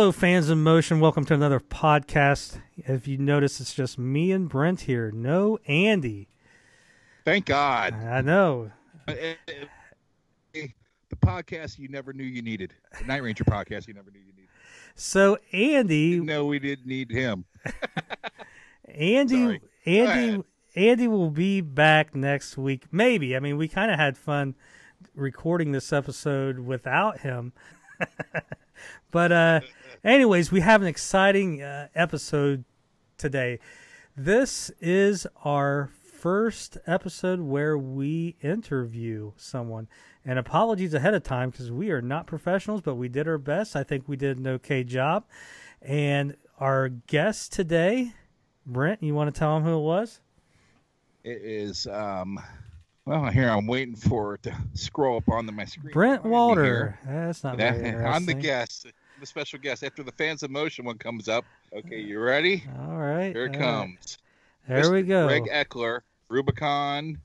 Hello, fans in motion. Welcome to another podcast. If you notice, it's just me and Brent here. No Andy. Thank God. I know. The podcast you never knew you needed. The Night Ranger podcast you never knew you needed. So Andy. No, we didn't need him. Andy will be back next week. Maybe. I mean, we kind of had fun recording this episode without him. But anyways, we have an exciting episode today. This is our first episode where we interview someone. And apologies ahead of time because we are not professionals, but we did our best. I think we did an okay job. And our guest today, Brent, you want to tell him who it was? It is, well, here I'm waiting for it to scroll up on my screen. Brent Walter. That's not very interesting. I'm the guest, the special guest. After the Fans of Motion one comes up. Okay, you ready? All right. Here it comes. There Mr. we go. Greg Eckler, Rubicon.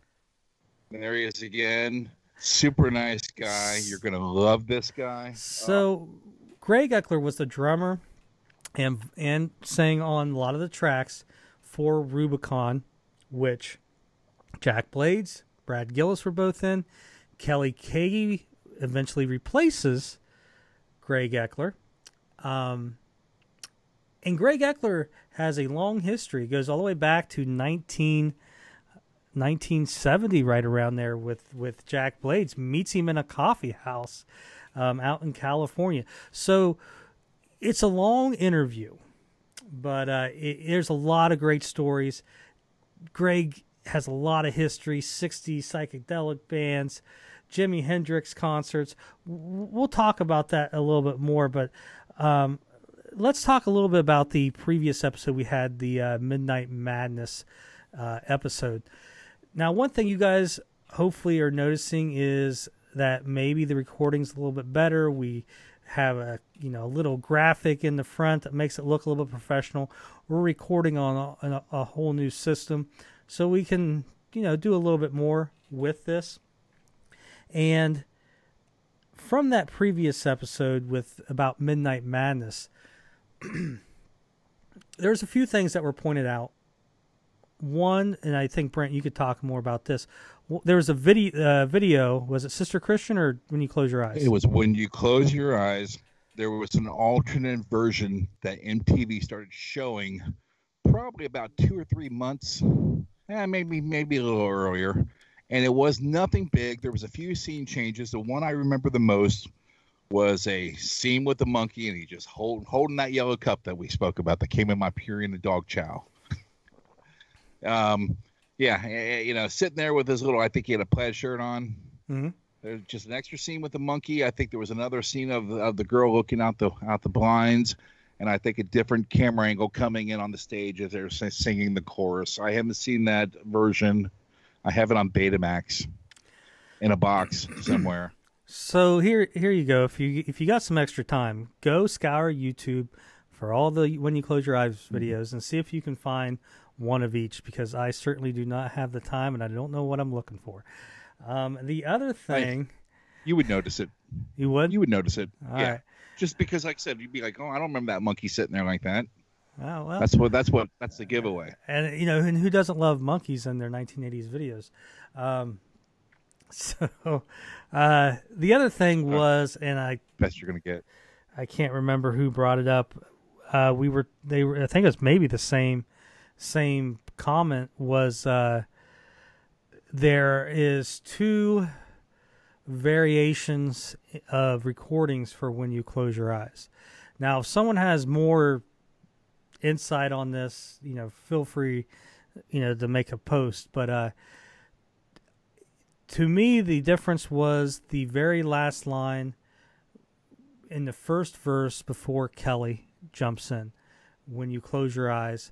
There he is again. Super nice guy. You're going to love this guy. So, Greg Eckler was the drummer and sang on a lot of the tracks for Rubicon, which Jack Blades, Brad Gillis were both in. Kelly Kagi eventually replaces Greg Eckler. And Greg Eckler has a long history. It goes all the way back to 1970, right around there with Jack Blades. Meets him in a coffee house out in California. So it's a long interview, but there's a lot of great stories. Greg has a lot of history, 60 psychedelic bands, Jimi Hendrix concerts. We'll talk about that a little bit more, but let's talk a little bit about the previous episode we had, the Midnight Madness episode. Now, one thing you guys hopefully are noticing is that maybe the recording's a little bit better. We have a little graphic in the front that makes it look a little bit professional. We're recording on a whole new system, so we can do a little bit more with this. And from that previous episode about Midnight Madness, there's a few things that were pointed out. One, and I think, Brent, you could talk more about this. There was a video. Was it Sister Christian or When You Close Your Eyes? It was When You Close Your Eyes. There was an alternate version that MTV started showing probably about 2 or 3 months, maybe a little earlier. And it was nothing big. There was a few scene changes. The one I remember the most was a scene with the monkey, and he just holding that yellow cup that we spoke about that came in my Purina the dog chow. Sitting there with his little, I think he had a plaid shirt on. Mm-hmm. There's just an extra scene with the monkey. I think there was another scene of the girl looking out the blinds, and I think a different camera angle coming in on the stage as they're singing the chorus. I haven't seen that version. I have it on Betamax in a box somewhere. So here you go. If you got some extra time, go scour YouTube for all the When You Close Your Eyes videos and see if you can find one of each, because I certainly do not have the time and I don't know what I'm looking for. The other thing, you would notice it. You would? You would notice it. All yeah. Right. Just because, like I said, you'd be like, "Oh, I don't remember that monkey sitting there like that." Oh, well, that's the giveaway. And and who doesn't love Monkees in their 1980s videos? The other thing was, and best you're gonna get. I can't remember who brought it up. I think it's maybe the same comment was, there is 2 variations of recordings for When You Close Your Eyes. Now, if someone has more insight on this, feel free, to make a post. But to me, the difference was the very last line in the first verse before Kelly jumps in. When you close your eyes,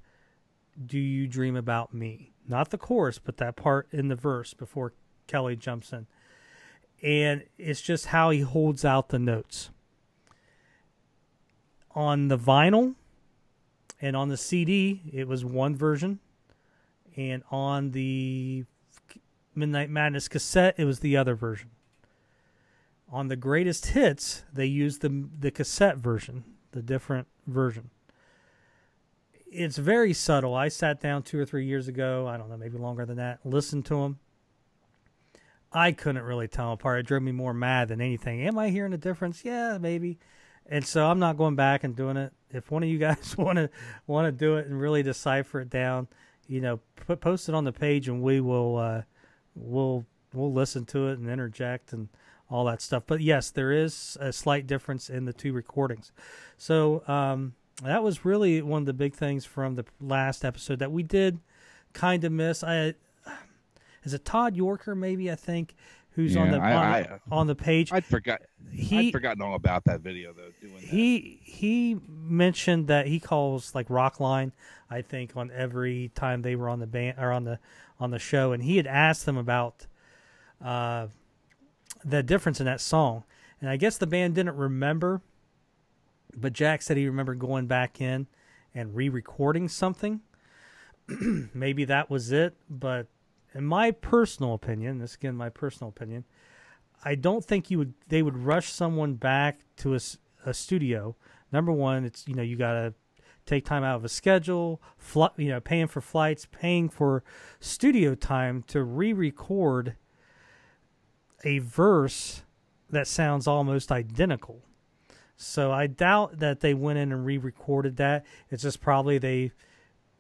do you dream about me? Not the chorus, but that part in the verse before Kelly jumps in. And it's just how he holds out the notes. On the vinyl and on the CD, it was one version. And on the Midnight Madness cassette, it was the other version. On the greatest hits, they used the cassette version. the different version. It's very subtle. I sat down 2 or 3 years ago, I don't know, maybe longer than that, listened to them. I couldn't really tell them apart. It drove me more mad than anything. Am I hearing a difference? Yeah, maybe. And so I'm not going back and doing it. If one of you guys want to do it and really decipher it down, post it on the page, and we will we'll listen to it and interject and all that stuff. But yes, there is a slight difference in the two recordings. So that was really one of the big things from the last episode that we did kind of miss. Is it Todd Yorker, maybe, I think, who's on the page? I'd forgotten all about that video, though. He mentioned that he calls like Rockline, I think, on every time they were on the band or on the show, and he had asked them about the difference in that song, and I guess the band didn't remember, but Jack said he remembered going back in and re-recording something. Maybe that was it, but in my personal opinion, I don't think they would rush someone back to a studio. Number one, it's you got to take time out of a schedule, paying for flights, paying for studio time to re-record a verse that sounds almost identical. So I doubt that they went in and re-recorded that. It's just probably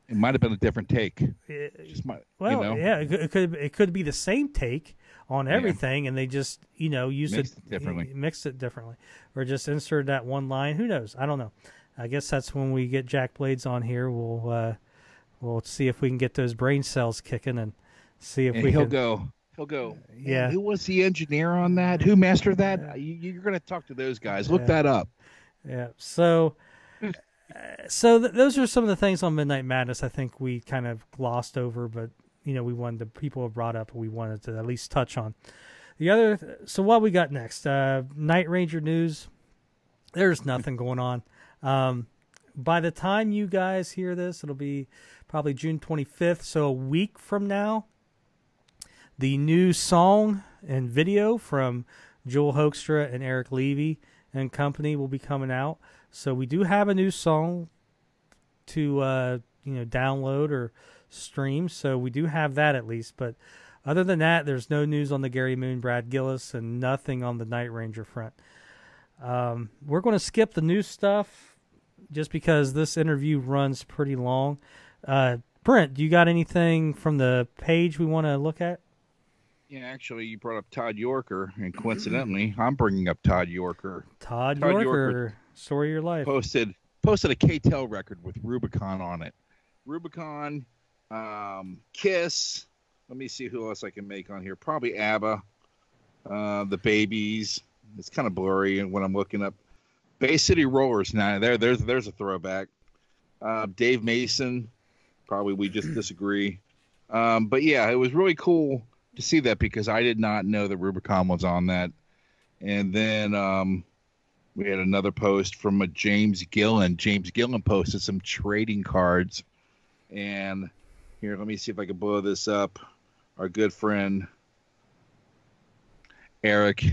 it might have been a different take. Yeah, it could be the same take on everything, and they just mixed it differently, or just inserted that one line. Who knows? I don't know. I guess that's when we get Jack Blades on here. We'll see if we can get those brain cells kicking and see if He'll go. Yeah. Who was the engineer on that? Who mastered that? You're going to talk to those guys. Look that up. Yeah. So those are some of the things on Midnight Madness I think we kind of glossed over, but people have brought up, we wanted to at least touch on. So what we got next? Night Ranger news. There's nothing going on. By the time you guys hear this, it'll be probably June 25th, so a week from now. The new song and video from Joel Hoekstra and Eric Levy and company will be coming out. So we do have a new song to download or stream. So we do have that at least. But other than that, there's no news on the Gary Moon, Brad Gillis, and nothing on the Night Ranger front. We're going to skip the new stuff just because this interview runs pretty long. Brent, do you got anything from the page we want to look at? Yeah, actually, you brought up Todd Yorker, and coincidentally, I'm bringing up Todd Yorker. Todd Yorker, story of your life. Posted a K-Tel record with Rubicon on it. Rubicon, Kiss. Let me see who else I can make on here. Probably ABBA, the Babies. It's kind of blurry when I'm looking up. Bay City Rollers. Now there's a throwback. Dave Mason. Probably we just disagree. But yeah, it was really cool to see that because I did not know that Rubicon was on that. And then we had another post from a James Gillen. James Gillen posted some trading cards. And here, let me see if I can blow this up. Our good friend Eric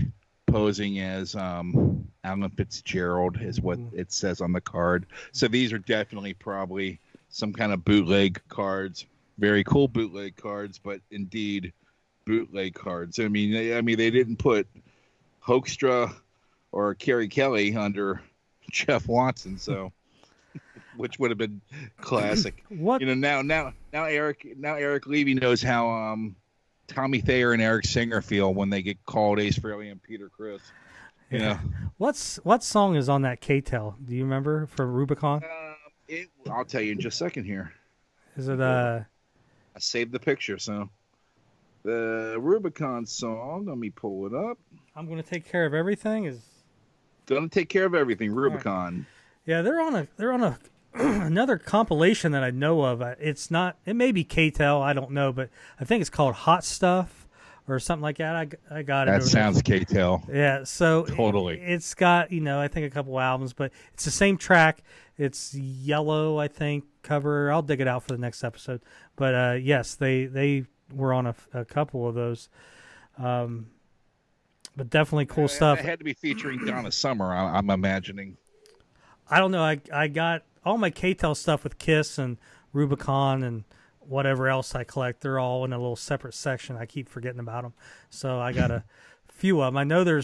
posing as Alan Fitzgerald is what it says on the card. So these are definitely probably some kind of bootleg cards. Very cool bootleg cards, but indeed bootleg cards. I mean, they didn't put Hoekstra or Kerry Kelly under Jeff Watson, so which would have been classic. What? Now Eric Levy knows how Tommy Thayer and Eric Singer feel when they get called Ace Frehley and Peter Criss. Yeah. What song is on that K-Tel? Do you remember for Rubicon? I'll tell you in just a second here. Is it I saved the picture, so the Rubicon song. Let me pull it up. I'm going to take care of everything. Gonna take care of everything. Rubicon. Right. Yeah, they're on a another compilation that I know of. It's not. It may be K-Tel. I don't know, but I think it's called Hot Stuff or something like that. I got it. That sounds K-Tel. Yeah. So totally. It's got I think a couple albums, but it's the same track. It's yellow, I think, cover. I'll dig it out for the next episode. But yes, they were on a couple of those. But definitely cool stuff. It had to be featuring Donna Summer, I'm imagining. I don't know. I got all my K-Tel stuff with Kiss and Rubicon and whatever else I collect. They're all in a little separate section. I keep forgetting about them. So I got a few of them. I know there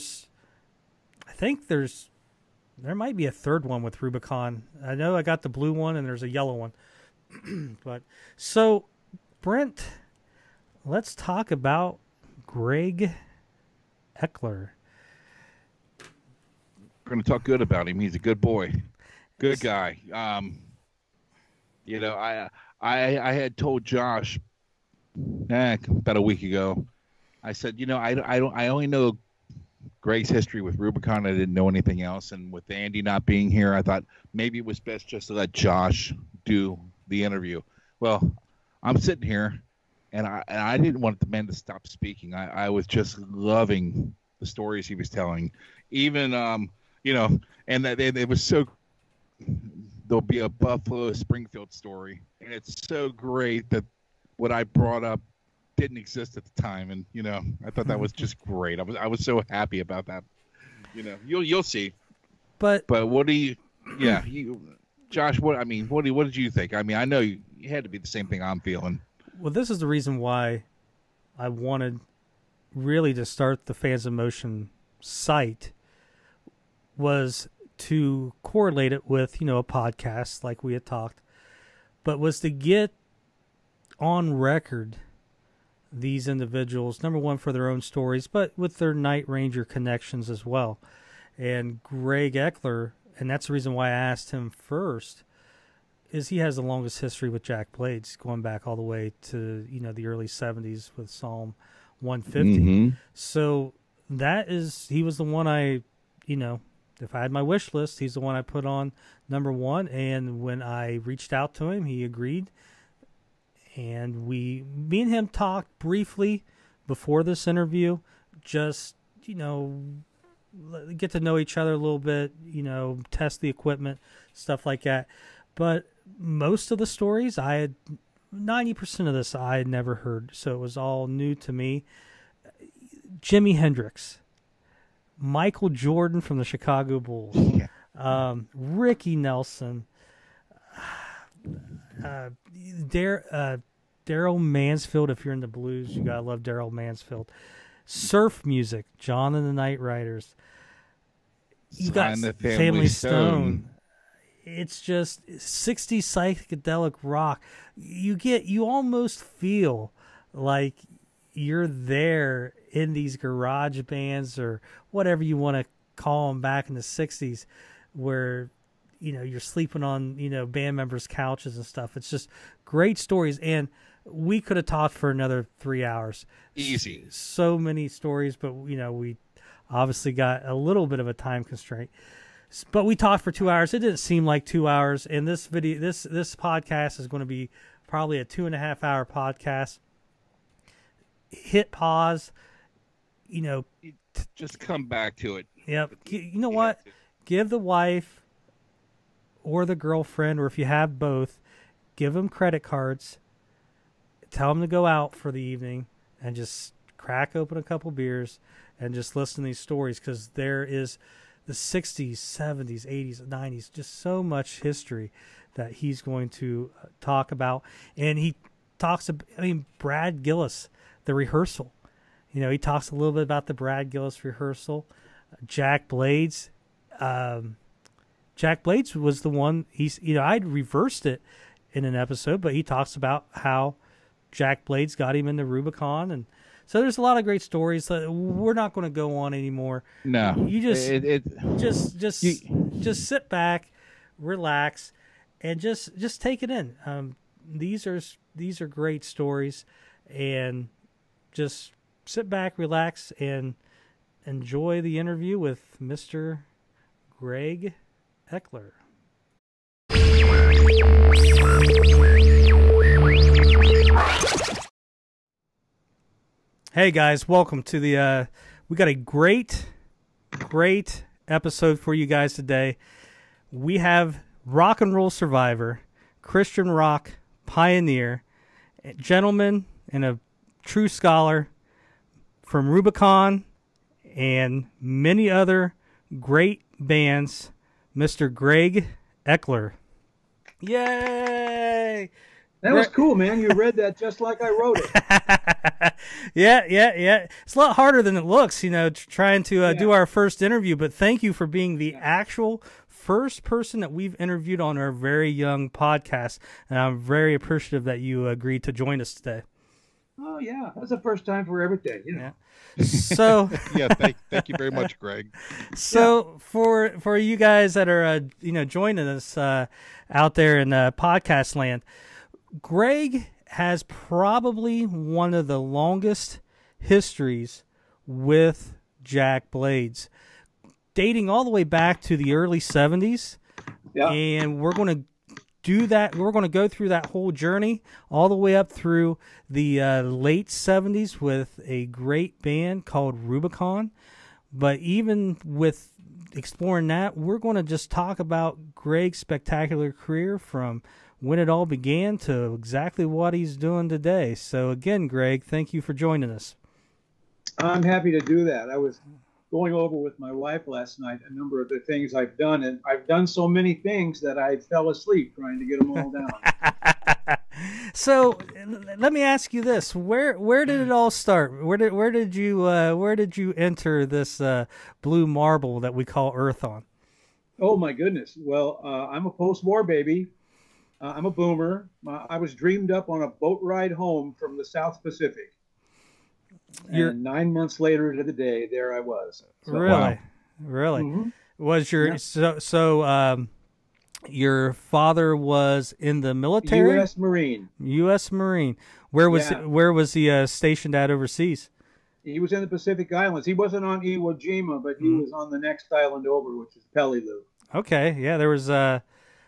might be a third one with Rubicon. I know I got the blue one and there's a yellow one. But so, Brent, let's talk about Greg Eckler. We're going to talk good about him. He's a good boy, good guy. You know, I had told Josh about a week ago. I said, you know, I only know Greg's history with Rubicon. I didn't know anything else, and with Andy not being here, I thought maybe it was best just to let Josh do the interview. Well, I'm sitting here, and I didn't want the man to stop speaking. I was just loving the stories he was telling, even you know, and that it was so. There'll be a Buffalo Springfield story, and it's so great that what I brought up didn't exist at the time, and you know, I thought that was just great. I was so happy about that. You know, you'll see. But what do you? Yeah, Josh. What did you think? I mean, I know you had to be the same thing I'm feeling. Well, this is the reason why I wanted really to start the Fans in Motion site, was to correlate it with, you know, a podcast like we had talked, but was to get on record these individuals, number one, for their own stories, but with their Night Ranger connections as well. And Greg Eckler, and that's the reason why I asked him first, is he has the longest history with Jack Blades, going back all the way to, you know, the early 70s with Psalm 150. Mm-hmm. So he was the one I, you know, if I had my wish list, he's the one I put on number one. And when I reached out to him, he agreed. And me and him talked briefly before this interview, just, you know, get to know each other a little bit, you know, test the equipment, stuff like that. But most of the stories 90% of this I had never heard. So it was all new to me. Jimi Hendrix, Michael Jordan from the Chicago Bulls, Ricky Nelson, Darrell Mansfield. If you're in the blues, you gotta love Darrell Mansfield. Surf music, John and the Night Riders. You got the Family Stone. It's just 60s psychedelic rock. You almost feel like you're there in these garage bands or whatever you want to call them back in the 60s, where, you know, you're sleeping on, you know, band members' couches and stuff. It's just great stories. And we could have talked for another 3 hours. Easy. So many stories, but, you know, we obviously got a little bit of a time constraint. But we talked for 2 hours. It didn't seem like 2 hours. And this podcast is going to be probably a 2.5 hour podcast. Hit pause, you know. Just come back to it. Yep. You know what? Give the wife or the girlfriend, or if you have both, give them credit cards. Tell them to go out for the evening and just crack open a couple beers and just listen to these stories, because there is the 60s, 70s, 80s, 90s, just so much history that he's going to talk about. And he talks about, Brad Gillis, the rehearsal. You know, he talks a little bit about the Brad Gillis rehearsal. Jack Blades. Jack Blades was the one, I'd reversed it in an episode, but he talks about how Jack Blades got him in the Rubicon. And so there's a lot of great stories. We're not going to go on anymore. No. You just sit back, relax, and just take it in. These are great stories, and just sit back, relax, and enjoy the interview with Mr. Greg Eckler. Hey guys, welcome to the we got a great episode for you guys today. We have rock and roll survivor, Christian rock pioneer, a gentleman and a true scholar from Rubicon and many other great bands, Mr. Greg Eckler. Yay! That was cool, man. You read that just like I wrote it. Yeah. It's a lot harder than it looks, trying to do our first interview, but thank you for being the actual first person that we've interviewed on our very young podcast, and I'm very appreciative that you agreed to join us today. Oh, yeah. That's the first time for everything, Yeah. So yeah, thank you very much, Greg. So for you guys that are joining us out there in podcast land, Greg has probably one of the longest histories with Jack Blades, dating all the way back to the early 70s. Yeah. And we're going to do that. We're going to go through that whole journey all the way up through the late 70s with a great band called Rubicon. But even with exploring that, we're going to just talk about Greg's spectacular career from when it all began to exactly what he's doing today. So again, Greg, thank you for joining us. I'm happy to do that. I was going over with my wife last night a number of the things I've done, and I've done so many things that I fell asleep trying to get them all down. So let me ask you this: where did it all start? Where did you enter this blue marble that we call Earth on? Oh my goodness! Well, I'm a post-war baby. I'm a boomer. I was dreamed up on a boat ride home from the South Pacific. And 9 months later to the day, there I was. So, really? Wow. Really? Mm-hmm. Was your your father was in the military? U.S. Marine. U.S. Marine. Where was he stationed at overseas? He was in the Pacific Islands. He wasn't on Iwo Jima, but he was on the next island over, which is Peleliu. Okay. Yeah, there was Yeah,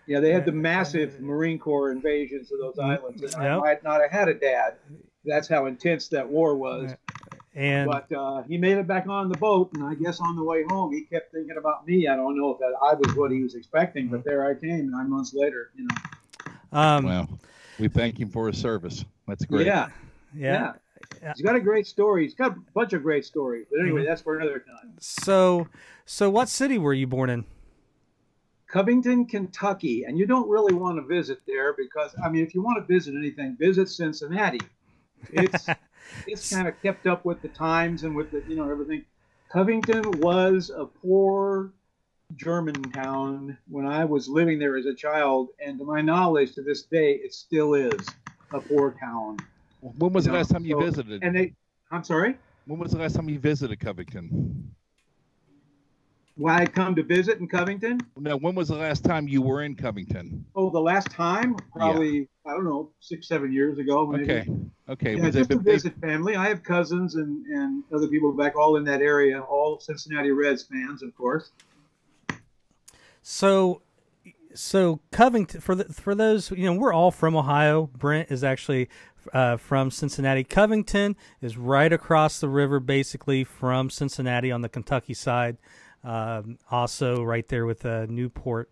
they had the massive Marine Corps invasions of those islands, and I might not have had a dad. That's how intense that war was. But he made it back on the boat, and I guess on the way home, he kept thinking about me. I don't know if that I was what he was expecting, but there I came 9 months later. Well, we thank him for his service. That's great. Yeah. He's got a great story. He's got a bunch of great stories. But anyway, that's for another time. So what city were you born in? Covington, Kentucky, and you don't really want to visit there because, I mean, if you want to visit anything, visit Cincinnati. It's kind of kept up with the times and with the everything. Covington was a poor German town when I was living there as a child, and to my knowledge, to this day, it still is a poor town. When was the last time you visited? I'm sorry? When was the last time you visited Covington? Why I come to visit in Covington? No, when was the last time you were in Covington? Oh, the last time? Probably, I don't know, 6-7 years ago. Maybe. Okay. Yeah, just to visit family. I have cousins and other people back all in that area, all Cincinnati Reds fans, of course. So Covington, for those, we're all from Ohio. Brent is actually from Cincinnati. Covington is right across the river, basically, from Cincinnati on the Kentucky side. Also right there with Newport.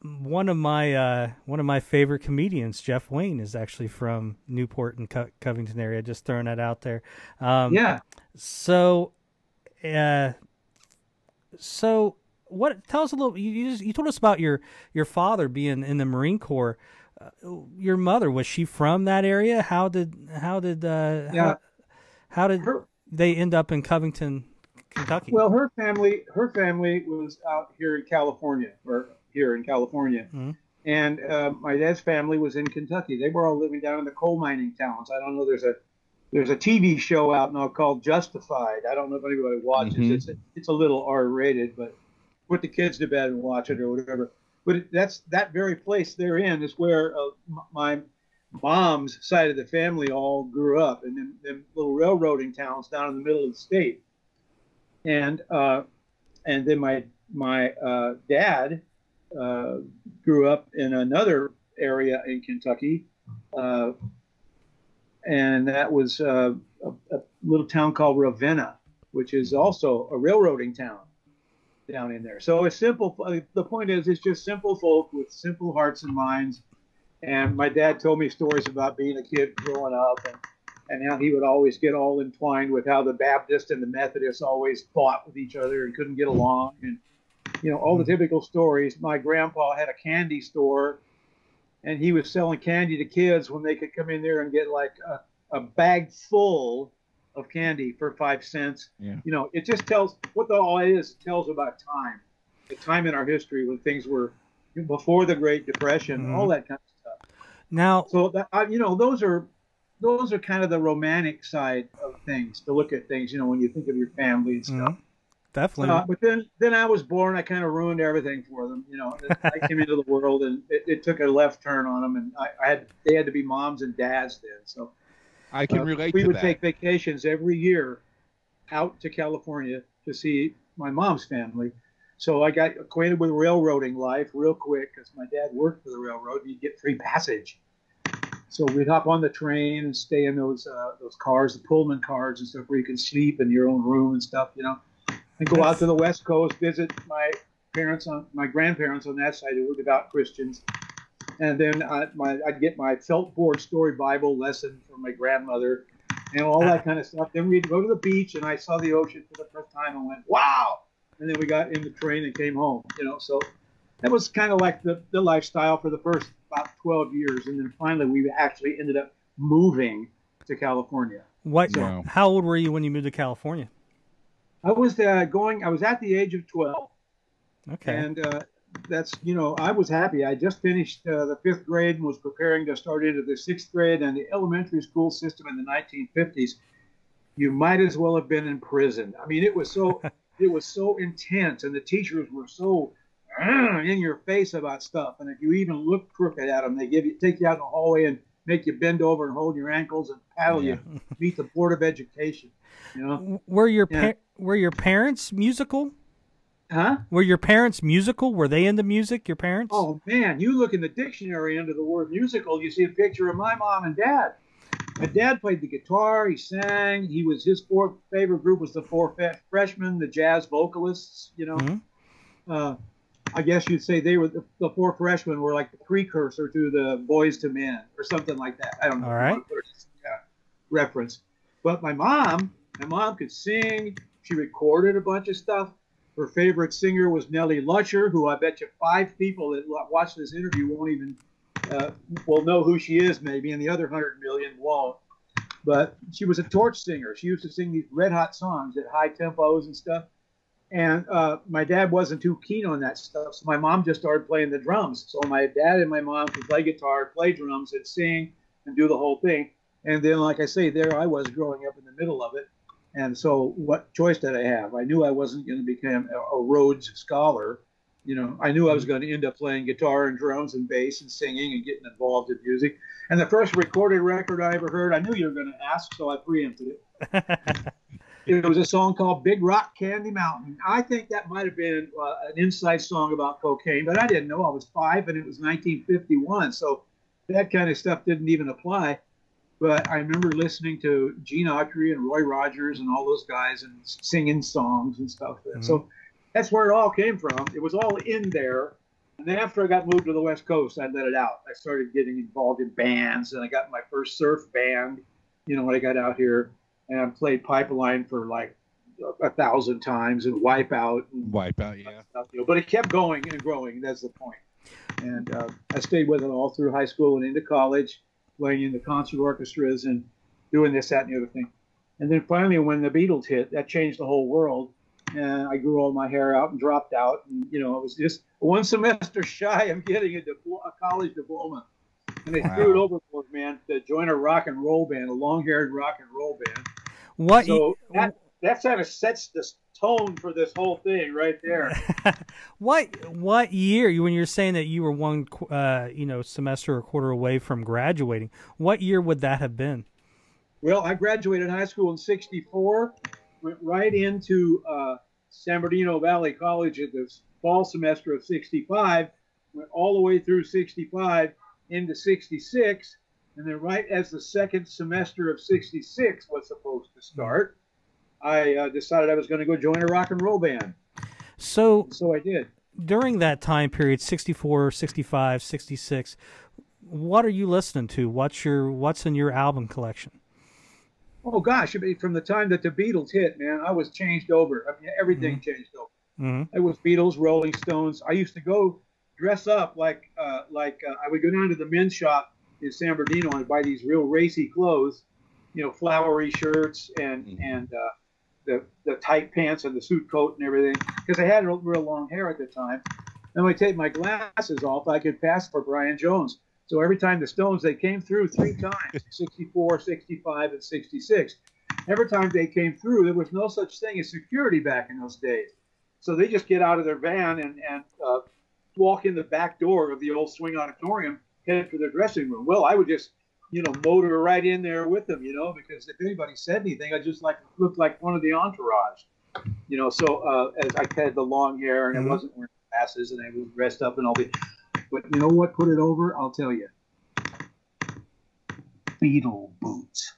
One of my favorite comedians, Jeff Wayne, is actually from Newport and Covington area. Just throwing that out there. So what? Tell us a little. You told us about your father being in the Marine Corps. Your mother, was she from that area? How did they end up in Covington, Kentucky? Well, her family was out here in California, Mm-hmm. And my dad's family was in Kentucky. They were all living down in the coal mining towns. I don't know. There's a TV show out now called Justified. I don't know if anybody watches. Mm-hmm. It's a little R-rated, but put the kids to bed and watch it or whatever. But that's that very place they're in is where my mom's side of the family all grew up, in them little railroading towns down in the middle of the state. And then my dad grew up in another area in Kentucky, and that was a little town called Ravenna, which is also a railroading town down in there. So it's simple. The point is, it's just simple folk with simple hearts and minds. And my dad told me stories about being a kid growing up and how he would always get all entwined with how the Baptists and the Methodists always fought with each other and couldn't get along. all the typical stories. My grandpa had a candy store, and he was selling candy to kids when they could come in there and get like a bag full of candy for 5 cents. Yeah. It just tells what all it is. It tells about time, the time in our history when things were before the Great Depression, all that kind of stuff. Now, so that, those are kind of the romantic side of things, to look at things, when you think of your family and stuff. Definitely. But then I was born. I kind of ruined everything for them. I came into the world, and it took a left turn on them, and they had to be moms and dads then. So I can relate to that. We would take vacations every year out to California to see my mom's family. So I got acquainted with railroading life real quick because my dad worked for the railroad, and you'd get free passage. So we'd hop on the train and stay in those cars, the Pullman cars and stuff, where you can sleep in your own room and stuff, and go out to the West Coast, visit my grandparents on that side who were devout Christians. And then I'd get my felt board story Bible lesson from my grandmother and all that kind of stuff. Then we'd go to the beach, and I saw the ocean for the first time and went, wow. And then we got in the train and came home, So that was kind of like the lifestyle for the first about 12 years. And then finally we actually ended up moving to California. How old were you when you moved to California? I was I was at the age of 12. Okay. And that's, I was happy. I just finished the 5th grade and was preparing to start into the 6th grade. And the elementary school system in the 1950s, you might as well have been in prison. I mean, it was so intense, and the teachers were so in your face about stuff. And if you even look crooked at them, they take you out in the hallway and make you bend over and hold your ankles and paddle you meet the Board of Education. Were your parents musical? Huh? Were your parents musical? Were they into music, your parents? Oh, man, you look in the dictionary under the word musical, you see a picture of my mom and dad. My dad played the guitar, he sang, his favorite group was the Four Freshmen, the jazz vocalists, I guess you'd say they were the Four Freshmen were like the precursor to the Boys to Men or something like that. I don't know. All right. Reference. But my mom could sing. She recorded a bunch of stuff. Her favorite singer was Nellie Lutcher, who I bet you 5 people that watch this interview won't even will know who she is, maybe, and the other 100 million won't. But she was a torch singer. She used to sing these red hot songs at high tempos and stuff. And my dad wasn't too keen on that stuff, so my mom just started playing the drums. So my dad and my mom could play guitar, play drums, and sing and do the whole thing. And then, like I say, there I was growing up in the middle of it. And so what choice did I have? I knew I wasn't going to become a Rhodes Scholar. I knew I was going to end up playing guitar and drums and bass and singing and getting involved in music. And the first recorded record I ever heard, I knew you were going to ask, so I preempted it. It was a song called Big Rock Candy Mountain. I think that might have been an inside song about cocaine, but I didn't know. I was 5, and it was 1951, so that kind of stuff didn't even apply. But I remember listening to Gene Autry and Roy Rogers and all those guys and singing songs and stuff. Mm-hmm. So that's where it all came from. It was all in there. And then after I got moved to the West Coast, I let it out. I started getting involved in bands, and I got my first surf band, when I got out here. And I played Pipeline for like 1,000 times and Wipeout. Yeah. Stuff, but it kept going and growing. That's the point. And I stayed with it all through high school and into college, playing in the concert orchestras and doing this, that, and the other thing. And then finally, when the Beatles hit, that changed the whole world. And I grew all my hair out and dropped out. And, I was just 1 semester shy of getting a college diploma. And they threw it overboard, man, to join a rock and roll band, a long-haired rock and roll band. That kind of sets the tone for this whole thing right there. What year, when you're saying that you were 1 semester or quarter away from graduating, what year would that have been? Well, I graduated high school in '64, went right into San Bernardino Valley College at the fall semester of '65, went all the way through '65 into '66, and then right as the second semester of '66 was supposed to start, I decided I was going to go join a rock and roll band. So I did. During that time period, 64, 65, 66, what are you listening to? What's in your album collection? Oh, gosh. I mean, from the time that the Beatles hit, man, I was changed over. I mean, everything changed over. It was Beatles, Rolling Stones. I used to go dress up like I would go down to the men's shop in San Bernardino and buy these real racy clothes, flowery shirts and the tight pants and the suit coat and everything, because I had real long hair at the time. And when I take my glasses off, I could pass for Brian Jones. So every time the Stones, they came through 3 times, 64, 65, and 66. Every time they came through, there was no such thing as security back in those days. So they just get out of their van and walk in the back door of the old Swing Auditorium, headed for their dressing room. Well, I would just, motor right in there with them, because if anybody said anything, I just looked like one of the entourage, So as I had the long hair and I wasn't wearing glasses and I was dressed up and all the, but you know what put it over? I'll tell you. Beetle boots.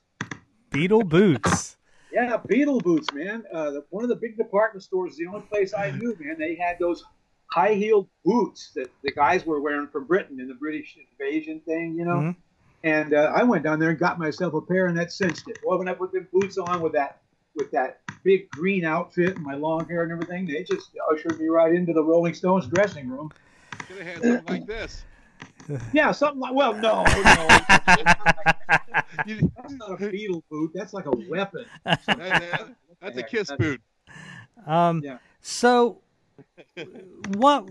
Beetle boots. Yeah, Beetle boots, man. One of the big department stores, the only place I knew, man, they had those high-heeled boots that the guys were wearing from Britain in the British invasion thing, And I went down there and got myself a pair, and that cinched it. Well, when I put them boots on with that big green outfit and my long hair and everything, they just ushered me right into the Rolling Stones dressing room. Could have had something like this. Yeah, something like, well, no. That's not a Beetle boot. That's like a weapon. That's a Kiss boot. Yeah. So, what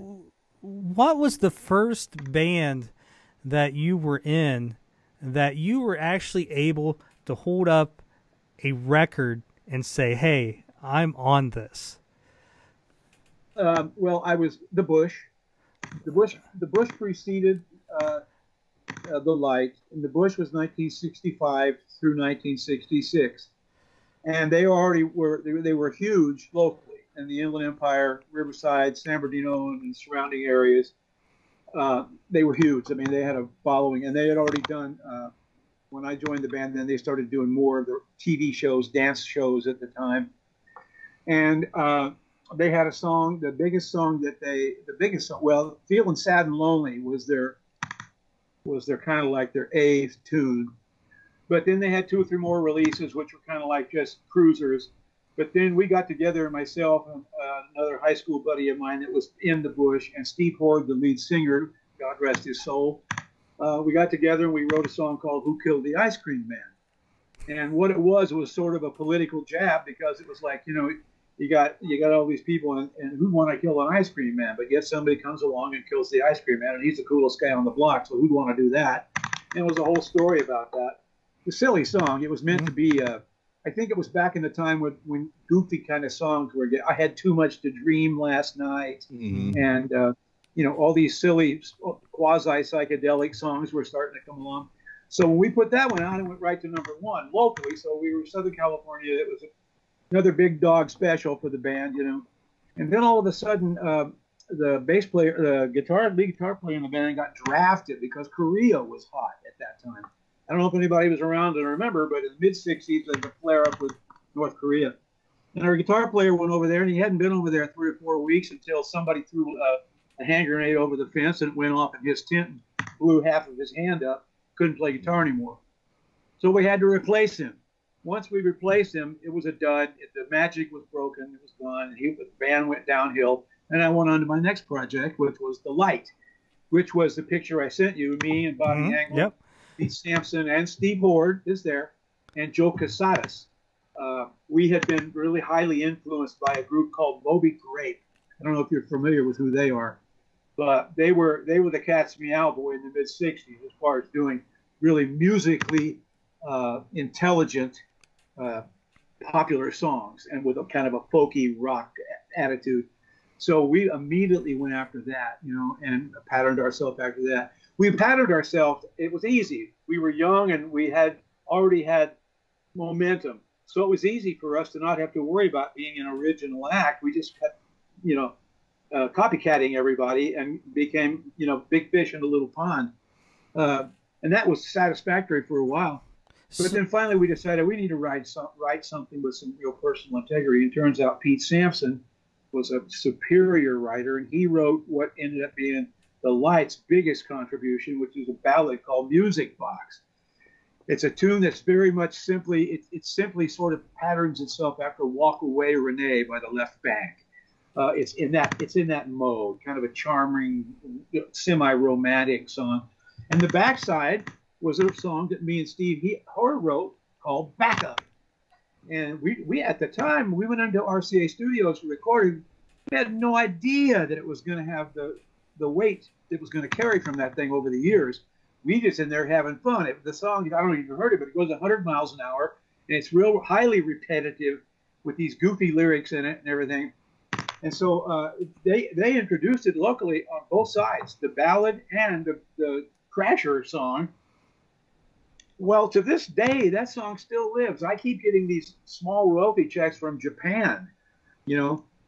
was the first band that you were in that you were actually able to hold up a record and say, "Hey, I'm on this"? Well, I was the Bush. The Bush preceded the Light, and the Bush was 1965 through 1966, and they were huge locally in the Inland Empire, Riverside, San Bernardino, and surrounding areas. They were huge. I mean, they had a following, and they had already done. When I joined the band, then they started doing more of the TV shows, dance shows at the time, and they had a song. The biggest song, well, "Feeling Sad and Lonely" was their kind of like their A tune. But then they had 2 or 3 more releases, which were kind of like just cruisers. But then we got together, myself and another high school buddy of mine that was in the Bush, and Steve Horde, the lead singer, God rest his soul. We got together and we wrote a song called "Who Killed the Ice Cream Man?" And what it was sort of a political jab, because it was like, you got all these people, and who'd want to kill an ice cream man? But yet somebody comes along and kills the ice cream man, and he's the coolest guy on the block, so who'd want to do that? And it was a whole story about that. A silly song. It was meant to be, I think it was back in the time when goofy kind of songs were, I had too much to dream last night, and, all these silly quasi-psychedelic songs were starting to come along. So when we put that one out, it went right to #1 locally. So we were Southern California. It was another big dog special for the band, And then all of a sudden, the bass player, lead guitar player in the band got drafted because Korea was hot at that time. I don't know if anybody was around to remember, but in the mid-'60s, there was a flare-up with North Korea. And our guitar player went over there, and he hadn't been over there 3 or 4 weeks until somebody threw a hand grenade over the fence, and it went off in his tent and blew half of his hand up. Couldn't play guitar anymore. So we had to replace him. Once we replaced him, it was a dud. The magic was broken. It was gone. The band went downhill. And I went on to my next project, which was The Light, which was the picture I sent you, me and Bobby Angler, Pete Sampson, and Steve Horde is there, and Joe Casadas. We had been really highly influenced by a group called Moby Grape. I don't know if you're familiar with who they are, but they were the Cat's Meow Boy in the mid-'60s as far as doing really musically intelligent, popular songs, and with a kind of a folky rock attitude. So we immediately went after that, and patterned ourselves after that. We patterned ourselves. It was easy. We were young, and we had already had momentum. So it was easy for us to not have to worry about being an original act. We just kept, copycatting everybody and became, big fish in a little pond. And that was satisfactory for a while. But then finally we decided we need to write something with some real personal integrity. And it turns out Pete Sampson was a superior writer, and he wrote what ended up being The Light's biggest contribution, which is a ballad called Music Box. It's a tune that's very much it simply sort of patterns itself after Walk Away Renee by the Left Bank. it's in that mode, kind of a charming, semi-romantic song. And the backside was a song that me and Steve Hoare wrote called Backup. And we at the time, we went into RCA Studios for recording. We had no idea that it was going to have the weight it was going to carry from that thing over the years. We just in there having fun. The song, I don't know if you've heard it, but it goes 100 miles an hour, and it's real highly repetitive with these goofy lyrics in it and everything. And so they introduced it locally on both sides, the ballad and the Crasher song. Well, to this day, that song still lives. I keep getting these small royalty checks from Japan,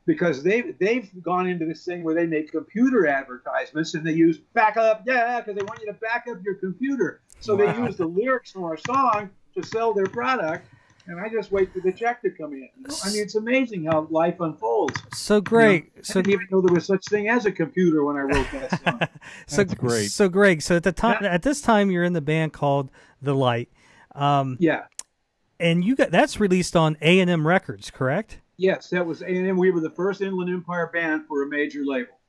because they've gone into this thing where they make computer advertisements and they use backup, because they want you to back up your computer. So They use the lyrics from our song to sell their product, and I just wait for the check to come in. I mean, it's amazing how life unfolds. So Greg, I didn't even know there was such thing as a computer when I wrote that song. That's great. So Greg, at this time you're in the band called The Light. Yeah. And that's released on A&M Records, correct? Yes, that was A&M. We were the first Inland Empire band for a major label.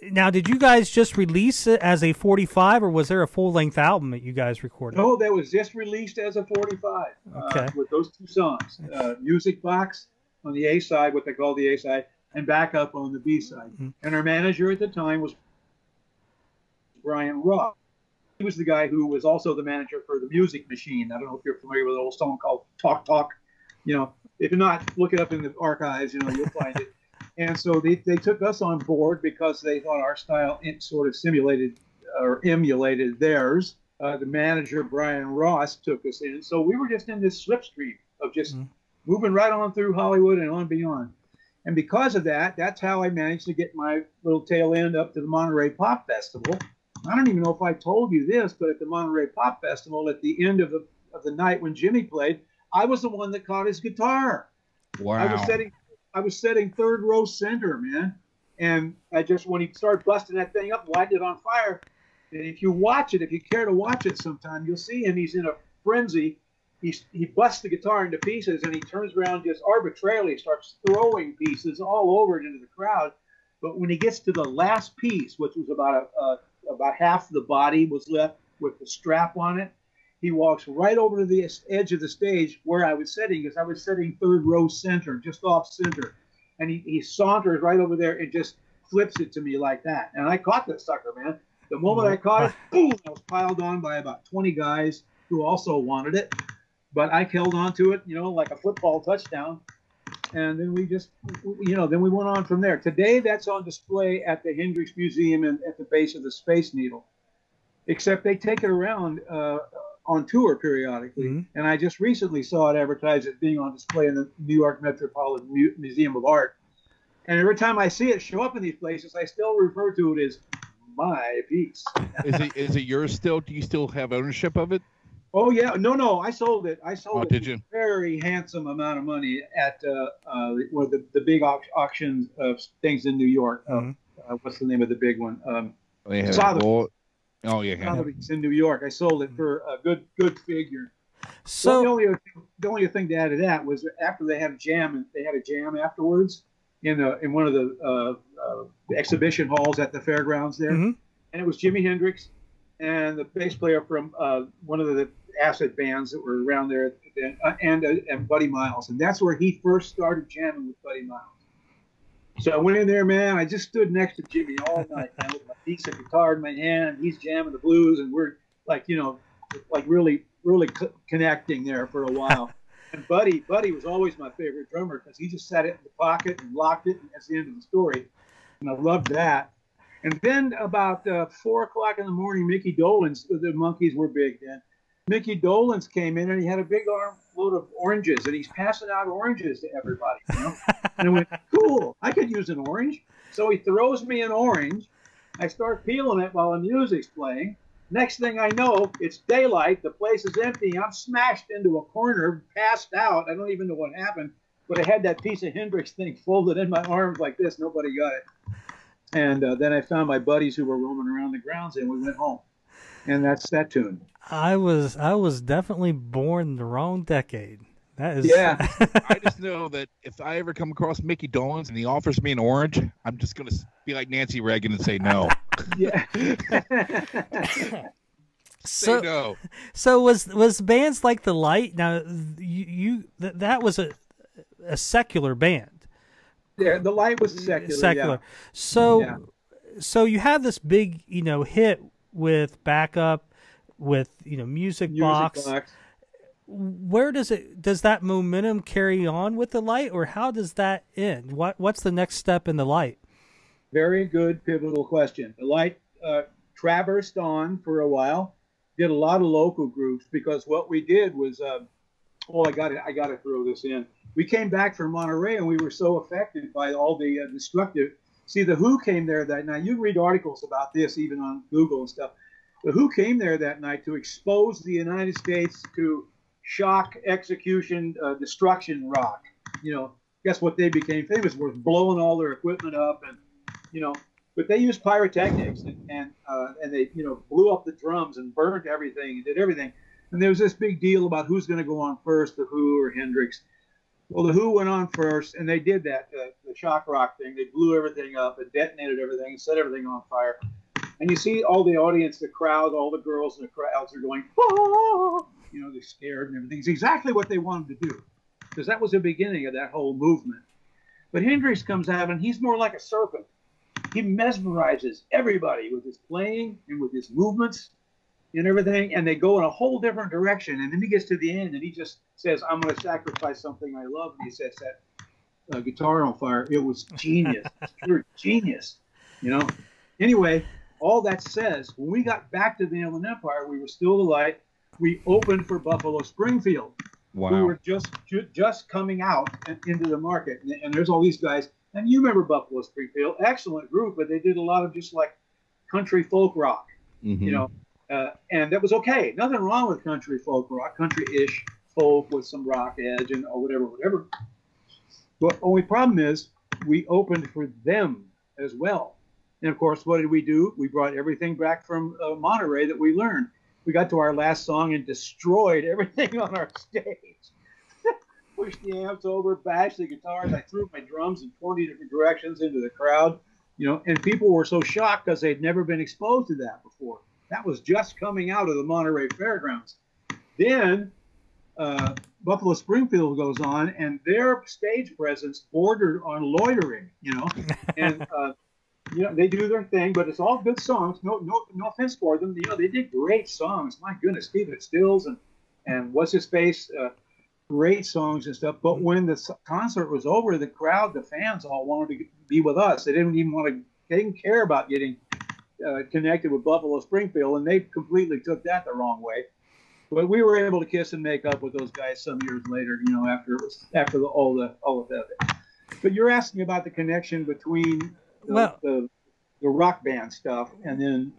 Now, did you guys just release it as a 45, or was there a full-length album that you guys recorded? No, that was just released as a 45. Okay. With those two songs, Music Box on the A side, what they call the A side, and Backup on the B side. Mm-hmm. And our manager at the time was Brian Ross. He was the guy who was also the manager for the Music Machine. I don't know if you're familiar with an old song called Talk Talk. If you're not, look it up in the archives. You'll find it. And so they took us on board because they thought our style sort of simulated or emulated theirs. The manager, Brian Ross, took us in. So we were just in this slipstream of just moving right on through Hollywood and on beyond. And because of that, that's how I managed to get my little tail end up to the Monterey Pop Festival. I don't even know if I told you this, but at the Monterey Pop Festival, at the end of the night when Jimmy played, I was the one that caught his guitar. Wow. I was setting third row center, man. And when he started busting that thing up, lighted it on fire. And if you watch it, if you care to watch it sometime, you'll see him. He's in a frenzy. He busts the guitar into pieces, and he turns around just arbitrarily, starts throwing pieces all over it into the crowd. But when he gets to the last piece, which was about half the body was left with the strap on it, he walks right over to the edge of the stage where I was sitting, because I was sitting third row center, just off center. And he saunters right over there and just flips it to me like that. And I caught that sucker, man. The moment I caught it, boom, I was piled on by about 20 guys who also wanted it. But I held on to it, like a football touchdown. And then we went on from there. Today, that's on display at the Hendrix Museum and at the base of the Space Needle. Except they take it around on tour periodically. Mm-hmm. And I just recently saw it advertised as being on display in the New York Metropolitan Museum of Art. And every time I see it show up in these places, I still refer to it as my piece. Is it yours still? Do you still have ownership of it? Oh yeah, no, I sold it. I sold it did for you? a very handsome amount of money at one of the big auctions of things in New York. Mm-hmm. What's the name of the big one? Sotheby's. Oh yeah, Sotheby's in New York. I sold it for a good figure. So the only thing to add to that was after they had a jam afterwards in one of the exhibition halls at the fairgrounds there, and it was Jimi Hendrix and the bass player from one of the acid bands that were around there, and Buddy Miles, and that's where he first started jamming with Buddy Miles. So I went in there, man. I just stood next to Jimmy all night, man, with my piece of guitar in my hand. He's jamming the blues, and we're really connecting there for a while. And Buddy was always my favorite drummer because he just sat it in the pocket and locked it, and that's the end of the story. And I loved that. And then about 4 o'clock in the morning, Mickey Dolenz, the Monkees were big then. Mickey Dolenz came in, and he had a big armload of oranges, and he's passing out oranges to everybody. And I went, cool, I could use an orange. So he throws me an orange. I start peeling it while the music's playing. Next thing I know, it's daylight. The place is empty. I'm smashed into a corner, passed out. I don't even know what happened, but I had that piece of Hendrix thing folded in my arms like this. Nobody got it. And then I found my buddies who were roaming around the grounds, and we went home. And that's that tune. I was definitely born the wrong decade. That is. Yeah. I just know that if I ever come across Mickey Dolenz and he offers me an orange, I'm just going to be like Nancy Reagan and say no. Yeah. Say no. So was bands like the Light? Now that was a secular band. Yeah, the Light was secular. Yeah. So you have this big, hit with Backup, with Music Box. Where does that momentum carry on with the Light, or how does that end? What's the next step in the Light? Very good, pivotal question. The Light traversed on for a while, did a lot of local groups, because what we did was, I got to throw this in. We came back from Monterey and we were so affected by all the destructive. See, the Who came there that night. You can read articles about this even on Google and stuff. The Who came there that night to expose the United States to shock, execution, destruction rock. Guess what they became famous for? Blowing all their equipment up, and but they used pyrotechnics and they blew up the drums and burned everything and did everything. And there was this big deal about who's going to go on first, the Who or Hendrix. Well, the Who went on first, and they did that, the shock rock thing. They blew everything up and detonated everything and set everything on fire. And you see all the audience, the crowd, all the girls in the crowds are going, oh, they're scared and everything. It's exactly what they wanted to do, because that was the beginning of that whole movement. But Hendrix comes out, and he's more like a serpent. He mesmerizes everybody with his playing and with his movements and everything, and they go in a whole different direction. And then he gets to the end, and he just says, I'm going to sacrifice something I love. And he sets that guitar on fire. It was genius. It's pure genius, Anyway, all that says, when we got back to the Inland Empire, we were still the Light. We opened for Buffalo Springfield. Wow. We were just coming out into the market. And there's all these guys. And you remember Buffalo Springfield, excellent group, but they did a lot of just like country folk rock, and that was okay. Nothing wrong with country folk rock, country-ish folk with some rock edge and whatever. But the only problem is we opened for them as well. And of course, what did we do? We brought everything back from Monterey that we learned. We got to our last song and destroyed everything on our stage. Pushed the amps over, bashed the guitars. I threw my drums in 20 different directions into the crowd, and people were so shocked because they'd never been exposed to that before. That was just coming out of the Monterey Fairgrounds. Then Buffalo Springfield goes on, and their stage presence bordered on loitering, and they do their thing, but it's all good songs. No offense for them. They did great songs. My goodness, Stephen Stills and what's his face. Great songs and stuff, but when the concert was over, the crowd, the fans all wanted to be with us. They didn't care about getting connected with Buffalo Springfield, and they completely took that the wrong way. But we were able to kiss and make up with those guys some years later, after all of that. But you're asking about the connection between the rock band stuff and then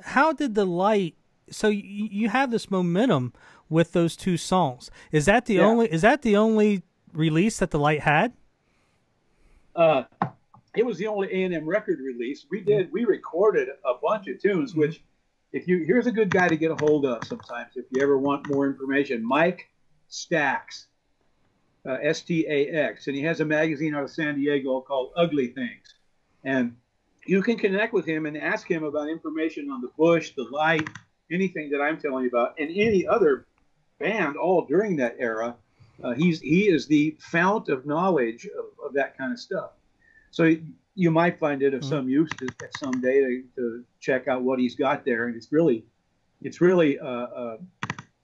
how did the Light? So you have this momentum with those two songs. Is that the only release that the Light had? It was the only A&M record release. We recorded a bunch of tunes, which here's a good guy to get a hold of sometimes if you ever want more information. Mike Stax, Stax, and he has a magazine out of San Diego called Ugly Things. And you can connect with him and ask him about information on the Bush, the Light, anything that I'm telling you about, and any other band all during that era. He is the fount of knowledge of that kind of stuff. So you might find it of some use at some day to check out what he's got there, and it's really a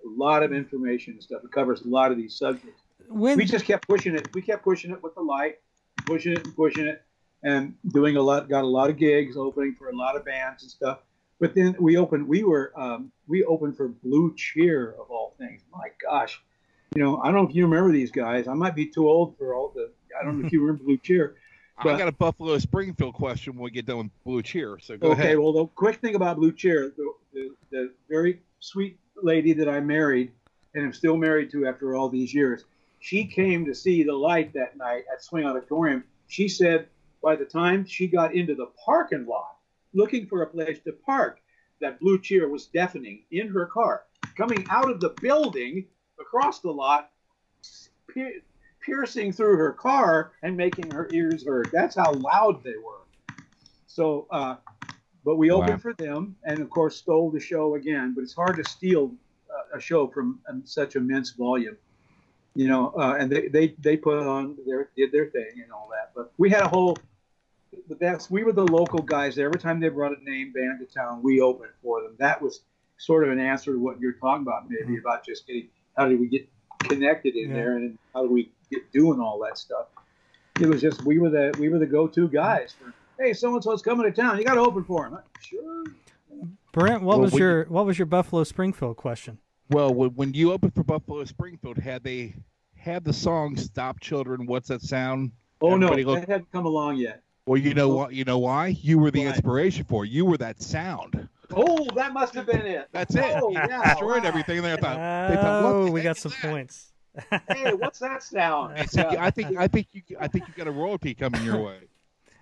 lot of information and stuff. It covers a lot of these subjects. We just kept pushing it. We kept pushing it with the Light, pushing it, and doing got a lot of gigs, opening for a lot of bands and stuff. But then we opened for Blue Cheer of all things. My gosh, I don't know if you remember these guys. I might be too old for I don't know if you remember Blue Cheer. But I got a Buffalo Springfield question when we get done with Blue Cheer. So go ahead. Okay, well, the quick thing about Blue Cheer, the very sweet lady that I married and am still married to after all these years, she came to see the Light that night at Swing Auditorium. She said by the time she got into the parking lot, looking for a place to park, that Blue Cheer was deafening in her car. Coming out of the building across the lot, piercing through her car and making her ears hurt. That's how loud they were. So, but we opened for them, and of course stole the show again. But it's hard to steal a show from such immense volume, you know. And they put on did their thing and all that. But we had a whole. But we were the local guys. Every time they brought a name band to town, we opened for them. That was sort of an answer to what you're talking about, maybe about just getting how did we get connected in there, and how do we get doing all that stuff. It was just we were the go-to guys for, hey, so-and-so's coming to town, you got to open for him. Sure. Brent, what was your Buffalo Springfield question? Well, when you opened for Buffalo Springfield, had they had the song "Stop Children"? What's that sound? Oh, everybody no, that hadn't come along yet. Well, you know what? You know why? You were the inspiration for it. You were that sound. Oh, that must have been it. That's it. Oh, you yeah, destroyed everything. They thought, we got some points. Hey, what's that sound? I think you got a royalty coming your way.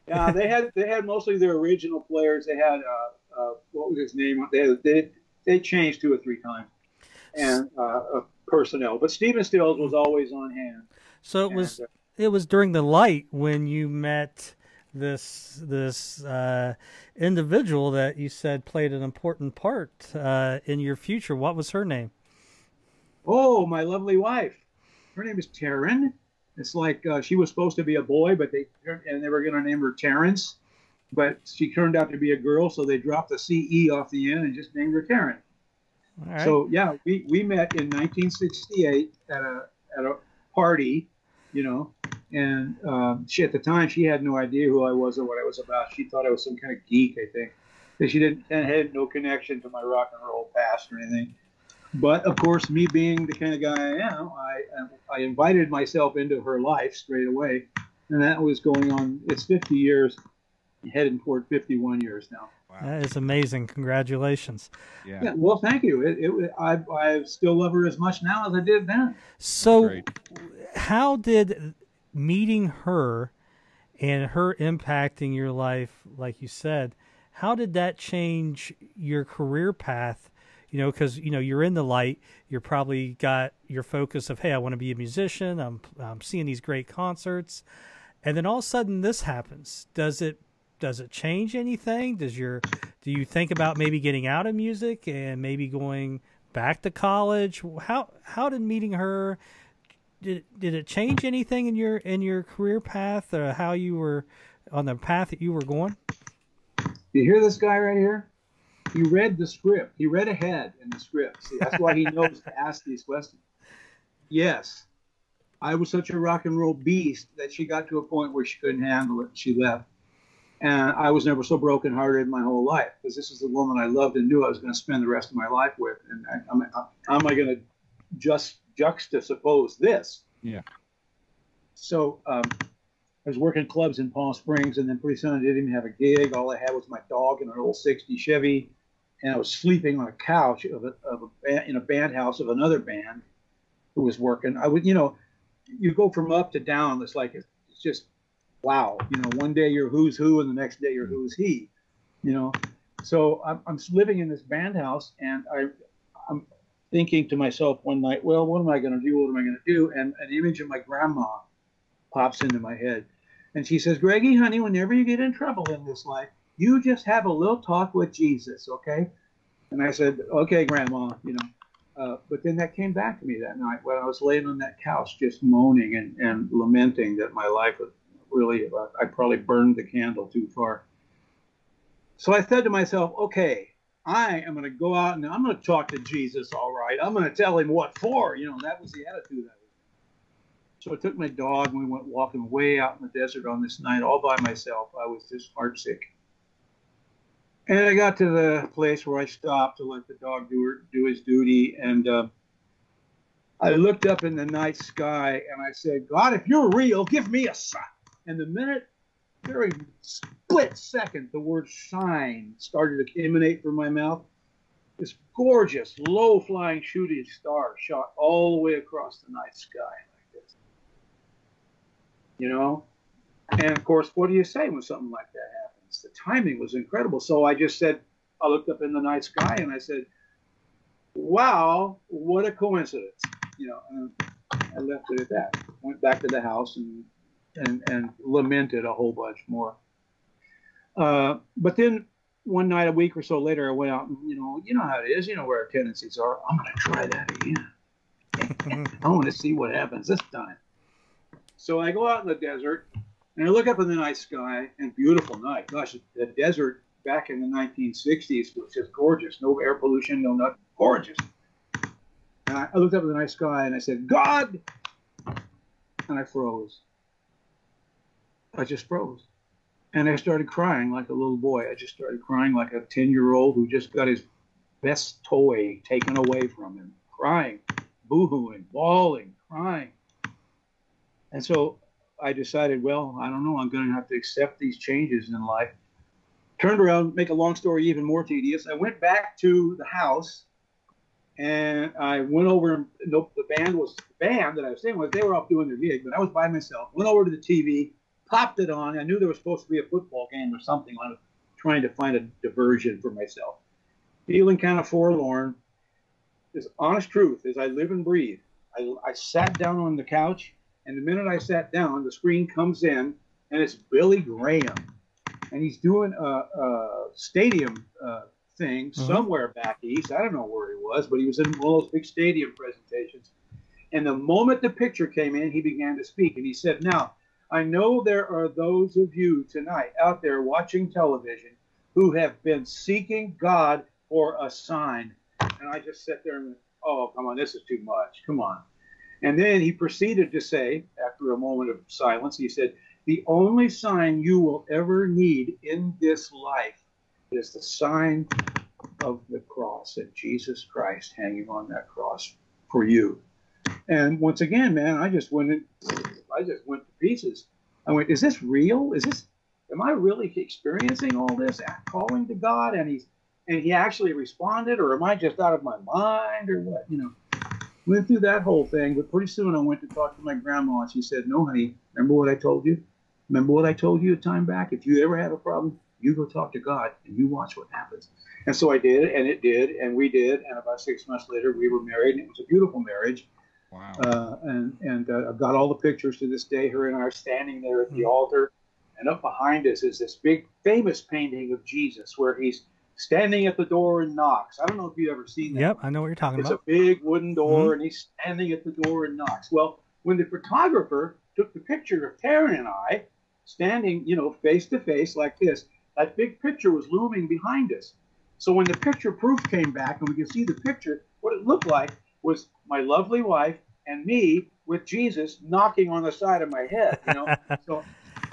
Yeah, they had mostly their original players. They had what was his name? They changed 2 or 3 times, and personnel. But Stephen Stills was always on hand. So it was during the Light when you met this individual that you said played an important part in your future. What was her name? Oh, my lovely wife. Her name is Taryn. It's like she was supposed to be a boy, but they were going to name her Terrence, but she turned out to be a girl, so they dropped the CE off the end and just named her Taryn. All right. So yeah, we met in 1968 at a party, you know, and she at the time she had no idea who I was or what I was about. She thought I was some kind of geek, I think, because she had no connection to my rock and roll past or anything. But of course, me being the kind of guy I am, I invited myself into her life straight away, and that was going on. It's 50 years, heading toward 51 years now. Wow. That is amazing. Congratulations. Yeah. Well, thank you. I still love her as much now as I did then. So, how did meeting her and her impacting your life, like you said, how did that change your career path? You know, because, you know, you're in the Light, you're probably got your focus of, hey, I want to be a musician. I'm seeing these great concerts. And then all of a sudden this happens. Does it change anything? Do you think about maybe getting out of music and maybe going back to college? How did meeting her, did it change anything in your career path, or how you were on the path that you were going? You hear this guy right here? He read the script. He read ahead in the script. See, that's why he knows to ask these questions. Yes, I was such a rock and roll beast that she got to a point where she couldn't handle it. She left. And I was never so brokenhearted in my whole life, because this is the woman I loved and knew I was going to spend the rest of my life with. And how am I going to just juxtapose this? Yeah. So I was working clubs in Palm Springs, and then pretty soon I didn't even have a gig. All I had was my dog in an old '60 Chevy, and I was sleeping on a couch in a band house of another band who was working. I would, you know, you go from up to down. It's like it's just wow. You know, one day you're who's who, and the next day you're who's he. You know, so I'm living in this band house, and I'm thinking to myself one night, well, what am I going to do? What am I going to do? And an image of my grandma pops into my head. And she says, Greggy, honey, whenever you get in trouble in this life, you just have a little talk with Jesus, okay? And I said, okay, Grandma, you know. But then that came back to me that night when I was laying on that couch just moaning and lamenting that my life was really, I probably burned the candle too far. So I said to myself, okay, I am going to go out and I'm going to talk to Jesus, all right. I'm going to tell him what for. You know, that was the attitude I was. So I took my dog and we went walking way out in the desert on this night all by myself. I was just heartsick. And I got to the place where I stopped to let the dog do his duty. And I looked up in the night sky and I said, God, if you're real, give me a sign. And the minute, very split second, the word sign started to emanate from my mouth. This gorgeous, low-flying shooting star shot all the way across the night sky. You know, and of course, what do you say when something like that happens? The timing was incredible. So I just said, I looked up in the night sky and I said, wow, what a coincidence. You know, I left it at that. Went back to the house and lamented a whole bunch more. But then one night, a week or so later, I went out and, you know how it is, you know where our tendencies are. I'm going to try that again. I want to see what happens this time. So I go out in the desert and I look up in the night sky, and beautiful night. Gosh, the desert back in the 1960s was just gorgeous. No air pollution, no nothing. Gorgeous. And I looked up in the night sky and I said, God! And I froze. I just froze. And I started crying like a little boy. I just started crying like a 10-year-old who just got his best toy taken away from him. Crying, boo-hooing, bawling, crying. And so I decided, well, I don't know, I'm going to have to accept these changes in life. Turned around, make a long story even more tedious. I went back to the house and I went over. The band that I was staying with, they were off doing their gig, but I was by myself. Went over to the TV, popped it on. I knew there was supposed to be a football game or something. I was trying to find a diversion for myself. Feeling kind of forlorn. This honest truth is I live and breathe. I sat down on the couch, and the minute I sat down, the screen comes in, and it's Billy Graham. And he's doing a stadium thing somewhere back east. I don't know where he was, but he was in one of those big stadium presentations. And the moment the picture came in, he began to speak. And he said, now, I know there are those of you tonight out there watching television who have been seeking God for a sign. And I just sat there and went, oh, come on, this is too much. Come on. And then he proceeded to say, after a moment of silence, he said, the only sign you will ever need in this life is the sign of the cross and Jesus Christ hanging on that cross for you. And once again, man, I just went to pieces. I went, is this real? Am I really experiencing all this, calling to God? And he actually responded, or am I just out of my mind, or what? Went through that whole thing, but pretty soon I went to talk to my grandma, and she said, no, honey, remember what I told you? Remember what I told you a time back? If you ever have a problem, you go talk to God, and you watch what happens. And so I did, and it did, and we did, and about 6 months later, we were married, and it was a beautiful marriage. Wow. And I've got all the pictures to this day. Her and I are standing there at the altar, and up behind us is this big, famous painting of Jesus where he's standing at the door and knocks. I don't know if you've ever seen that. Yep, I know what you're talking about. It's a big wooden door, and he's standing at the door and knocks. Well, when the photographer took the picture of Taryn and I standing, face to face like this, that big picture was looming behind us. So when the picture proof came back and we could see the picture, what it looked like was my lovely wife and me with Jesus knocking on the side of my head, So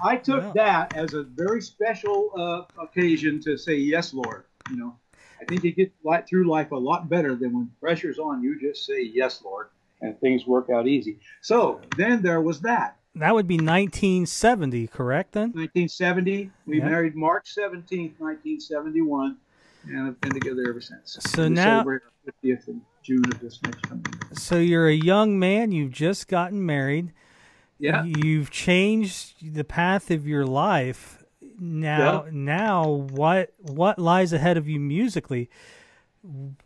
I took that as a very special occasion to say, yes, Lord. I think you get through life a lot better than when pressure's on. You just say, yes, Lord, and things work out easy. So then there was that. That would be 1970, correct then? 1970. We married March 17th, 1971, and I've been together ever since. So now, celebrate our 50th in June of this next coming year. So you're a young man. You've just gotten married. Yeah. You've changed the path of your life. Now, what lies ahead of you musically?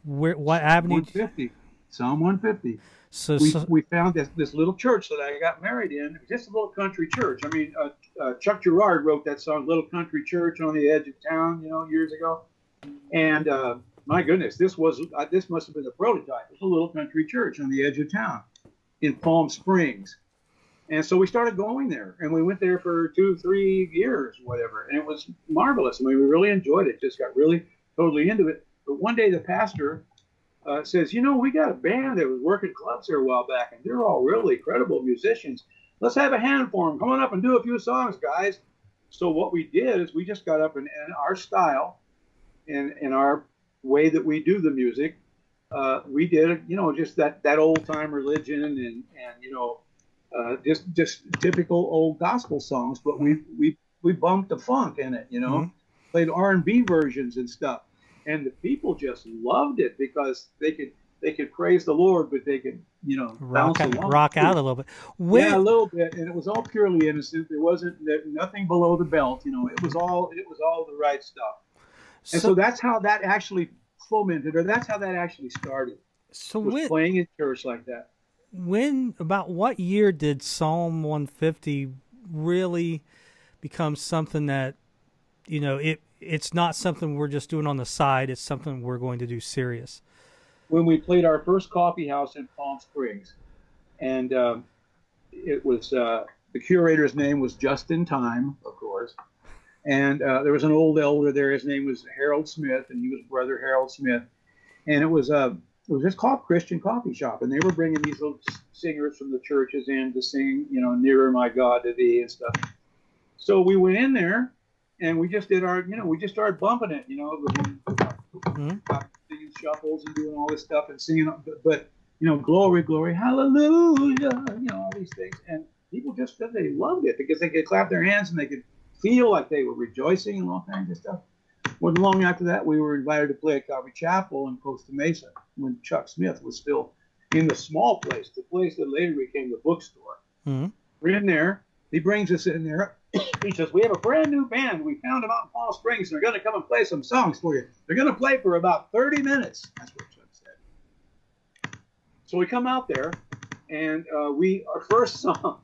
What avenue? 150. Psalm 150. So we found this little church that I got married in. Just a little country church. I mean, Chuck Girard wrote that song, "Little Country Church on the Edge of Town," years ago. And my goodness, this must have been the prototype. It's a little country church on the edge of town in Palm Springs. And so we started going there, and we went there for 2-3 years, whatever. And it was marvelous. I mean, we really enjoyed it. Just got really totally into it. But one day the pastor says, we got a band that was working clubs here a while back, and they're all really credible musicians. Let's have a hand for them. Come on up and do a few songs, guys. So what we did is we just got up in our style, in our way that we do the music. We did, just that old time religion and just typical old gospel songs, but we bumped the funk in it, played R&B versions and stuff. And the people just loved it because they could praise the Lord, but they could, rock out a little bit. Yeah, a little bit. And it was all purely innocent. There wasn't nothing below the belt. It was all the right stuff. And so that's how that actually fomented, or that's how that actually started. So was playing in church like that. about what year did Psalm 150 really become something that, it's not something we're just doing on the side, it's something we're going to do serious? When we played our first coffee house in Palm Springs, and it was the curator's name was Justin Time, of course, and there was an old elder there. His name was Harold Smith, and he was Brother Harold Smith, and it was just called Christian Coffee Shop, and they were bringing these little singers from the churches in to sing, Nearer My God to Thee and stuff. So we went in there, and we just did we just started bumping it, singing shuffles and doing all this stuff and singing, but glory, glory, hallelujah, all these things, and people just said they loved it because they could clap their hands and they could feel like they were rejoicing and all kinds of stuff. Wasn't long after that, we were invited to play at Calvary Chapel in Costa Mesa when Chuck Smith was still in the small place, the place that later became the bookstore. Mm-hmm. We're in there. He brings us in there. He says, we have a brand new band. We found them out in Palm Springs, and they're going to come and play some songs for you. They're going to play for about 30 minutes. That's what Chuck said. So we come out there, and our first song,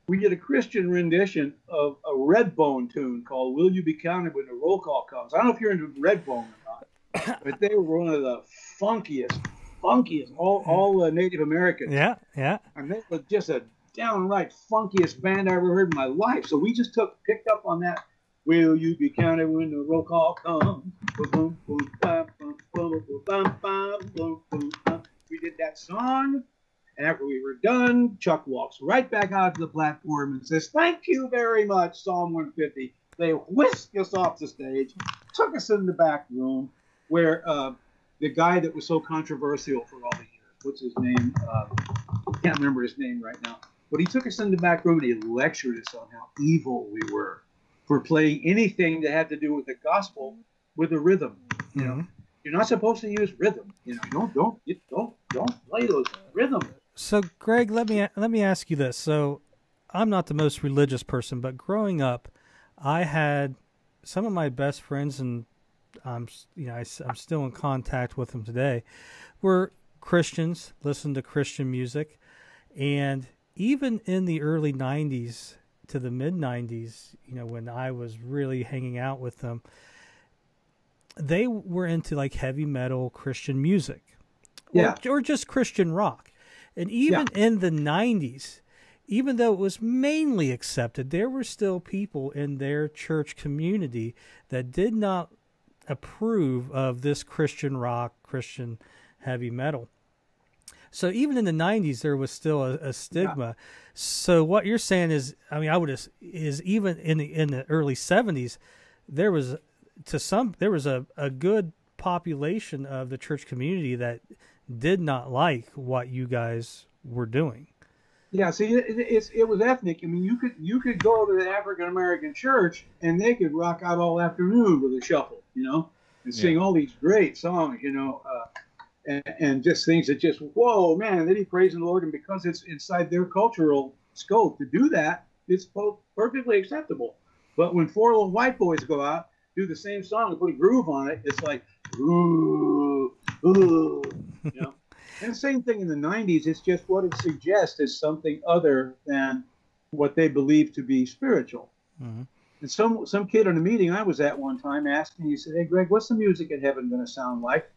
we did a Christian rendition of a Redbone tune called Will You Be Counted When the Roll Call Comes. I don't know if you're into Redbone or not, but they were one of the funkiest, all Native Americans. Yeah. And they were just a downright funkiest band I ever heard in my life. So we just picked up on that. Will you be counted when the roll call comes? We did that song. And after we were done, Chuck walks right back out to the platform and says, thank you very much, Psalm 150. They whisked us off the stage, took us in the back room where the guy that was so controversial for all the years, what's his name? I can't remember his name right now. But he took us in the back room and he lectured us on how evil we were for playing anything that had to do with the gospel with a rhythm. You're not supposed to use rhythm. Don't play those rhythms. So, Greg, let me ask you this. So, I'm not the most religious person, but growing up, I had some of my best friends, and I'm still in contact with them today, were Christians, listened to Christian music, and even in the early 90s to the mid 90s, when I was really hanging out with them, they were into like heavy metal Christian music, or just Christian rock. And even in the 90s, even though it was mainly accepted, there were still people in their church community that did not approve of this Christian rock, Christian heavy metal. So even in the 90s, there was still a stigma. Yeah. So what you're saying is, is even in the early 70s, there was a good population of the church community that did not like what you guys were doing. Yeah, see, it was ethnic. I mean, you could go to the African American church and they could rock out all afternoon with a shuffle, and sing all these great songs, and just things that just, whoa, man, they be praising the Lord, and because it's inside their cultural scope to do that, it's perfectly acceptable. But when four little white boys go out, do the same song and put a groove on it, it's like, ooh, ooh, And the same thing in the 90s. It's just what it suggests is something other than what they believe to be spiritual. Mm-hmm. And some kid in a meeting I was at one time asked me, he said, hey, Greg, what's the music in heaven going to sound like?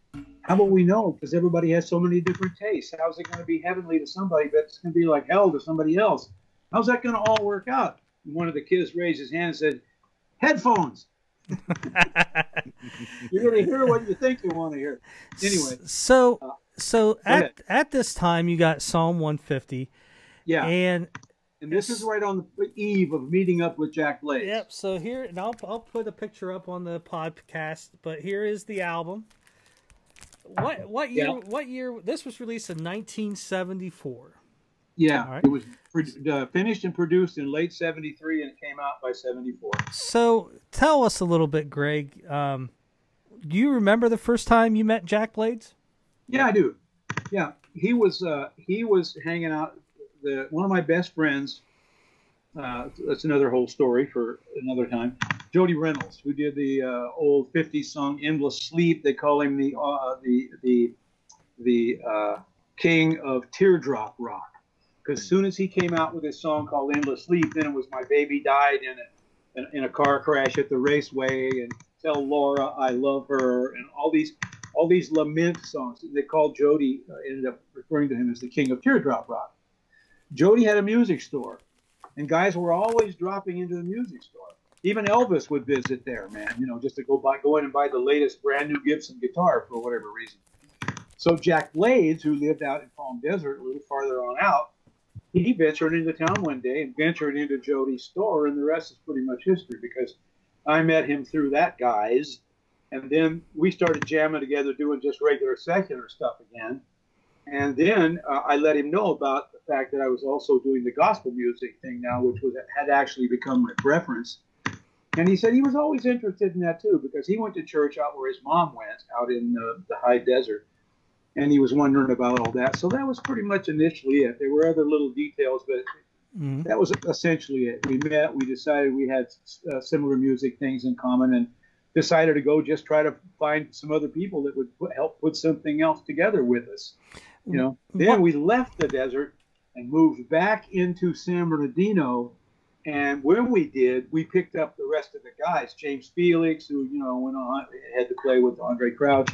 How will we know? Because everybody has so many different tastes. How's it going to be heavenly to somebody, but it's going to be like hell to somebody else? How's that going to all work out? And one of the kids raised his hand and said, headphones. You're going to hear what you think you want to hear. Anyway. So at this time, you got Psalm 150. Yeah. And this is right on the eve of meeting up with Jack Blades. Yep. So here, and I'll put a picture up on the podcast, but here is the album. What year? Yeah. What year? This was released in 1974. Yeah. Right. It was finished and produced in late 73, and it came out by 74. So tell us a little bit, Greg. Do you remember the first time you met Jack Blades? Yeah, I do. Yeah, he was hanging out. One of my best friends. That's another whole story for another time. Jody Reynolds, who did the old '50s song "Endless Sleep." They call him the the king of teardrop rock. Because as soon as he came out with his song called Endless Sleep, then it was My Baby Died in a car crash at the raceway, and Tell Laura I Love Her, and all these lament songs. They called Jody, ended up referring to him as the king of teardrop rock. Jody had a music store, and guys were always dropping into the music store. Even Elvis would visit there, man, you know, just to go in and buy the latest brand new Gibson guitar for whatever reason. So Jack Blades, who lived out in Palm Desert, a little farther on out, he ventured into town one day and ventured into Jody's store, and the rest is pretty much history, because I met him through that guys, and then we started jamming together, doing just regular secular stuff again. And then I let him know about the fact that I was also doing the gospel music thing now, which had actually become my preference. And he said he was always interested in that too, because he went to church out where his mom went, out in the high desert. And he was wondering about all that. So that was pretty much initially it. There were other little details, but that was essentially it. We met, we decided we had similar music things in common, and decided to go just try to find some other people that would help put something else together with us. You know, then we left the desert and moved back into San Bernardino. And when we did, we picked up the rest of the guys, James Felix, who, you know, went on, had to play with Andre Crouch,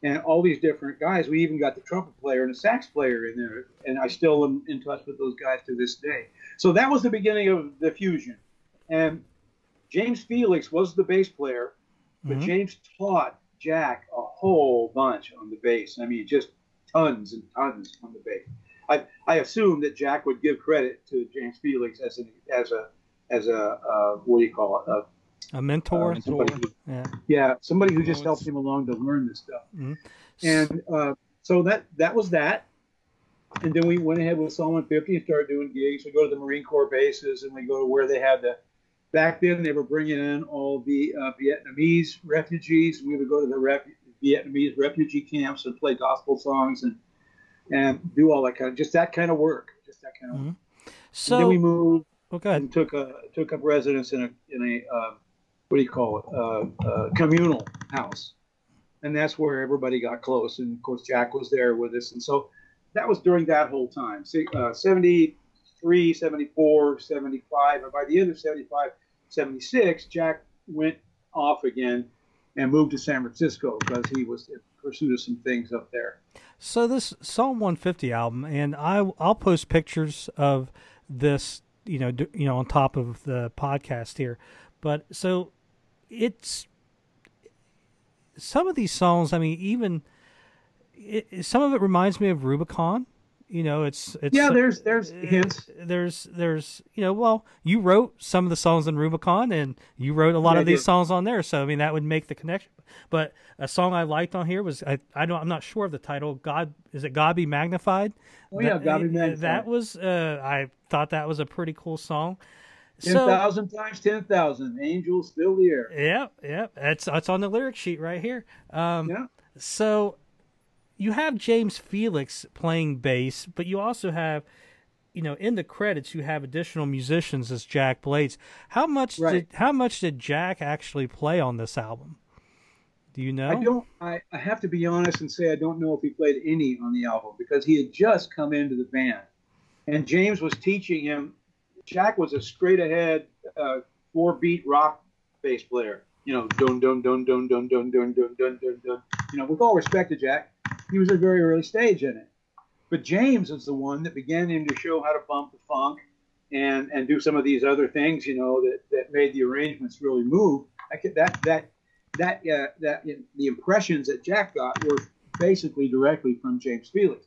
and all these different guys. We even got the trumpet player and a sax player in there. And I still am in touch with those guys to this day. So that was the beginning of the fusion. And James Felix was the bass player, but James taught Jack a whole bunch on the bass. I mean, just tons and tons on the bass. I assume that Jack would give credit to James Felix as a what do you call it? A mentor. Somebody who just helped him along to learn this stuff. And so that was that. And then we went ahead with Psalm 150 and started doing gigs. We go to the Marine Corps bases, and we go to where they had back then they were bringing in all the Vietnamese refugees. We would go to the Vietnamese refugee camps and play gospel songs and do all that kind of work. So and then we moved and took up residence in a what do you call it? Communal house, and that's where everybody got close. And of course, Jack was there with us, and so that was during that whole time. 73, 74, 75, and by the end of 75, 76, Jack went off again and moved to San Francisco because he was in pursuit of some things up there. So this Psalm 150 album, and I'll post pictures of this, on top of the podcast here. But so it's some of these songs. I mean, even some of it reminds me of Rubicon. It's there's hints. There's well, you wrote some of the songs in Rubicon, and you wrote a lot of these songs on there. So I mean, that would make the connection. But a song I liked on here was I'm not sure of the title. God Be Magnified? Oh yeah, God Be Magnified. That was I thought that was a pretty cool song. 10,000 times 10,000 angels fill the air. Yeah. It's on the lyric sheet right here. So you have James Felix playing bass, but you also have, in the credits you have additional musicians as Jack Blades. How much did Jack actually play on this album? Do you know? I have to be honest and say I don't know if he played any on the album, because he had just come into the band, and James was teaching him. Jack was a straight ahead 4-beat rock bass player. Dun dun dun dun dun dun dun dun dun dun dun. With all respect to Jack, he was at a very early stage in it. But James is the one that began him to show how to bump the funk and do some of these other things, that made the arrangements really move. The impressions that Jack got were basically directly from James Felix.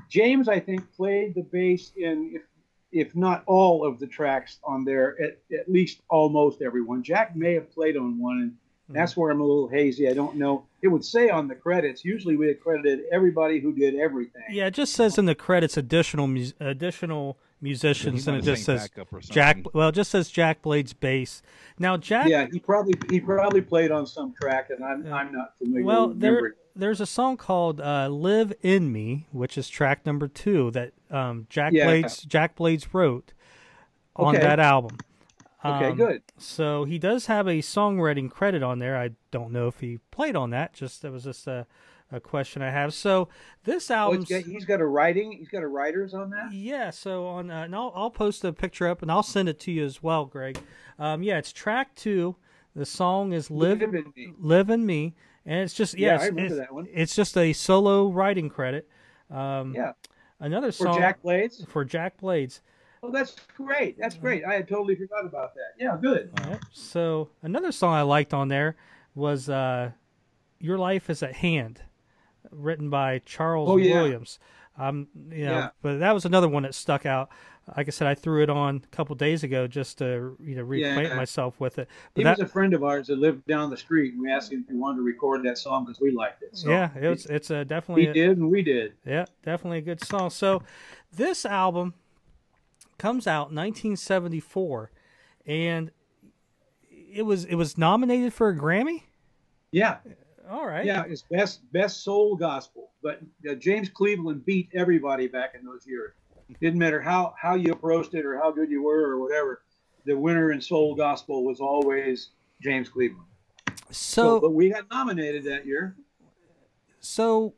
James, I think, played the bass in, if not all of the tracks on there, at least almost everyone. Jack may have played on one, and that's where I'm a little hazy. I don't know. It would say on the credits, usually we accredited everybody who did everything. Yeah, it just says in the credits additional musicians, and it just says Jack. Well, it just says Jack Blades bass. Now, Jack. Yeah, he probably played on some track, and I'm not familiar. Well, there's a song called "Live in Me," which is track number 2 that Jack Blades wrote on that album. Okay, good. So he does have a songwriting credit on there. I don't know if he played on that. That was just a question I have. So this album, he's got a writing. He's got a writers on that. Yeah. So on, and I'll post a picture up and I'll send it to you as well, Greg. Yeah, it's track 2. The song is "Live in Me," and it's just I remember that one. It's just a solo writing credit. Another song for Jack Blades. Oh, that's great. That's great. I had totally forgot about that. Yeah, good. Yep. So another song I liked on there was "Your Life Is at Hand," written by Charles Williams. But that was another one that stuck out. Like I said, I threw it on a couple days ago just to reacquaint myself with it. But he was a friend of ours that lived down the street, and we asked him if he wanted to record that song because we liked it. So yeah, it's definitely. He did, and we did. Yeah, definitely a good song. So this album comes out in 1974, and it was nominated for a Grammy. Yeah. All right. Yeah, it's best soul gospel. But James Cleveland beat everybody back in those years. Didn't matter how you approached it or how good you were or whatever. The winner in soul gospel was always James Cleveland. But we got nominated that year. So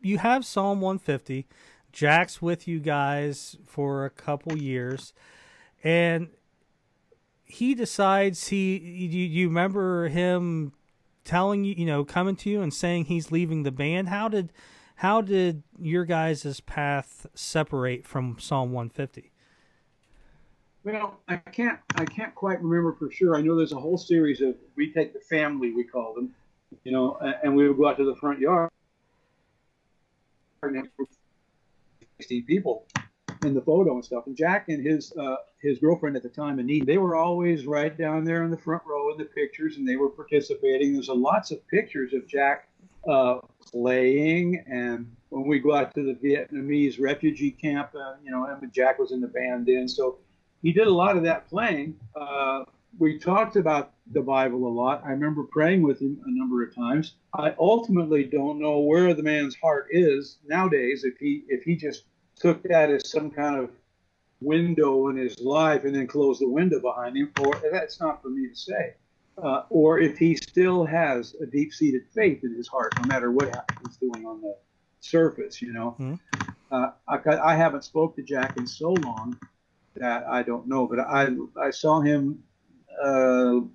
you have Psalm 150. Jack's with you guys for a couple years, and he decides you remember him telling you, coming to you and saying he's leaving the band. How did your guys' path separate from Psalm 150? Well, I can't quite remember for sure. I know there's a whole series of We Take the Family, we call them, and we would go out to the front yard and 60 people in the photo and stuff. And Jack and his girlfriend at the time, Anita, they were always right down there in the front row in the pictures, and they were participating. There's lots of pictures of Jack playing, and when we go out to the Vietnamese refugee camp, and Jack was in the band then, so he did a lot of that playing. We talked about the Bible a lot. I remember praying with him a number of times. I ultimately don't know where the man's heart is nowadays, if he just took that as some kind of window in his life and then closed the window behind him, or that's not for me to say. Or if he still has a deep-seated faith in his heart, no matter what he's doing on the surface, Mm-hmm. I haven't spoke to Jack in so long that I don't know, but I saw him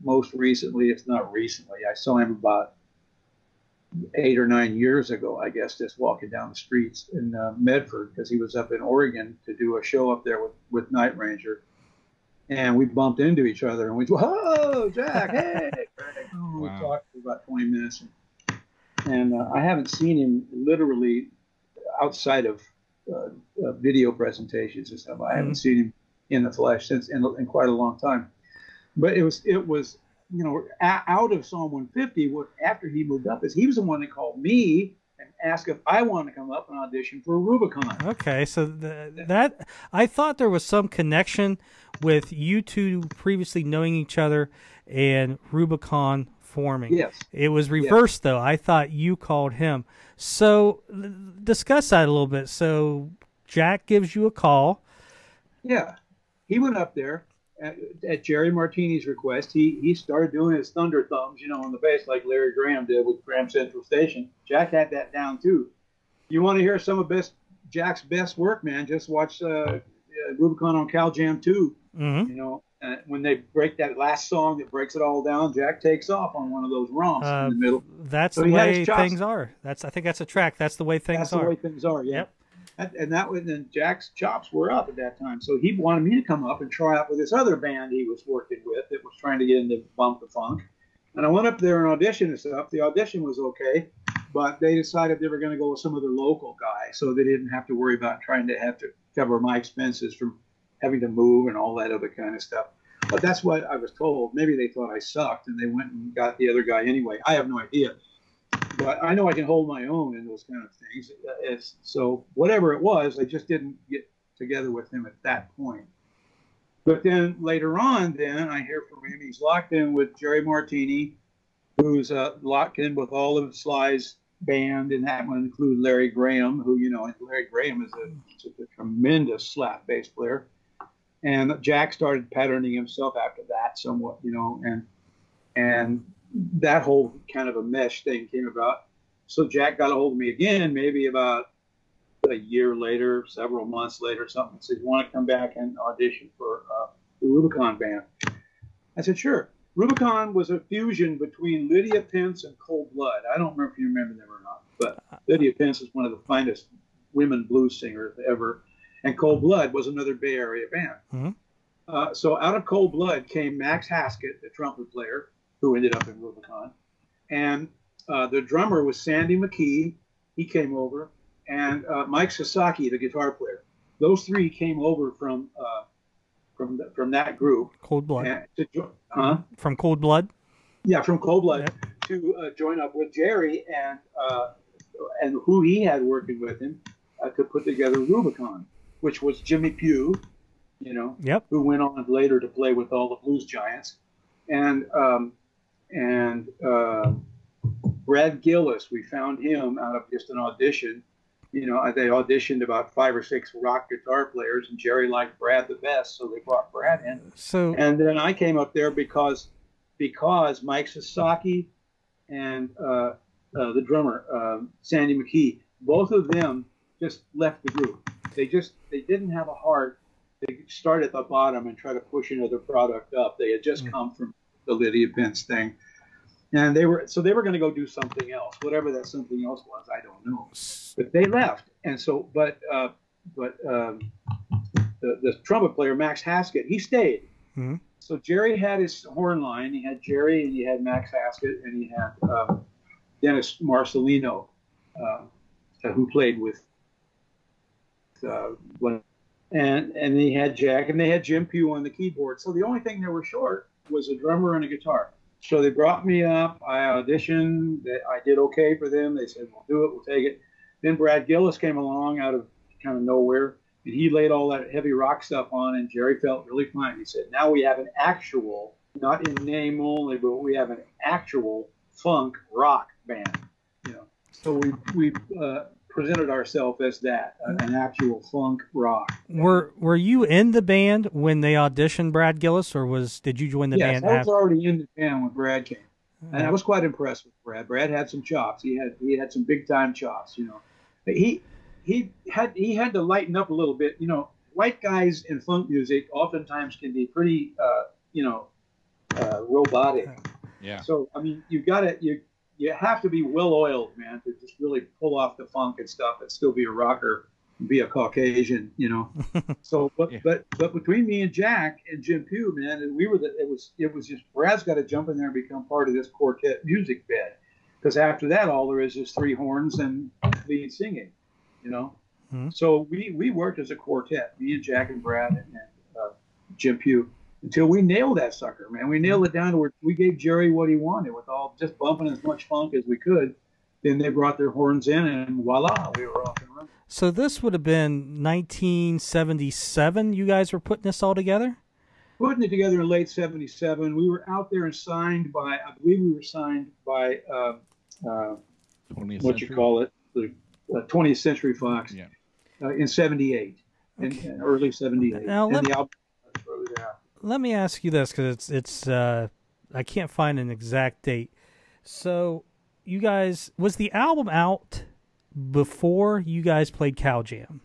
most recently, if not recently. I saw him about 8 or 9 years ago, I guess, just walking down the streets in Medford, because he was up in Oregon to do a show up there with Night Ranger. And we bumped into each other, and we said, "Oh, Jack, hey!" Wow. We talked for about 20 minutes, and I haven't seen him literally outside of video presentations and stuff. I haven't seen him in the flesh since in quite a long time. But it was out of Psalm 150. After he moved up, he was the one that called me and asked if I wanted to come up and audition for Rubicon. Okay, so that I thought there was some connection with you two previously knowing each other and Rubicon forming. Yes. It was reversed, though. I thought you called him. So discuss that a little bit. So Jack gives you a call. Yeah. He went up there at Jerry Martini's request. He started doing his thunder thumbs, on the bass like Larry Graham did with Graham Central Station. Jack had that down, too. You want to hear some of Jack's best work, man, just watch Rubicon on Cal Jam 2. Mm-hmm. When they break that last song that breaks it all down, Jack takes off on one of those romps in the middle. That's the way things are. I think that's a track. That's the way things are. That's the way things are, yeah. Yep. And Jack's chops were up at that time. So he wanted me to come up and try out with this other band he was working with that was trying to get into Bump the Funk. And I went up there and auditioned and stuff. The audition was okay, but they decided they were going to go with some other local guy, so they didn't have to worry about trying to have to cover my expenses from having to move and all that other kind of stuff. But that's what I was told. Maybe they thought I sucked, and they went and got the other guy anyway. I have no idea. But I know I can hold my own in those kind of things. So whatever it was, I just didn't get together with him at that point. But then later on, I hear from him. He's locked in with Jerry Martini, who's locked in with all of Sly's band, and that would include Larry Graham, who, Larry Graham is a tremendous slap bass player. And Jack started patterning himself after that somewhat, and that whole kind of a mesh thing came about. So Jack got a hold of me again, maybe about a year later, several months later, something. Said, "You want to come back and audition for the Rubicon band?" I said, "Sure." Rubicon was a fusion between Lydia Pence and Cold Blood. I don't remember if you remember them or not, but Lydia Pence is one of the finest women blues singers ever, and Cold Blood was another Bay Area band. Mm-hmm. So out of Cold Blood came Max Haskett, the trumpet player, who ended up in Rubicon, and the drummer was Sandy McKee. He came over. And Mike Sasaki, the guitar player. Those three came over from that group. Cold Blood. Huh? From Cold Blood? Yeah, from Cold Blood to join up with Jerry and who he had working with him to put together Rubicon, which was Jimmy Pugh, who went on later to play with all the blues giants, and Brad Gillis. We found him out of just an audition. They auditioned about 5 or 6 rock guitar players, and Jerry liked Brad the best, so they brought Brad in. And then I came up there because Mike Sasaki and the drummer Sandy McKee, both of them just left the group. They didn't have a heart. They start at the bottom and try to push another product up. They had just come from the Lydia Pence thing. And they were going to go do something else, whatever that something else was. I don't know, but they left. And so, but the trumpet player Max Haskett, he stayed. Mm-hmm. So Jerry had his horn line. He had Jerry, and he had Max Haskett, and he had Dennis Marcelino, who played with. And he had Jack, and they had Jim Pugh on the keyboard. So the only thing they were short was a drummer and a guitar. So they brought me up. I auditioned. I did okay for them. They said, "We'll do it. We'll take it." Then Brad Gillis came along out of kind of nowhere, and he laid all that heavy rock stuff on, and Jerry felt really fine. He said, "Now we have an actual, not in name only, but we have an actual funk rock band." So we presented ourselves as that, an actual funk rock. Were you in the band when they auditioned Brad Gillis, or did you join the band? Yes, I was already in the band when Brad came, and I was quite impressed with Brad. Brad had some chops. He had some big time chops. He had to lighten up a little bit. White guys in funk music oftentimes can be pretty robotic. Yeah. So I mean, you have to be well oiled, man, to just really pull off the funk and stuff and still be a rocker and be a Caucasian, So, but between me and Jack and Jim Pugh, man, and it was just Brad's got to jump in there and become part of this quartet music bed, because after that, all there is 3 horns and lead singing, Mm-hmm. So we worked as a quartet, me and Jack and Brad and Jim Pugh. Until we nailed that sucker, man. We nailed it down to where we gave Jerry what he wanted with all just bumping as much funk as we could. Then they brought their horns in, and voila, we were off and running. So this would have been 1977. You guys were putting this all together? Putting it together in late 77. We were out there and signed by, I believe we were signed by, what you call it, the 20th Century Fox in 78, in early 78. Now, and the album was there. Let me ask you this, because it's I can't find an exact date. So, you guys, was the album out before you guys played Cow Jam?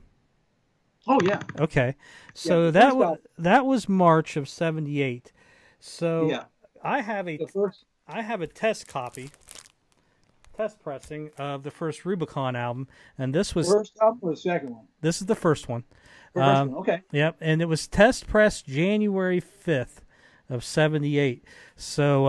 Oh yeah. Okay, so that was March of '78. So I have a test pressing of the first Rubicon album, and this was first album or the second one. This is the first one. Okay. Yep, and it was test pressed January 5th of 78. So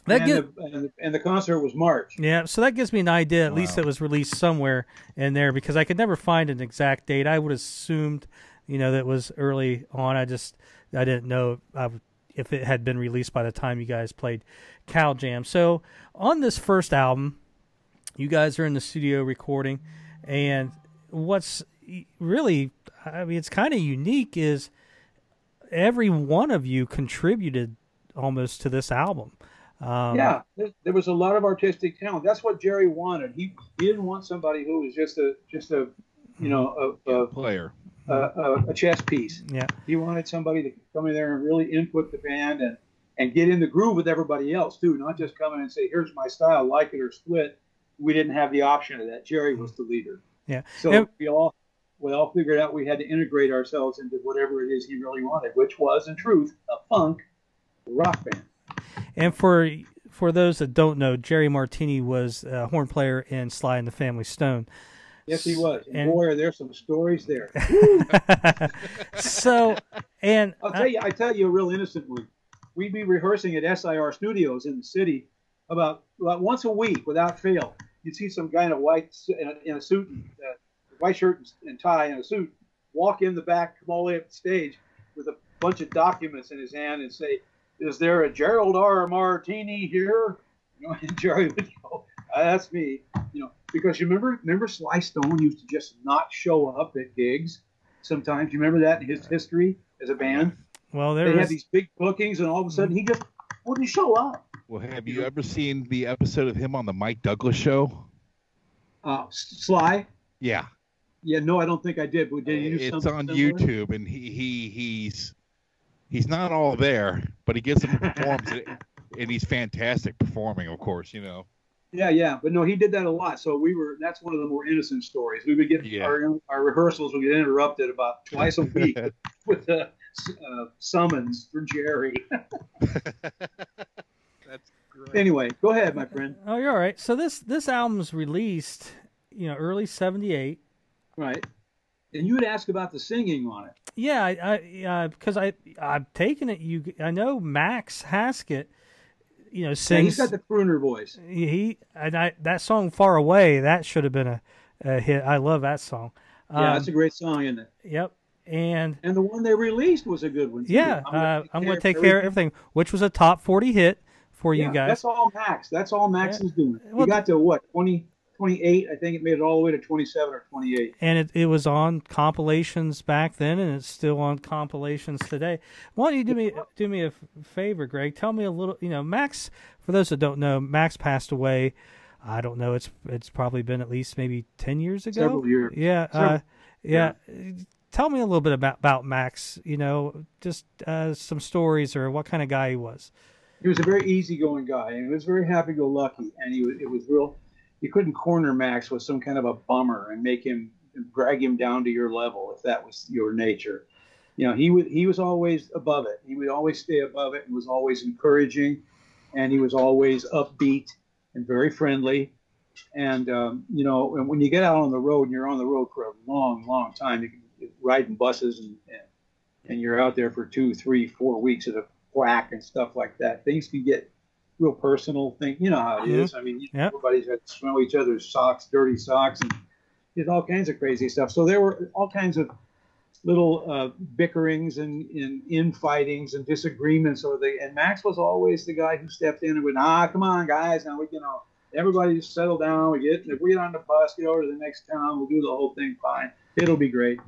and the concert was March. Yeah, so that gives me an idea. At least it was released somewhere in there, because I could never find an exact date. I would have assumed, that it was early on. I didn't know if it had been released by the time you guys played Cow Jam. So on this first album, you guys are in the studio recording, and what's really, it's kind of unique, is every one of you contributed almost to this album. There was a lot of artistic talent. That's what Jerry wanted. He didn't want somebody who was just a player. a chess piece. Yeah. He wanted somebody to come in there and really input the band and get in the groove with everybody else too, not just come in and say, "Here's my style, like it or split." We didn't have the option of that. Jerry was the leader. Yeah. So we all figured out we had to integrate ourselves into whatever it is he really wanted, which was, in truth, a funk rock band. And for those that don't know, Jerry Martini was a horn player in Sly and the Family Stone. Yes, he was. And boy, are there some stories there. So, and I tell you a real innocent one. We'd be rehearsing at SIR Studios in the city about once a week without fail. You'd see some guy in a white in a suit, white shirt and tie and a suit, walk in the back, come all the way up the stage with a bunch of documents in his hand and say, "Is there a Gerald R. Martini here?" You know, and Jerry would go, "That's me." You know, because you remember Sly Stone used to just not show up at gigs. Sometimes you remember that in his history as a band. Well, they had these big bookings, and all of a sudden he just wouldn't show up. Well, have you ever seen the episode of him on the Mike Douglas show? Sly? Yeah. Yeah, no, I don't think I did. But did you do it's something on similar? YouTube, and he's not all there, but he gets to perform, and he's fantastic performing, of course, you know. Yeah, but no, he did that a lot. So that's one of the more innocent stories. We would get our rehearsals would get interrupted about twice a week with a summons for Jerry. That's great. Anyway, go ahead, my friend. Oh, you're all right. So this album's released, early '78. Right. And you would ask about the singing on it. Yeah, because I've taken it. I know Max Haskett, sings. Yeah, he's got the crooner voice. That song "Far Away" that should have been a hit. I love that song. Yeah, that's a great song, isn't it? Yep. And the one they released was a good one too. Yeah, I'm going to take care of everything, which was a top 40 hit for you guys. That's all Max. That's all Max is doing. He got to what, 28? I think it made it all the way to 27 or 28. And it was on compilations back then, and it's still on compilations today. Why don't you do me a favor, Greg? Tell me a little. Max. For those that don't know, Max passed away. I don't know. It's probably been at least maybe 10 years ago. Several years. Yeah. Tell me a little bit about Max. Just some stories or what kind of guy he was. He was a very easygoing guy, and he was very happy-go-lucky. And it was real. You couldn't corner Max with some kind of a bummer and drag him down to your level if that was your nature. He was always above it. He would always stay above it and was always encouraging, and he was always upbeat and very friendly. And and when you get out on the road and you're on the road for a long, long time, you can riding buses and you're out there for 2, 3, 4 weeks at a whack and stuff like that. Things can get real personal. You know how it is. I mean, everybody's got to smell each other's socks, dirty socks, and there's all kinds of crazy stuff. So there were all kinds of little bickerings and infightings and disagreements. And Max was always the guy who stepped in and went, come on, guys, now everybody just settle down. If we get on the bus, get over to the next town, we'll do the whole thing fine. It'll be great.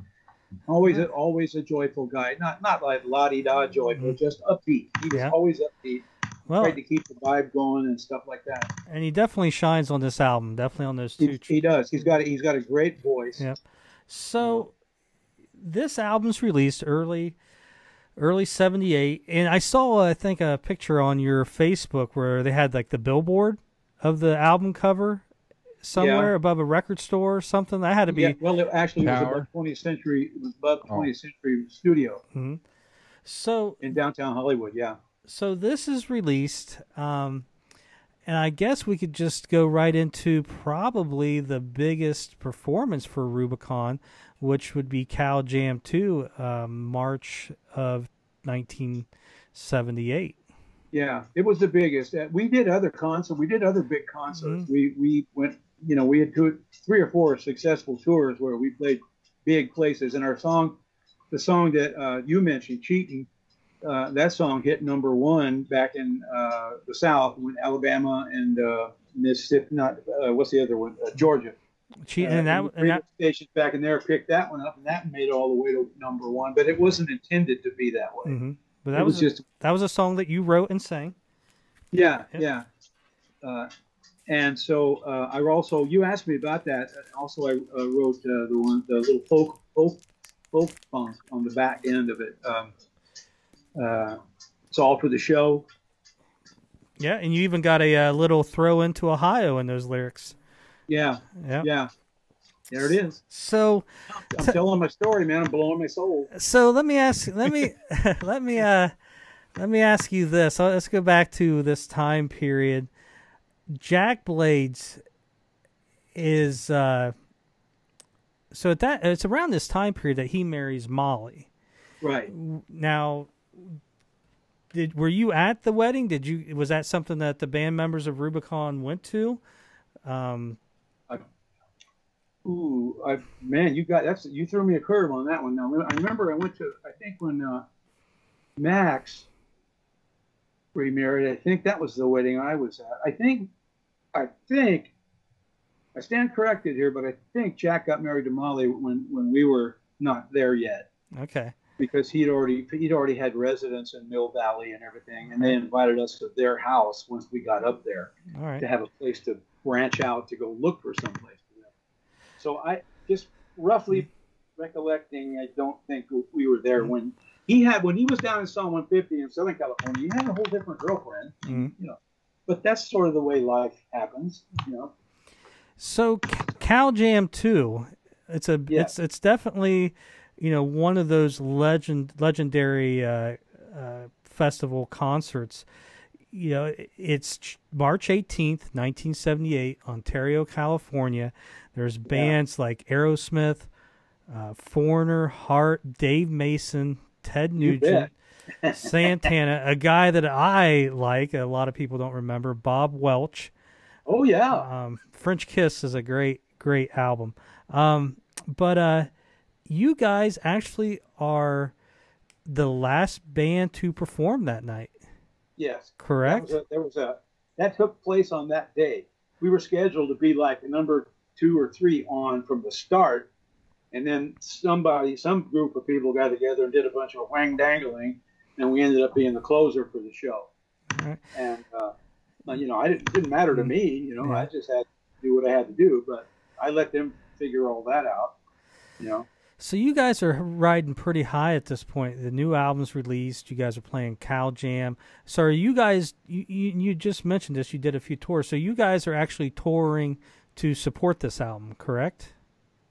Always a joyful guy. Not like la-di-da joyful, just upbeat. He was always upbeat. Tried to keep the vibe going and stuff like that. And he definitely shines on this album. Definitely on those two. He does. He's got a great voice. Yep. So this album's released early '78, and I saw I think a picture on your Facebook where they had like the billboard of the album cover somewhere above a record store or something. That had to be. Yeah, well, it actually was above 20th Century. It was above 20th Century Studio. Mm-hmm. So in downtown Hollywood, yeah. So this is released, and I guess we could just go right into probably the biggest performance for Rubicon, which would be Cal Jam 2, March of 1978. Yeah, it was the biggest. We did other concerts. We did other big concerts. Mm-hmm. We went, we had 3 or 4 successful tours where we played big places. And the song that you mentioned, Cheating, that song hit #1 back in the South when Alabama and Mississippi, what's the other one? Georgia. And that stations back in there picked that one up, and that made it all the way to #1. But it wasn't intended to be that way. Mm-hmm. But that was a song that you wrote and sang. Yeah. And so you asked me about that. Also, I wrote the little folk songs on the back end of it. It's all for the show. Yeah, and you even got a little throw into Ohio in those lyrics. Yeah. There it is. So I'm telling my story, man. I'm blowing my soul. So let me ask you this. Let's go back to this time period. Jack Blades is so it's around this time period that he marries Molly. Right. Now, were you at the wedding? Was that something that the band members of Rubicon went to? Man, you threw me a curve on that one. Now I remember I went to, I think when Max remarried, I think that was the wedding I was at. I think I stand corrected here, but I think Jack got married to Molly when we were not there yet. Okay. Because he'd already had residence in Mill Valley and everything, and they invited us to their house once we got up there. All right. To have a place to branch out to go look for someplace to live. So I just roughly recollecting, I don't think we were there when he was down in Psalm 150 in Southern California. He had a whole different girlfriend, But that's sort of the way life happens, So Cal Jam 2, it's definitely one of those legendary festival concerts. It's March 18th, 1978, Ontario, California. There's bands like Aerosmith, Foreigner, Heart, Dave Mason, Ted Nugent, Santana, a guy that I like, a lot of people don't remember, Bob Welch. Oh, yeah. French Kiss is a great album. But you guys actually are the last band to perform that night. Yes. Correct? That took place on that day. We were scheduled to be like number 2 or 3 on from the start, and then some group of people got together and did a bunch of wang dangling, and we ended up being the closer for the show. Right. And it didn't matter to me. I just had to do what I had to do, but I let them figure all that out. So you guys are riding pretty high at this point. The new album's released. You guys are playing Cal Jam. So are you guys, you just mentioned this, you did a few tours. So you guys are actually touring to support this album, correct?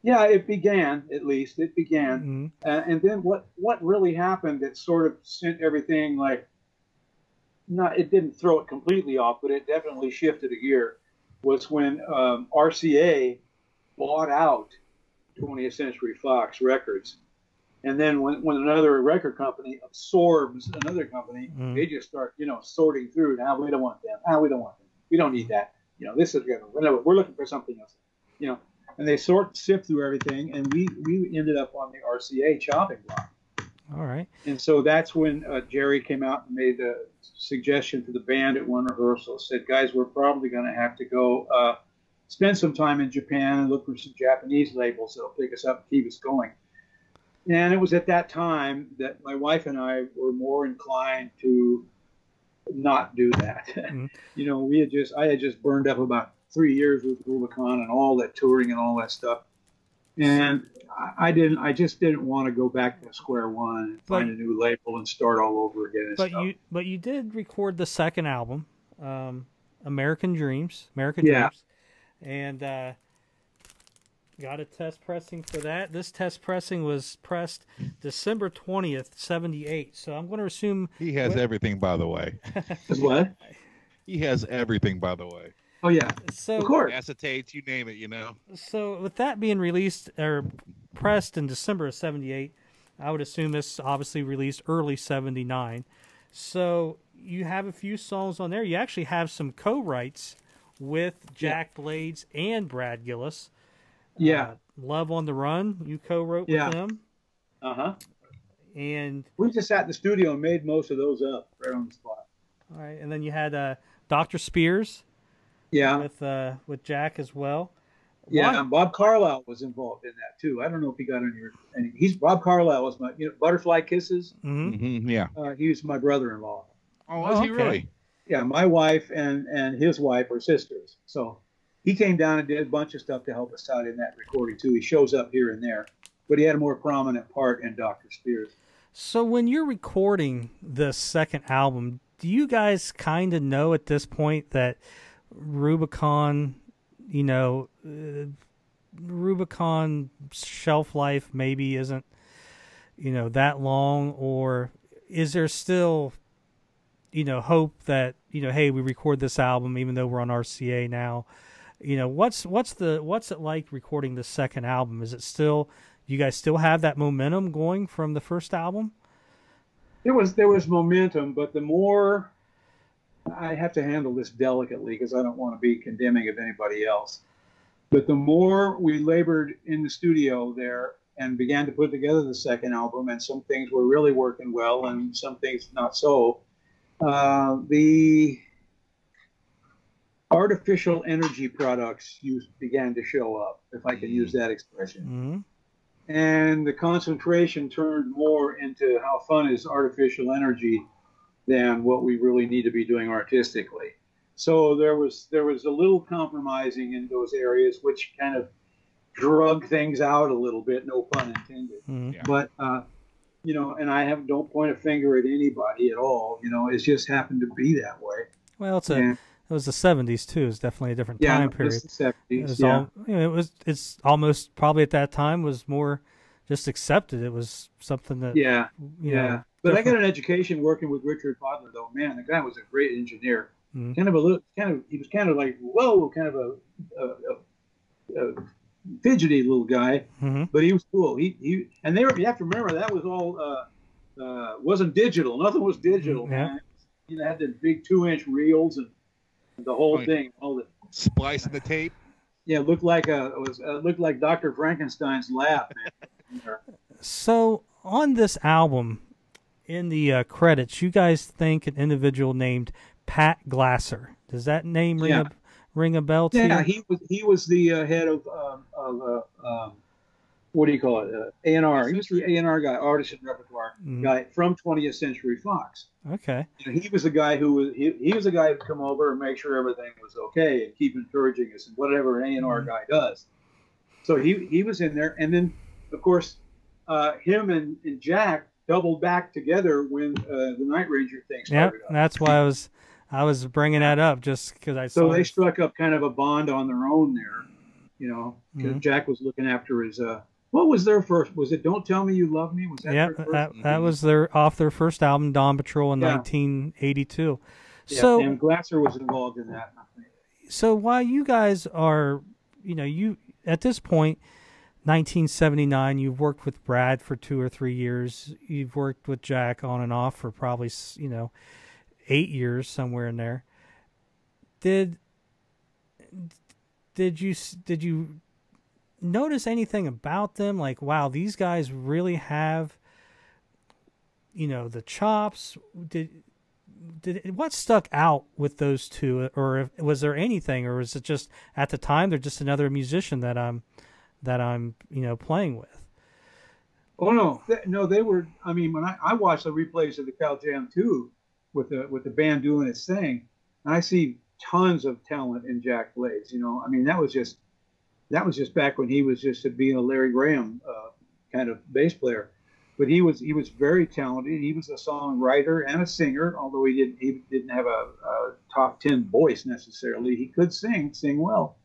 Yeah, it began, at least. It began. Mm-hmm. And then what really happened that sort of sent everything it didn't throw it completely off, but it definitely shifted a gear, was when RCA bought out 20th Century Fox Records. And then when another record company absorbs another company, they just start, sorting through. Now we don't want them. We don't want them. We don't need that. This is we're looking for something else. And they sift through everything, and we ended up on the RCA chopping block. All right. And so that's when Jerry came out and made the suggestion to the band at one rehearsal. Said, guys, we're probably going to have to go spend some time in Japan and look for some Japanese labels that'll pick us up and keep us going. And it was at that time that my wife and I were more inclined to not do that. Mm-hmm. I had just burned up about 3 years with Rubicon and all that touring and all that stuff. And I just didn't want to go back to square one and find a new label and start all over again. But you did record the second album, American Dreams. And got a test pressing for that. This test pressing was pressed December 20th, 78. So I'm going to assume... He has everything, by the way. What? He has everything, by the way. Oh, yeah. So, of course. Acetates, you name it, So with that being released or pressed in December of 78, I would assume this obviously released early 79. So you have a few songs on there. You actually have some co-writes with Jack Blades and Brad Gillis. Yeah. Love on the Run, you co-wrote with them. Uh-huh. And we just sat in the studio and made most of those up right on the spot. All right. And then you had Dr. Spears. Yeah. With Jack as well. Yeah, and Bob Carlisle was involved in that too. I don't know if he got any. Bob Carlisle was my Butterfly Kisses. Mm-hmm. Mm-hmm, yeah. He was my brother-in-law. Oh, was he really? Yeah, my wife and his wife are sisters. So he came down and did a bunch of stuff to help us out in that recording too. He shows up here and there. but he had a more prominent part in Dr. Spears. So when you're recording the second album, do you guys kind of know at this point that Rubicon, Rubicon shelf life maybe isn't, that long, or is there still, hope that, hey, we record this album even though we're on RCA now? What's it like recording the second album? Is it still, you guys still have that momentum going from the first album? There was momentum, but the more, I have to handle this delicately because I don't want to be condemning of anybody else, but the more we labored in the studio there and began to put together the second album, and some things were really working well and some things not so, the artificial energy products began to show up, if I can use that expression. Mm-hmm. And the concentration turned more into how fun is artificial energy than what we really need to be doing artistically. So there was a little compromising in those areas, which kind of drug things out a little bit, no pun intended. Mm-hmm. Yeah. But and I don't point a finger at anybody at all. It's just happened to be that way. Well, it was the 70s too. It's definitely a different time period. It's the 70s. It's almost probably at that time was more just accepted. It was something that But I got an education working with Richard Podler, though. Man, the guy was a great engineer. Mm-hmm. He was kind of like, whoa, kind of a fidgety little guy, mm-hmm. but he was cool. You have to remember that was all wasn't digital. Nothing was digital, man. They had the big 2-inch reels and the whole thing. All the splicing the tape. Yeah, it looked like Dr. Frankenstein's lab, man. So on this album, in the credits, you guys think an individual named Pat Glasser. Does that name ring a bell to you? Yeah, he was the head of what do you call it? A&R. He was the A&R guy, artist and repertoire guy from 20th Century Fox. Okay. He was the guy who was the guy who'd come over and make sure everything was okay and keep encouraging us and whatever an A&R guy does. So he was in there, and then of course him and Jack doubled back together when the Night Ranger thing started. Yeah, that's why I was bringing that up, just because I saw. So they struck up kind of a bond on their own there, because Jack was looking after his. What was their first? Was it "Don't Tell Me You Love Me"? Was that? Yeah, their first? that was off their first album, Dawn Patrol, in 1982. Yeah, so and Glasser was involved in that. So while you guys are, you at this point, 1979, you've worked with Brad for 2 or 3 years. You've worked with Jack on and off for probably 8 years, somewhere in there. Did you notice anything about them? Like, wow, these guys really have, the chops. What stuck out with those two, or was there anything, or was it just at the time they're just another musician that I'm playing with? Oh no, they were. I mean, when I watched the replays of the Cal Jam 2 with the band doing its thing, and I see tons of talent in Jack Blades. I mean, that was just back when he was just being a Larry Graham kind of bass player. But he was very talented. He was a songwriter and a singer, although he didn't have a top 10 voice necessarily. He could sing well,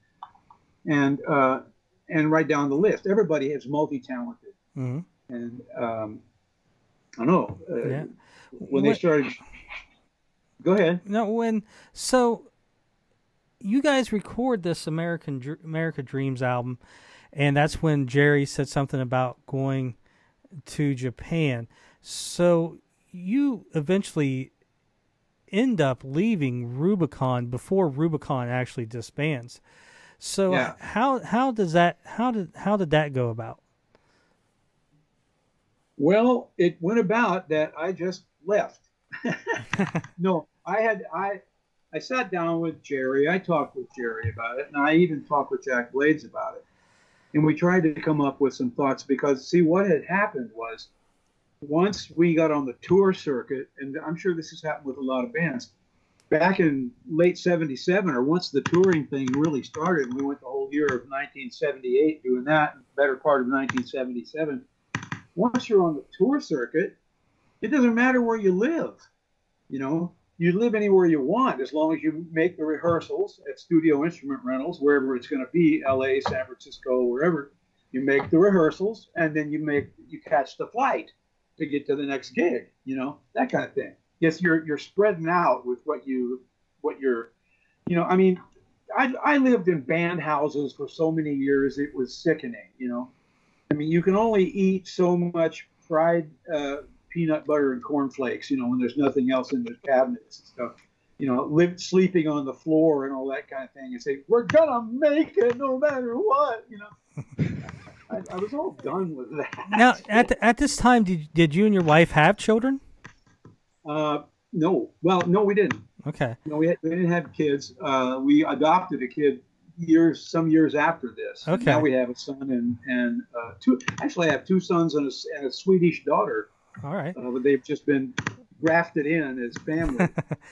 and right down the list. Everybody is multi-talented, mm-hmm. and I don't know when they started. Go ahead. No, so you guys record this America Dreams album, and that's when Jerry said something about going to Japan. So you eventually end up leaving Rubicon before Rubicon actually disbands. So how did that go about? Well, it went about that I just left. No, I sat down with Jerry. I talked with Jerry about it, and I even talked with Jack Blades about it. And we tried to come up with some thoughts because, see, what had happened was once we got on the tour circuit, and I'm sure this has happened with a lot of bands, back in late 77, or once the touring thing really started, we went the whole year of 1978 doing that, and the better part of 1977. Once you're on the tour circuit, it doesn't matter where you live. You know, you live anywhere you want as long as you make the rehearsals at Studio Instrument Rentals, wherever it's going to be, LA, San Francisco, wherever. You make the rehearsals, and then you catch the flight to get to the next gig, you know, that kind of thing. Yes, you're spreading out with what you're, you know, I mean, I lived in band houses for so many years, it was sickening, you know. I mean, you can only eat so much fried peanut butter and cornflakes, you know, when there's nothing else in the cabinets and stuff. You know, sleeping on the floor and all that kind of thing, and say, we're gonna make it no matter what, you know. I was all done with that. Now, at this time, did you and your wife have children? No. Well, no, we didn't. Okay. No, we didn't have kids. We adopted a kid some years after this. Okay. Now we have a son and two. Actually, I have two sons and a Swedish daughter. All right. But they've just been grafted in as family.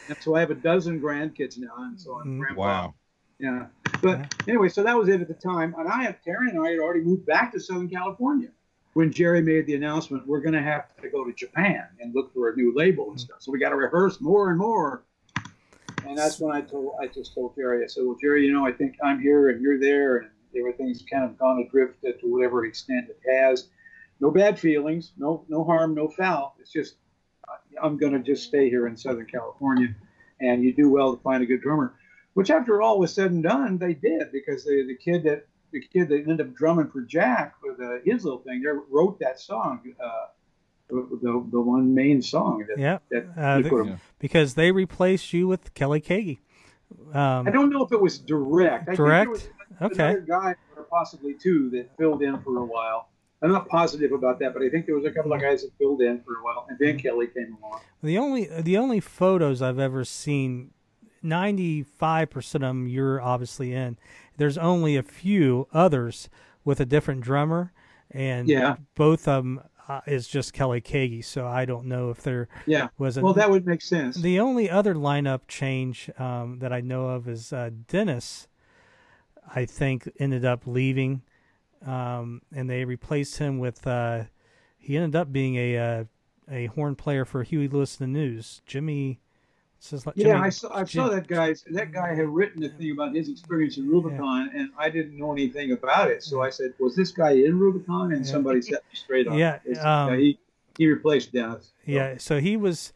And so I have a dozen grandkids now, and so I'm grandpa. Wow. Yeah. But anyway, so that was it at the time. And Terry and I had already moved back to Southern California when Jerry made the announcement, we're going to have to go to Japan and look for a new label and stuff. So we got to rehearse more and more. And that's when I just told Jerry, I said, well, Jerry, you know, I think I'm here and you're there, and everything's kind of gone adrift to whatever extent it has. No bad feelings, no harm, no foul. It's just, I'm going to just stay here in Southern California, and you do well to find a good drummer. Which, after all was said and done, they did, because the kid that ended up drumming for Jack with his little thing there wrote that song, the one main song. Because they replaced you with Kelly Kagi. I don't know if it was direct. I think it was another guy, or possibly two, that filled in for a while. I'm not positive about that, but I think there was a couple of guys that filled in for a while, and then Kelly came along. The only photos I've ever seen, 95% of them you're obviously in. There's only a few others with a different drummer, and both of them is just Kelly Kagi. So I don't know if there was. Well, that would make sense. The only other lineup change that I know of is Dennis. I think ended up leaving, and they replaced him with. He ended up being a horn player for Huey Lewis and the News, Jimmy. I saw that guy. That guy had written a thing about his experience in Rubicon, and I didn't know anything about it. So I said, "Was this guy in Rubicon?" And somebody set me straight on. He replaced Dennis. So. Yeah, so he was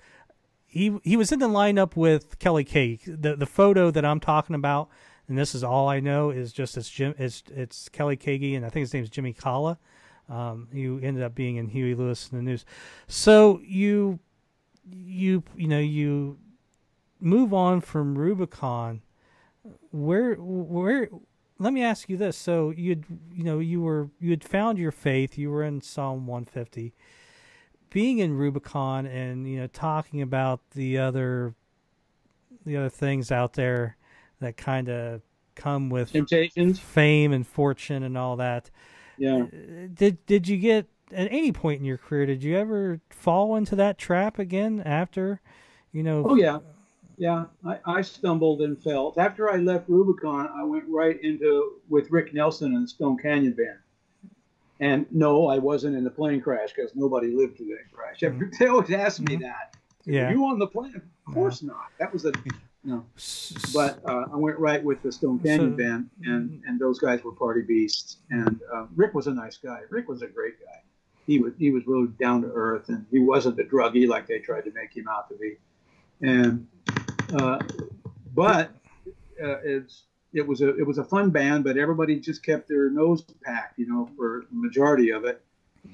in the lineup with Kelly Kagi. The photo that I'm talking about, and this is all I know, is just it's Kelly Kagi, and I think his name is Jimmy Kalla. You ended up being in Huey Lewis and the News. So you move on from Rubicon. Where let me ask you this. So you had found your faith, you were in Psalm 150. Being in Rubicon and talking about the other things out there that kind of come with temptations, fame and fortune and all that. Yeah. Did you get, at any point in your career, did you ever fall into that trap again after, Oh yeah. Yeah, I stumbled and fell. After I left Rubicon, I went right with Rick Nelson and the Stone Canyon Band. And no, I wasn't in the plane crash, because nobody lived through that crash. They always ask me that. Yeah. Were you on the plane? Of course not. That was no. But I went right with the Stone Canyon Band, and those guys were party beasts. And Rick was a nice guy. Rick was a great guy. He was really down to earth, and he wasn't the druggie like they tried to make him out to be. And but it was a fun band, but everybody just kept their nose packed, for the majority of it.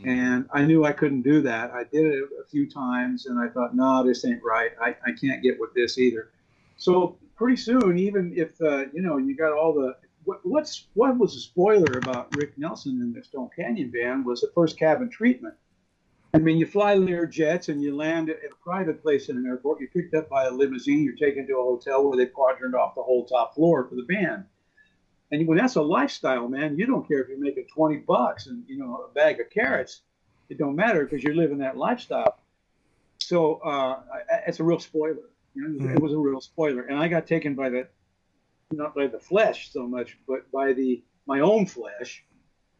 And I knew I couldn't do that. I did it a few times, and I thought, no, this ain't right. I can't get with this either. So pretty soon, even if you got all the what was a spoiler about Rick Nelson and the Stone Canyon Band was the first cabin treatment. I mean, you fly Lear jets and you land at a private place in an airport. You're picked up by a limousine. You're taken to a hotel where they quadrant off the whole top floor for the band. And when that's a lifestyle, man, you don't care if you're making $20 and a bag of carrots. It don't matter, because you're living that lifestyle. So it's a real spoiler. It was a real spoiler, and I got taken by not by the flesh so much, but by my own flesh,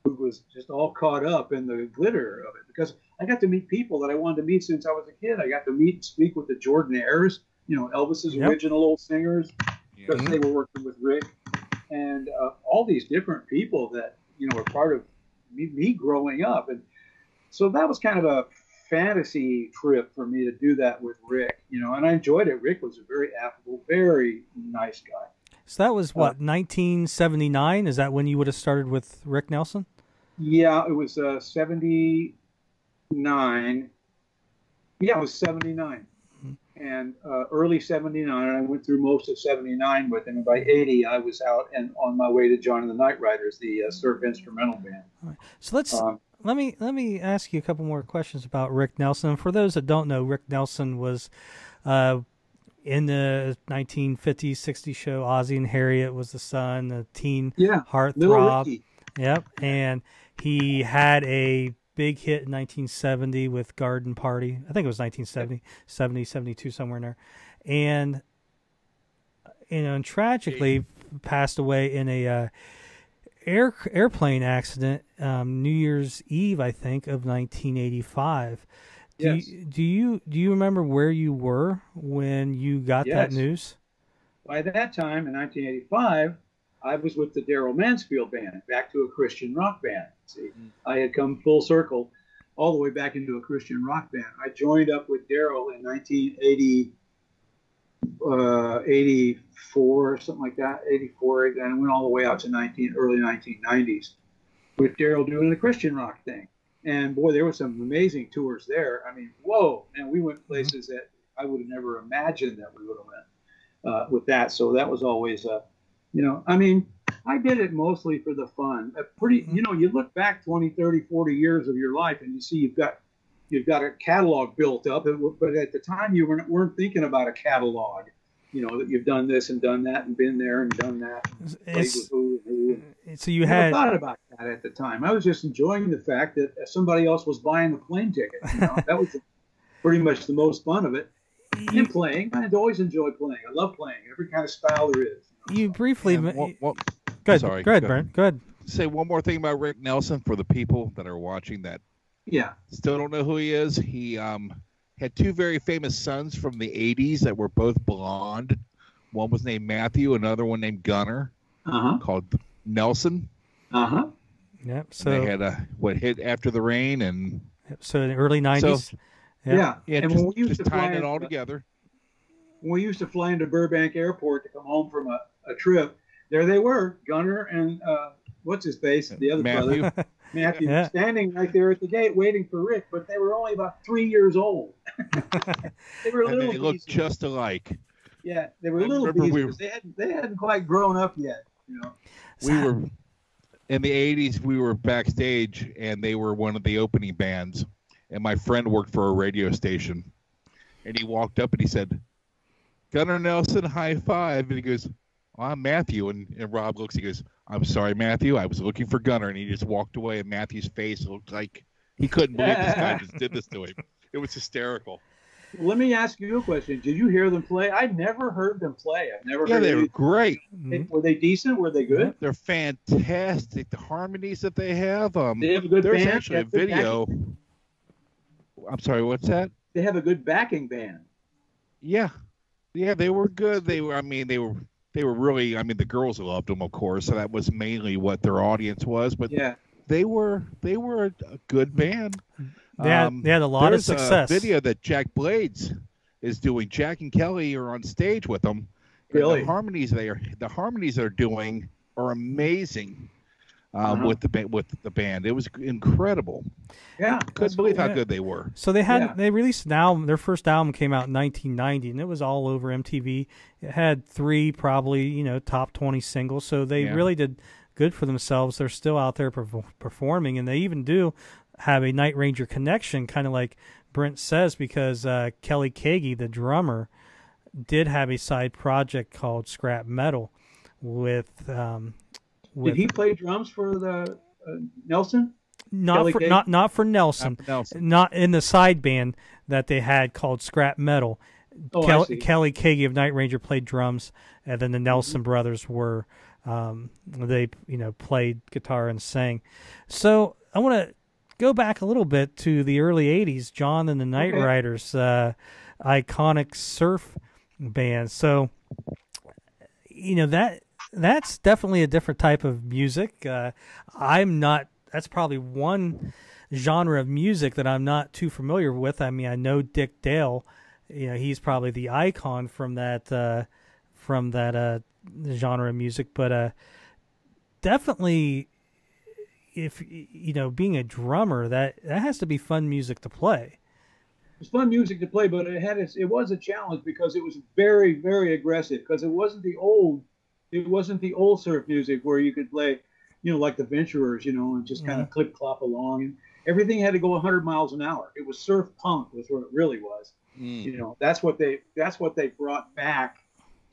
who was just all caught up in the glitter of it. Because I got to meet people that I wanted to meet since I was a kid. I got to meet and speak with the Jordanaires, Elvis's original old singers, because they were working with Rick, and all these different people that were part of me growing up. And so that was kind of a fantasy trip for me to do that with Rick, and I enjoyed it. Rick was a very affable, very nice guy. So that was 1979? Is that when you would have started with Rick Nelson? Yeah, it was 79. Yeah, it was 79. And early 79, and I went through most of 79 with him. And by 80, I was out and on my way to joining the Night Riders, the surf instrumental band. All right. So let me ask you a couple more questions about Rick Nelson. For those that don't know, Rick Nelson was in the 1950s, 60s show Ozzie and Harriet was the son, the teen heartthrob. Yep, and he had a big hit in 1970 with Garden Party. I think it was 1970, 72, somewhere in there. And, and tragically passed away in a airplane accident, New Year's Eve, I think, of 1985. Yes. Do you remember where you were when you got that news? By that time, in 1985, I was with the Darrell Mansfield Band, back to a Christian rock band. See, I had come full circle all the way back into a Christian rock band. I joined up with Darrell in 1984 or something like that, 84, and I went all the way out to early 1990s with Darrell doing the Christian rock thing. And boy, there were some amazing tours there. I mean, whoa, man, we went places that I would have never imagined that we would have went with that. So that was always I mean, I did it mostly for the fun. You look back 20, 30, 40 years of your life and you see you've got a catalog built up, but at the time you weren't thinking about a catalog, that you've done this and done that and been there and done that. So you never thought about that at the time. I was just enjoying the fact that somebody else was buying the plane ticket. That was pretty much the most fun of it. And playing, I always enjoyed playing. I love playing every kind of style there is. You briefly. Go ahead, Brent. Go ahead. Say one more thing about Rick Nelson for the people that are watching that still don't know who he is. He had two very famous sons from the 80s that were both blonde. One was named Matthew, another one named Gunnar, called Nelson. Yep. So and they had what hit After the Rain, and so in the early 90s. So, yeah. And when we used to tying it all together. When we used to fly into Burbank Airport to come home from a trip, there they were, Gunnar and what's his face, the other brother, Matthew, standing right there at the gate waiting for Rick, but they were only about 3 years old. They were little. They looked just alike. Yeah, they were little bees. They hadn't quite grown up yet. We were in the 80s. We were backstage, and they were one of the opening bands. And my friend worked for a radio station, and he walked up and he said, "Gunnar Nelson, high five." And he goes, "I'm Matthew." And Rob looks, he goes, "I'm sorry, Matthew. I was looking for Gunnar." And he just walked away, and Matthew's face looked like he couldn't believe this guy just did this to him. It was hysterical. Let me ask you a question. Did you hear them play? I never heard them play. I've never heard they were great. Were they decent? Were they good? They're fantastic. The harmonies that they have. They have a good there's band? actually a video. I'm sorry, what's that? They have a good backing band. Yeah, they were good. They were really. I mean, the girls loved them, of course. So that was mainly what their audience was. But they were a good band. They had a lot of success. There's a video that Jack Blades is doing. Jack and Kelly are on stage with them. Really? The harmonies they're doing are amazing. With the band, it was incredible. Yeah, couldn't believe how good they were. So they released an album. Their first album came out in 1990, and it was all over MTV. It had 3 probably top 20 singles. So they really did good for themselves. They're still out there performing, and they even do have a Night Ranger connection, kind of like Brent says, because Kelly Kagi, the drummer, did have a side project called Scrap Metal with. Did he play drums for the Nelson? Not for Nelson. Not in the side band that they had called Scrap Metal. I see. Kelly Kagi of Night Ranger played drums, and then the Nelson brothers were they played guitar and sang. So I want to go back a little bit to the early '80s. John and the Night Riders, iconic surf band. So that's definitely a different type of music. That's probably one genre of music that I'm not too familiar with. I mean, I know Dick Dale. He's probably the icon from that genre of music. But definitely, if being a drummer, that has to be fun music to play. It was fun music to play, but it was a challenge because it was very, very aggressive. Because it wasn't the old surf music where you could play, like the Venturers, and just kind of clip clop along, and everything had to go 100 miles an hour. It was surf punk, was what it really was. That's what they brought back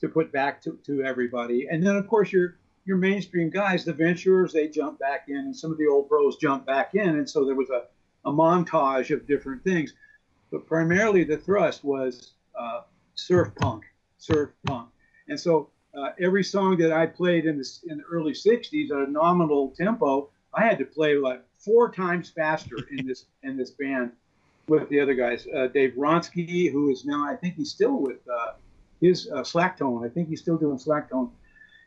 to put back to everybody. And then of course your mainstream guys, the Venturers, they jumped back in, and some of the old pros jumped back in, and so there was a montage of different things. But primarily the thrust was surf punk. And so every song that I played in the early '60s at a nominal tempo, I had to play like 4 times faster in this band with the other guys. Dave Ronsky, who is now, I think he's still with his Slack Tone. I think he's still doing Slack Tone.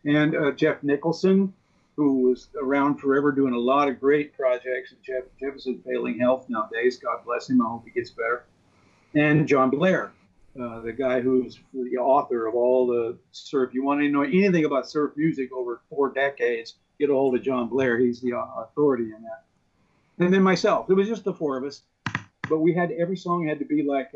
And Jeff Nicholson, who was around forever doing a lot of great projects. And Jeff is in failing health nowadays. God bless him. I hope he gets better. And John Blair, the guy who's the author of all the surf. You want to know anything about surf music over 4 decades, get a hold of John Blair. He's the authority in that. And then myself. It was just the 4 of us. But every song had to be like,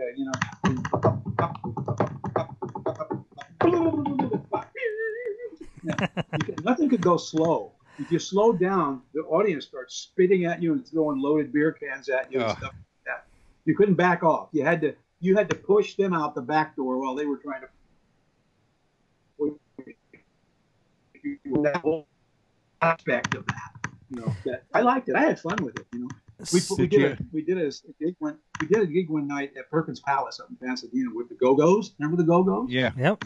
nothing could go slow. If you slow down, the audience starts spitting at you and throwing loaded beer cans at you and stuff like that. You couldn't back off. You had to push them out the back door while they were trying to. That whole aspect of that, I liked it. I had fun with it. We did a gig one night at Perkins Palace up in Pasadena with the Go-Go's. Remember the Go-Go's? Yeah. Yep.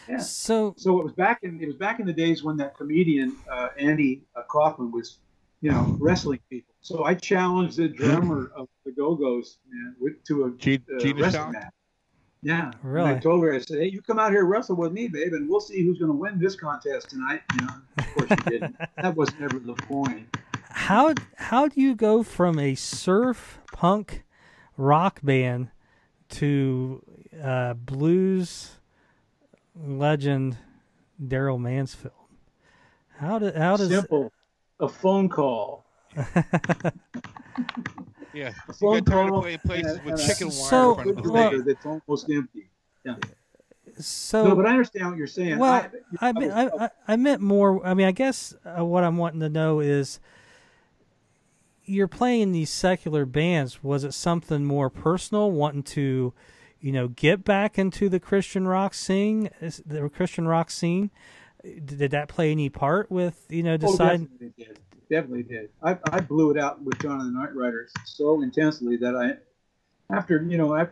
Yeah. So it was back in the days when that comedian Andy Kaufman was, wrestling people. So I challenged the drummer of the Go-Go's, to a wrestling match. Yeah. Really? And I told her, I said, hey, you come out here and wrestle with me, babe, and we'll see who's going to win this contest tonight. Of course she didn't. That was never the point. How do you go from a surf punk rock band to blues legend Darrell Mansfield? How does simple? A phone call. Yeah, a phone call. Play places with chicken so, wire in front of the that's almost empty. Yeah. So, no, but I understand what you're saying. Well, I meant more. I mean, I guess what I'm wanting to know is, you're playing these secular bands. Was it something more personal, wanting to, get back into the Christian rock scene? Did that play any part with, deciding? Oh, definitely did. I blew it out with John and the Night Riders so intensely that after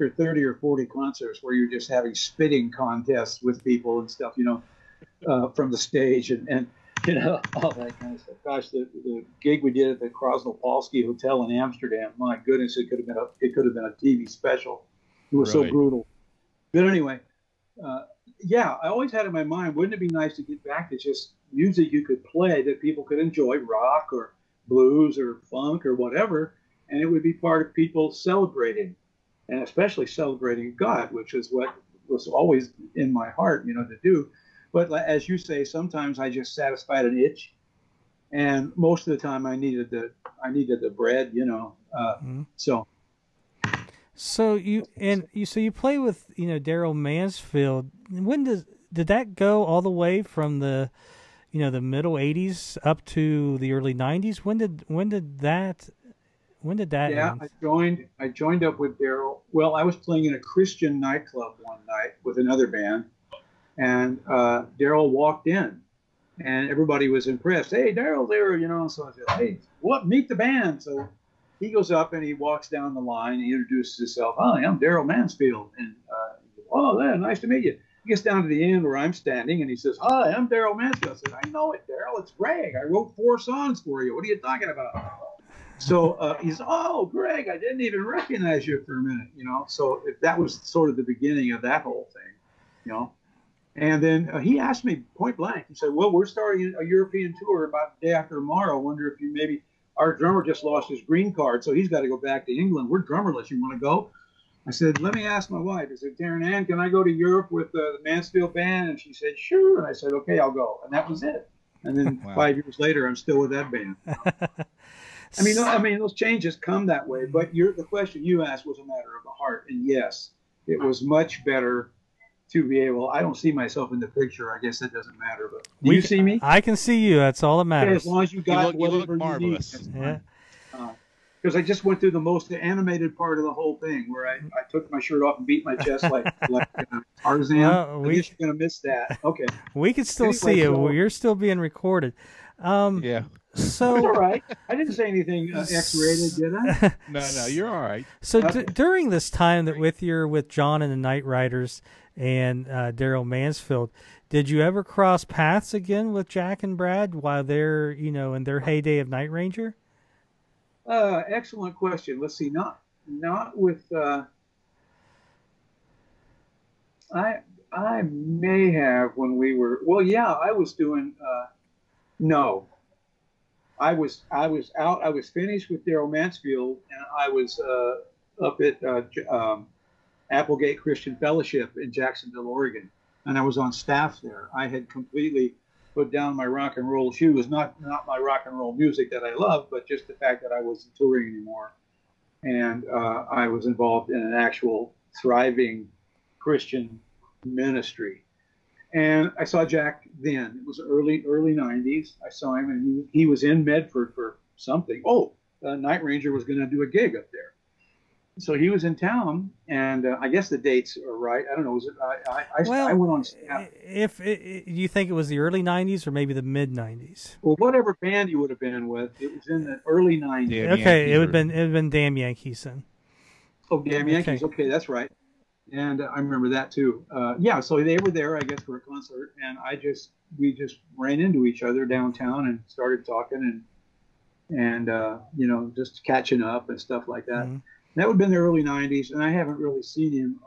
30 or 40 concerts where you're just having spitting contests with people and stuff, from the stage and all that kind of stuff. Gosh, the gig we did at the Krosno-Polski Hotel in Amsterdam, my goodness, it could have been a TV special. It was so brutal. But anyway, I always had in my mind, wouldn't it be nice to get back to just music you could play that people could enjoy, rock or blues or funk or whatever, and it would be part of people celebrating, and especially celebrating God, which is what was always in my heart, to do. But as you say, sometimes I just satisfied an itch, and most of the time I needed the bread, So. So you play with Darrell Mansfield. When did that go all the way from the the middle '80s up to the early '90s? When did that Yeah, end? I joined up with Darrell. Well, I was playing in a Christian nightclub one night with another band, and Darrell walked in, and everybody was impressed. Hey, Darrell's there, So I said, hey, meet the band. So he goes up and he walks down the line. He introduces himself. Hi, I'm Darrell Mansfield, and "Oh, yeah, nice to meet you." He gets down to the end where I'm standing, and he says, "Hi, I'm Darrell Mansfield." I said, "I know it, Darrell. It's Greg. I wrote 4 songs for you. What are you talking about?" So he said, "Oh, Greg, I didn't even recognize you for a minute." So that was sort of the beginning of that whole thing. And then he asked me point blank. He said, "Well, we're starting a European tour about the day after tomorrow. I wonder if you maybe, our drummer just lost his green card, so he's got to go back to England. We're drummerless. You want to go?" I said, "Let me ask my wife." I said, "Darren Ann, can I go to Europe with the Mansfield Band?" And she said, "Sure." And I said, "Okay, I'll go." And that was it. And then 5 years later, I'm still with that band. I mean, those changes come that way. But the question you asked was a matter of the heart. And yes, it was much better to be able. I don't see myself in the picture. I guess that doesn't matter. But do you see me? I can see you. That's all that matters. Okay, as long as you got you look whatever marvelous. you need. Yeah. Because I just went through the most animated part of the whole thing, where I took my shirt off and beat my chest like Tarzan. Well, I guess you're going to miss that. Okay. We can still see you. So, you're still being recorded. Yeah. So it's all right. I didn't say anything X-rated, did I? No, you're all right. So during this time that with John and the Night Riders and Darrell Mansfield, did you ever cross paths again with Jack and Brad while they're in their heyday of Night Ranger? Excellent question. Let's see. Not with. I may have when we were. Well, yeah, I was doing. No. I was out. I was finished with Darrell Mansfield, and I was up at Applegate Christian Fellowship in Jacksonville, Oregon, and I was on staff there. I had completely put down my rock and roll shoes, not my rock and roll music that I love, but just the fact that I wasn't touring anymore. And I was involved in an actual thriving Christian ministry. And I saw Jack then. It was early 90s. I saw him, and he was in Medford for something. Night Ranger was going to do a gig up there. So he was in town, and I guess the dates are right. I don't know. Was it? I went on staff. If you think it was the early 90s or maybe the mid 90s? Well, whatever band you would have been with, it was in the early 90s. Damn okay, it would have been Damn Yankees then. Oh, Damn Yankees. Okay, that's right. And I remember that too. Yeah, so they were there, I guess, for a concert, and we just ran into each other downtown and started talking and just catching up and stuff like that. Mm-hmm. That would have been the early 90s, and I haven't really seen him.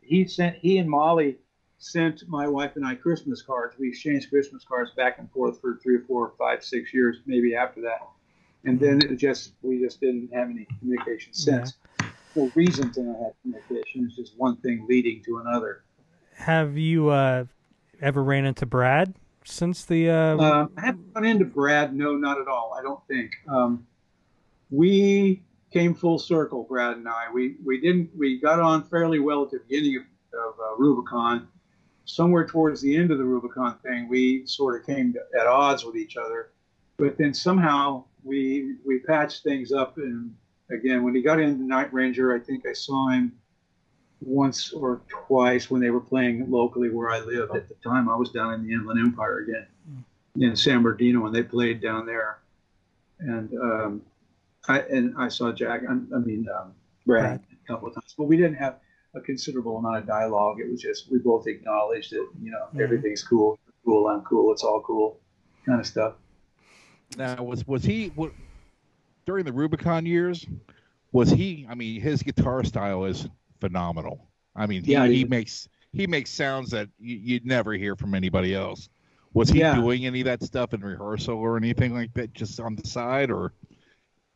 He and Molly sent my wife and I Christmas cards. We exchanged Christmas cards back and forth for 3 or 4, 5, 6 years, maybe after that. And then we just didn't have any communication since. Yeah. No reason to not have communication. It's just one thing leading to another. Have you ever ran into Brad since the? I haven't run into Brad. No, not at all. I don't think. We came full circle, Brad and I. We got on fairly well at the beginning of Rubicon. Somewhere towards the end of the Rubicon thing, we sort of came at odds with each other. But then somehow we patched things up. And again, when he got into Night Ranger, I think I saw him once or twice when they were playing locally where I lived. At the time, I was down in the Inland Empire again, in San Bernardino, when they played down there. And I saw Jack, Brad a couple of times, but we didn't have a considerable amount of dialogue. It was just, we both acknowledged that, everything's cool, I'm cool, it's all cool, kind of stuff. Now, was he, during the Rubicon years, his guitar style is phenomenal. He makes sounds that you'd never hear from anybody else. Was he doing any of that stuff in rehearsal or anything like that, just on the side, or?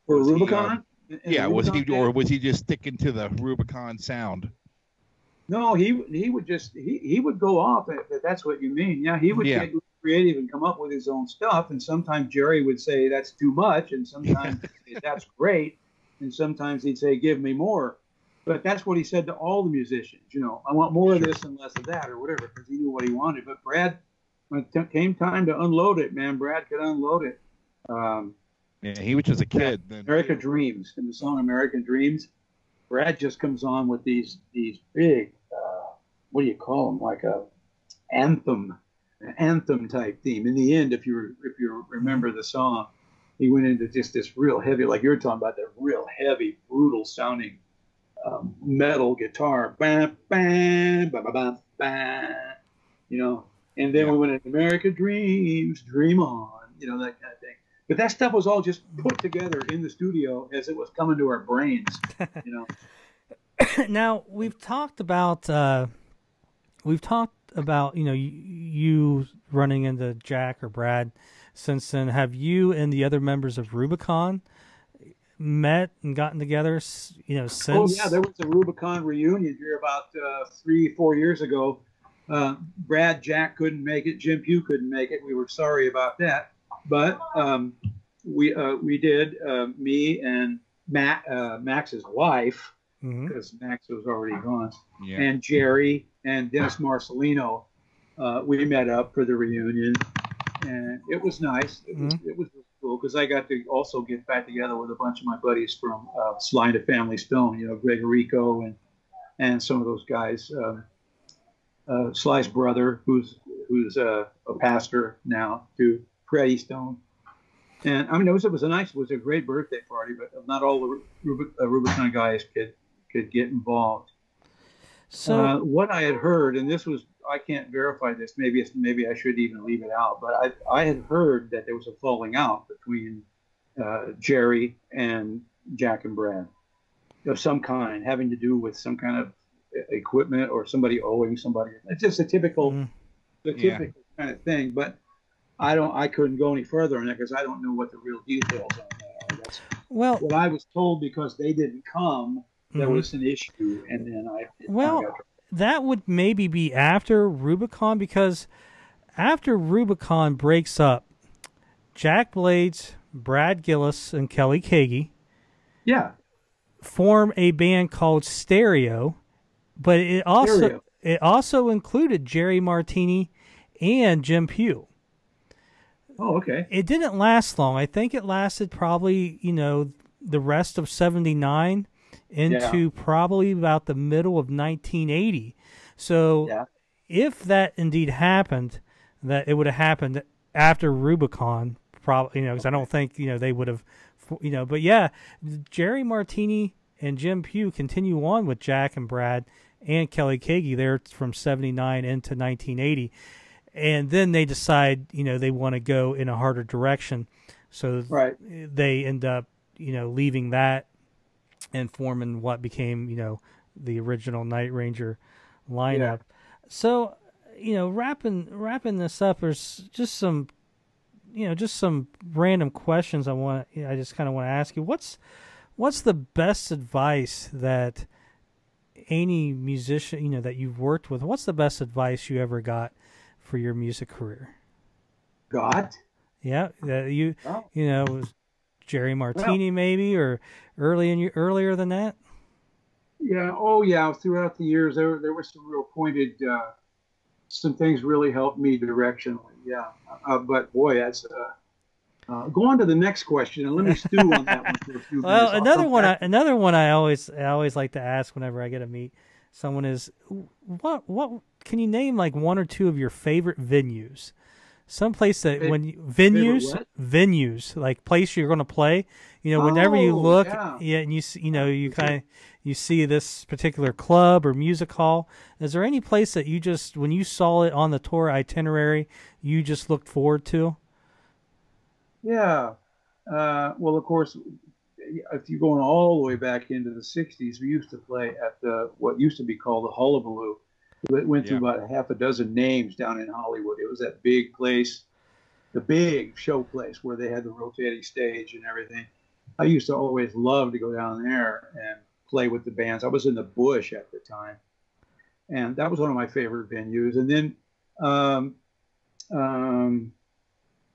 For Rubicon? Was he just sticking to the Rubicon sound? No, he would go off, if that's what you mean. Yeah, he would get creative and come up with his own stuff. And sometimes Jerry would say that's too much, and sometimes he'd say, that's great, and sometimes he'd say give me more. But that's what he said to all the musicians. I want more of this and less of that, or whatever, because he knew what he wanted. But Brad, when it came time to unload it, man, Brad could unload it. Yeah, he was just a kid then. American Dreams, in the song American Dreams, Brad just comes on with these big, what do you call them, like a anthem type theme. In the end, if you remember the song, he went into just this real heavy, like you're talking about, that real heavy, brutal sounding metal guitar, bam, bam, bam, bam, bam, you know. And then we went into America Dreams, Dream On, you know, that kind of thing. But that stuff was all just put together in the studio as it was coming to our brains, you know. Now we've talked about you know you running into Jack or Brad since then. Have you and the other members of Rubicon met and gotten together, you know, since? Oh yeah, there was a Rubicon reunion here about 3-4 years ago. Brad, Jack couldn't make it. Jim Pugh couldn't make it. We were sorry about that, but we did. Me and Max's wife, because Max was already gone, and Jerry and Dennis Marcelino. We met up for the reunion, and it was nice. It was cool because I got to also get back together with a bunch of my buddies from Sly and the Family Stone. You know, Greg Rico and some of those guys. Sly's brother, who's a pastor now, to Freddie Stone. And I mean, it was a great birthday party, but not all the Rubicon guys could get involved. So what I had heard, and this was, I can't verify this, maybe I should even leave it out, but I had heard that there was a falling out between Jerry and Jack and Brad of some kind, having to do with some kind of equipment or somebody owing somebody. It's just a typical kind of thing, but I couldn't go any further on that because I don't know what the real details are. That's what I was told, because they didn't come. There was an issue, and then that would maybe be after Rubicon, because after Rubicon breaks up, Jack Blades, Brad Gillis, and Kelly Kagi form a band called Stereo, but it also included Jerry Martini and Jim Pugh. Oh, okay. It didn't last long. I think it lasted probably, you know, the rest of '79 into probably about the middle of 1980. So if that indeed happened, that it would have happened after Rubicon, probably, you know, because I don't think, you know, they would have, you know, but yeah, Jerry Martini and Jim Pugh continue on with Jack and Brad and Kelly Kagi there from '79 into 1980. And then they decide, you know, they want to go in a harder direction. So they end up, you know, leaving that and forming what became, you know, the original Night Ranger lineup. So, you know, wrapping this up, there's just some, you know, just some random questions I just kind of want to ask you. What's the best advice that any musician, you know, that you've worked with, what's the best advice you ever got for your music career? Yeah, you know, was Jerry Martini maybe, or earlier than that? Yeah. Oh, yeah. Throughout the years, there were some real pointed, some things really helped me directionally. Yeah. But boy, that's go on to the next question and let me stew on that one for a few minutes. Well, another one I always like to ask whenever I get to meet someone is, what can you name like one or two of your favorite venues? Some place that venues, like place you're going to play, you know, whenever you look, and you see, you know, you see this particular club or music hall. Is there any place that you just, when you saw it on the tour itinerary, you just looked forward to? Yeah. Well, of course, if you're going all the way back into the 60s, we used to play at what used to be called the Hullabaloo. It went through about a half a dozen names down in Hollywood. It was that big place, the big show place where they had the rotating stage and everything. I used to always love to go down there and play with the bands. I was in the Bush at the time, and that was one of my favorite venues. And then,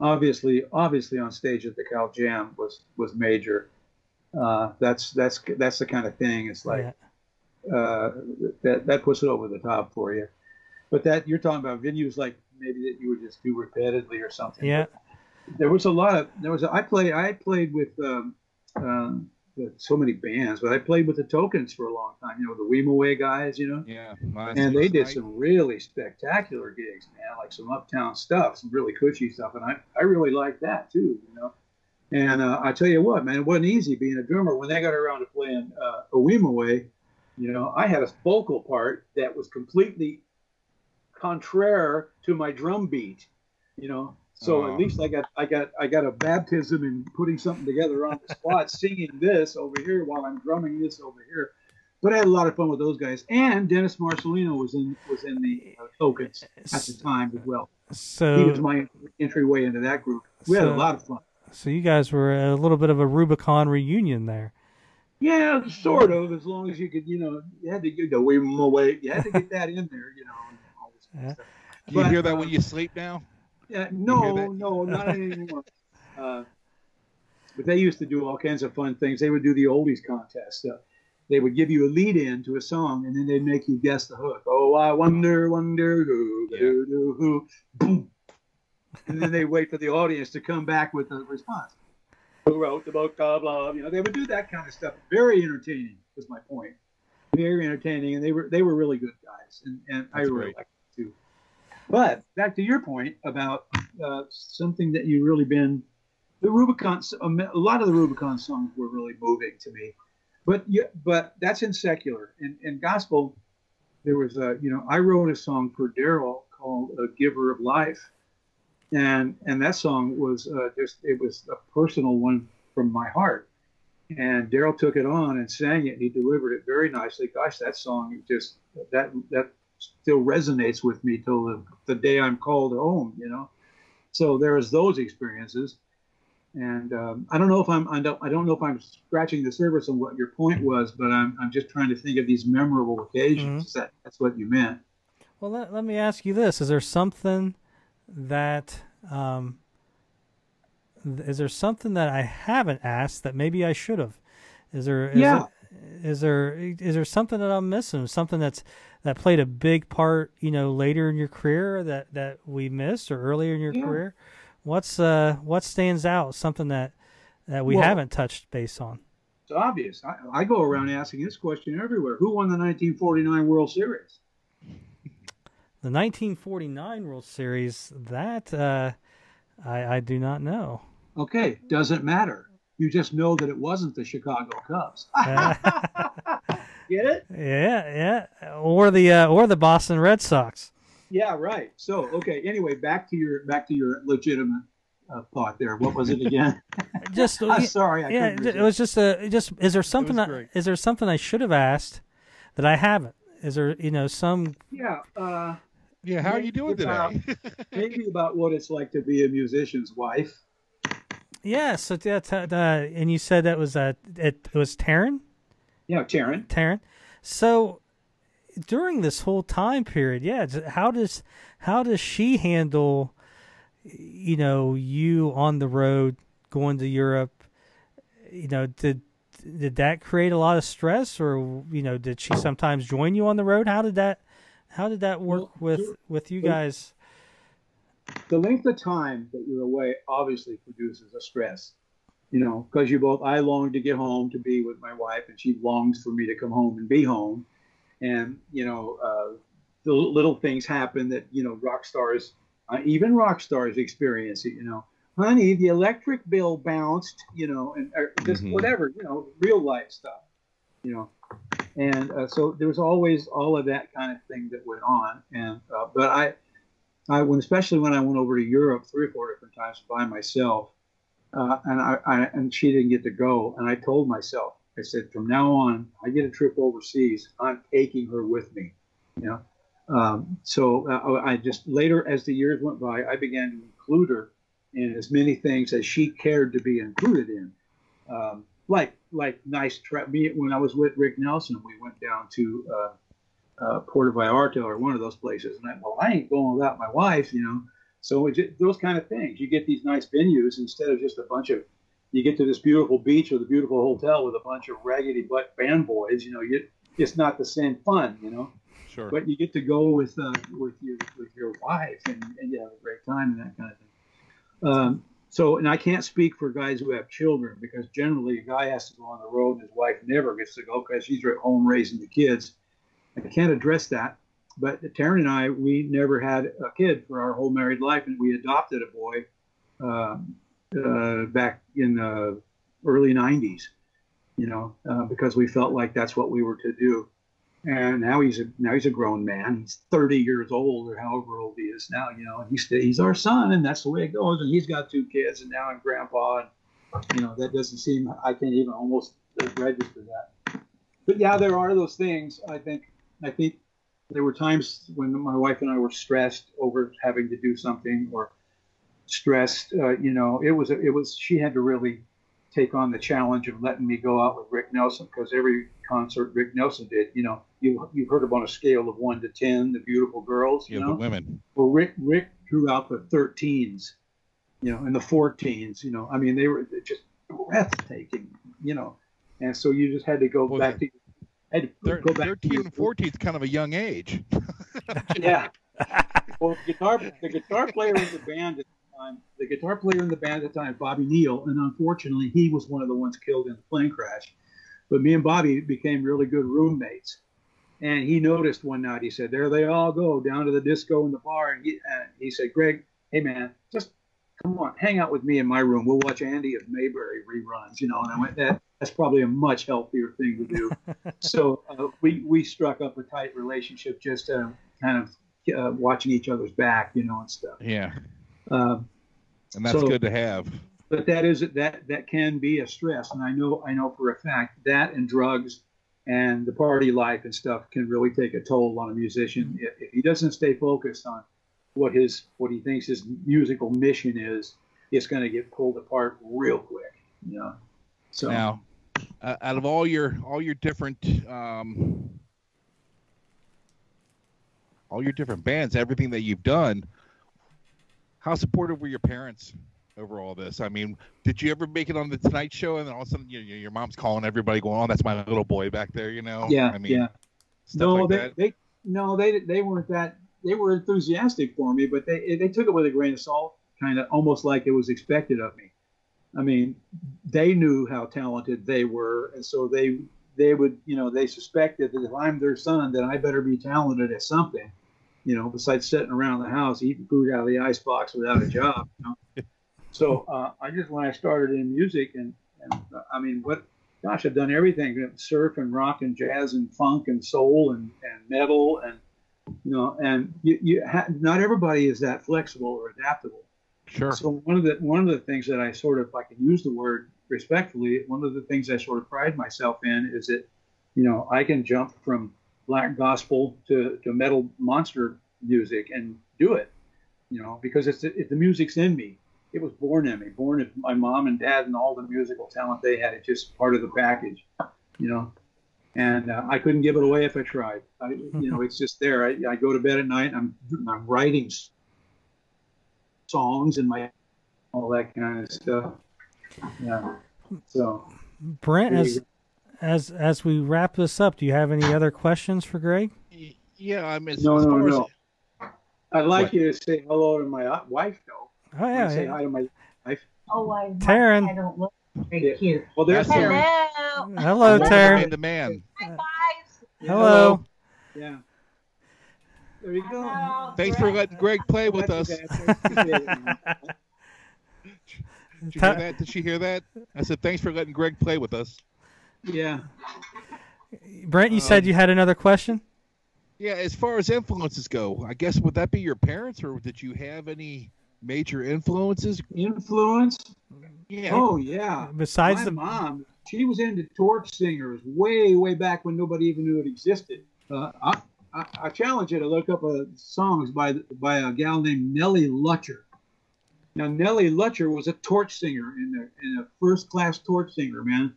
obviously on stage at the Cal Jam was major. That's the kind of thing. It's like. That puts it over the top for you. But that you're talking about venues like maybe that you would just do repetitively or something. Yeah. But there was I played with so many bands, but I played with the Tokens for a long time. You know, the Weemaway guys. You know. Yeah. And they did some really spectacular gigs, man. Like some uptown stuff, some really cushy stuff, and I really liked that too. You know. And I tell you what, man, it wasn't easy being a drummer when they got around to playing a Weemaway. You know, I had a vocal part that was completely contraire to my drum beat. You know, so at least I got a baptism in putting something together on the spot, singing this over here while I'm drumming this over here. But I had a lot of fun with those guys, and Dennis Marcelino was in the Tokens at the time as well. So he was my entryway into that group. We had a lot of fun. So you guys were a little bit of a Rubicon reunion there. Yeah, sort of. As long as you could, you know, you had to get the way more way. You had to get that in there, you know. And all this kind of stuff. Do you hear that when you sleep now? Yeah, no, not anymore. But they used to do all kinds of fun things. They would do the oldies contest. They would give you a lead in to a song, and then they'd make you guess the hook. Oh, I wonder who, boom. And then they wait for the audience to come back with a response. Who wrote the book, blah, blah. You know, they would do that kind of stuff. Very entertaining, was my point. Very entertaining, and they were really good guys, and I really liked them too. But back to your point about something that you really been, the Rubicon. A lot of the Rubicon songs were really moving to me. But that's in secular. In gospel, there was I wrote a song for Darrell called "A Giver of Life," and that song was it was a personal one from my heart. And Darrell took it on and sang it. And he delivered it very nicely. Gosh, that song just that still resonates with me till the day I'm called home. You know, so there was those experiences. And I don't know if I don't know if I'm scratching the surface on what your point was, but I'm just trying to think of these memorable occasions. Mm-hmm. That's what you meant. Well, let me ask you this: is there something that I haven't asked that maybe I should have? Is there something that I'm missing? Something that played a big part, you know, later in your career that we missed, or earlier in your career? What stands out? Something that we haven't touched base on. It's obvious. I go around asking this question everywhere. Who won the 1949 World Series? The 1949 World Series. That I do not know. Okay, doesn't matter. You just know that it wasn't the Chicago Cubs. Get it? Yeah. Or the Boston Red Sox. Yeah, right. So, okay. Anyway, back to your legitimate thought there. What was it again? I'm sorry. It was just Is there something? Is there something I should have asked that I haven't? Is there some? Yeah. Yeah. How are you doing today? Maybe about what it's like to be a musician's wife. Yeah. So and you said that was it was Taryn. Yeah, Taryn. Taryn. So, during this whole time period, how does she handle, you on the road going to Europe? Did that create a lot of stress, or did she sometimes join you on the road? How did that work with you guys? The length of time that you're away obviously produces a stress, because I long to get home to be with my wife, and she longs for me to come home and be home. And, the little things happen that, rock stars, even rock stars experience it, honey, the electric bill bounced, and just whatever, real life stuff, And so there was always all of that kind of thing that went on. And but especially when I went over to Europe 3 or 4 different times by myself, and she didn't get to go. And I told myself, I said, from now on, I get a trip overseas, I'm taking her with me, So I just later, as the years went by, I began to include her in as many things as she cared to be included in. Like nice trip. When I was with Rick Nelson, we went down to Puerto Vallarta or one of those places, and I ain't going without my wife, So those kind of things. You get these nice venues instead of just a bunch of. You get to this beautiful beach or the beautiful hotel with a bunch of raggedy butt band boys, it's not the same fun, Sure. But you get to go with your wife and you have a great time and that kind of thing. And I can't speak for guys who have children, because generally a guy has to go on the road and his wife never gets to go because she's at home raising the kids. I can't address that. But Taryn and I, we never had a kid for our whole married life, and we adopted a boy back in the early 90s, because we felt like that's what we were to do. And now he's a grown man. He's 30 years old, or however old he is now. You know, he's our son, and that's the way it goes. And he's got 2 kids, and now I'm grandpa. And that doesn't seem, I can't even almost register that. But yeah, there are those things. I think there were times when my wife and I were stressed over having to do something, or stressed. It was she had to really take on the challenge of letting me go out with Rick Nelson, because every concert Rick Nelson did, you've heard about a scale of 1 to 10, the beautiful girls, the women. Well, Rick drew out the 13s, and the 14s, I mean, they were just breathtaking, and so you just had to go back to. 13 and 14 is kind of a young age. Yeah. Well, the guitar player in the band at the time, Bobby Neal, and unfortunately, he was one of the ones killed in the plane crash. But me and Bobby became really good roommates. And he noticed one night, he said, there they all go down to the disco in the bar. And he said, Greg, hey, man, just come on, hang out with me in my room. We'll watch Andy of Mayberry reruns, And I went, that's probably a much healthier thing to do. So we struck up a tight relationship, just kind of watching each other's back, and stuff. Yeah. And that's good to have. But that can be a stress, and I know for a fact that and drugs and the party life and stuff can really take a toll on a musician if he doesn't stay focused on what he thinks his musical mission is. It's going to get pulled apart real quick, So now, out of all your different bands, everything that you've done, how supportive were your parents over all this? I mean, did you ever make it on the Tonight Show, and then all of a sudden your mom's calling everybody, going, "Oh, that's my little boy back there," Yeah, I mean, yeah. No, like they weren't that. They were enthusiastic for me, but they took it with a grain of salt, kind of almost like it was expected of me. I mean, they knew how talented they were, and so they would, they suspected that if I'm their son, then I better be talented at something, besides sitting around the house eating food out of the icebox without a job. So when I started in music, and I mean, I've done everything: surf and rock and jazz and funk and soul and metal, and not everybody is that flexible or adaptable. Sure. So one of the things that I sort of, if I can use the word respectfully, one of the things I sort of pride myself in is that, I can jump from black gospel to metal monster music and do it, because the music's in me. It was born in me, born in my mom and dad and all the musical talent they had. It's just part of the package, and I couldn't give it away if I tried. It's just there. I go to bed at night, I'm writing songs and all that kind of stuff. Yeah. So, Brent, as we wrap this up, do you have any other questions for Greg? Yeah, I mean, no. I'd like you to say hello to my wife, though. Oh yeah. Say hi to my wife. Oh, Taryn. I don't look very cute. Well, there's Taryn. Hello. Hello, Taryn. The man. Hi, guys. Hello. Yeah. There you go. Hello. Thanks for letting Greg play with us. Did you hear that? Did she hear that? I said, thanks for letting Greg play with us. Yeah. Brent, you said you had another question? Yeah, as far as influences go, I guess, would that be your parents, or did you have any major influences? Influence? Yeah. Oh, yeah. Besides my mom, she was into torch singers way, way back when nobody even knew it existed. I challenge you to look up songs by a gal named Nellie Lutcher. Now, Nellie Lutcher was a torch singer, in a first-class torch singer, man.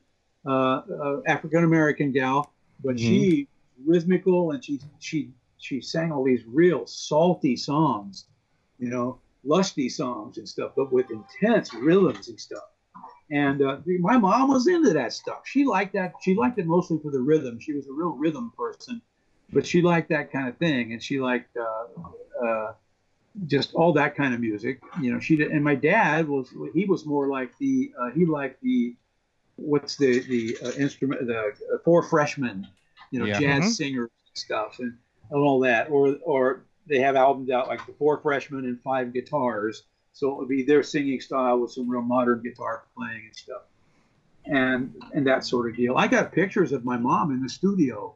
African-American gal, but she rhythmical, and she sang all these real salty songs, lusty songs and stuff, but with intense rhythms and stuff. And my mom was into that stuff. She liked that. She liked it mostly for the rhythm. She was a real rhythm person, but she liked that kind of thing, and she liked just all that kind of music. She did. And my dad was more like he liked the what's the instrument, the Four Freshmen, jazz singers and stuff, and all that. Or they have albums out like the Four Freshmen and Five Guitars. So it would be their singing style with some real modern guitar playing and stuff, and that sort of deal. I got pictures of my mom in the studio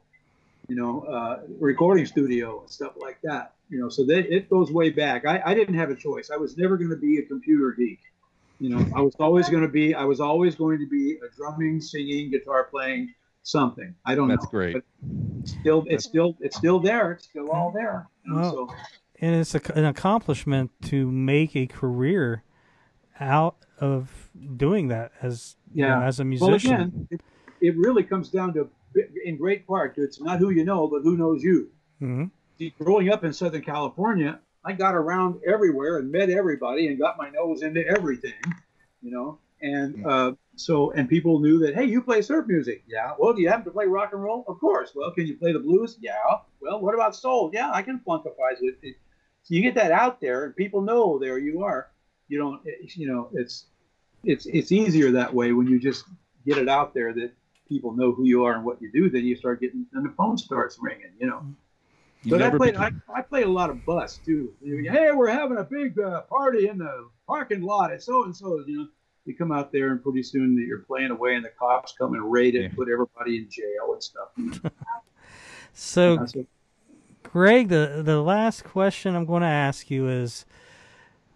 recording studio and stuff like that. So it goes way back. I didn't have a choice. I was never going to be a computer geek. I was always going to be a drumming, singing, guitar playing something. I don't know. That's great. But it's still there. It's still all there. Well, and it's an accomplishment to make a career out of doing that as as a musician. Well, again, it really comes down to, in great part, it's not who you know, but who knows you. Mm-hmm. See, growing up in Southern California, I got around everywhere and met everybody and got my nose into everything, and people knew that, hey, you play surf music. Yeah. Well, do you happen to play rock and roll? Of course. Well, can you play the blues? Yeah. Well, what about soul? Yeah, I can funkifize it. So you get that out there and people know there you are. It's easier that way when you just get it out there that people know who you are and what you do. Then you start getting, and the phone starts ringing, But I played a lot of bus too. Hey, we're having a big party in the parking lot at so and so. You come out there and pretty soon you're playing away, and the cops come and raid it and put everybody in jail and stuff. So, Greg, the last question I'm going to ask you is,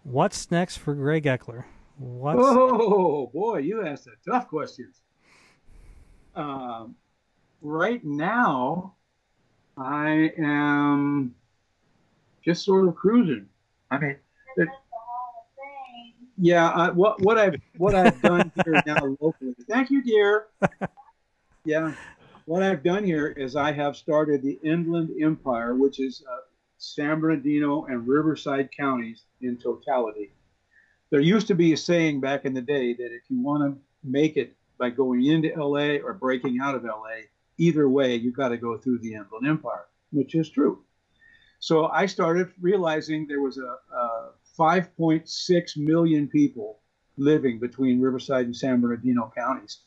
what's next for Greg Eckler? Oh boy, you asked a tough questions. Right now, I am just sort of cruising. I mean, what I've done here now locally. Thank you, dear. Yeah, what I've done here is I have started the Inland Empire, which is San Bernardino and Riverside counties in totality. There used to be a saying back in the day that if you want to make it by going into LA or breaking out of LA, either way, you've got to go through the Inland Empire, which is true. So I started realizing there was a 5.6 million people living between Riverside and San Bernardino counties.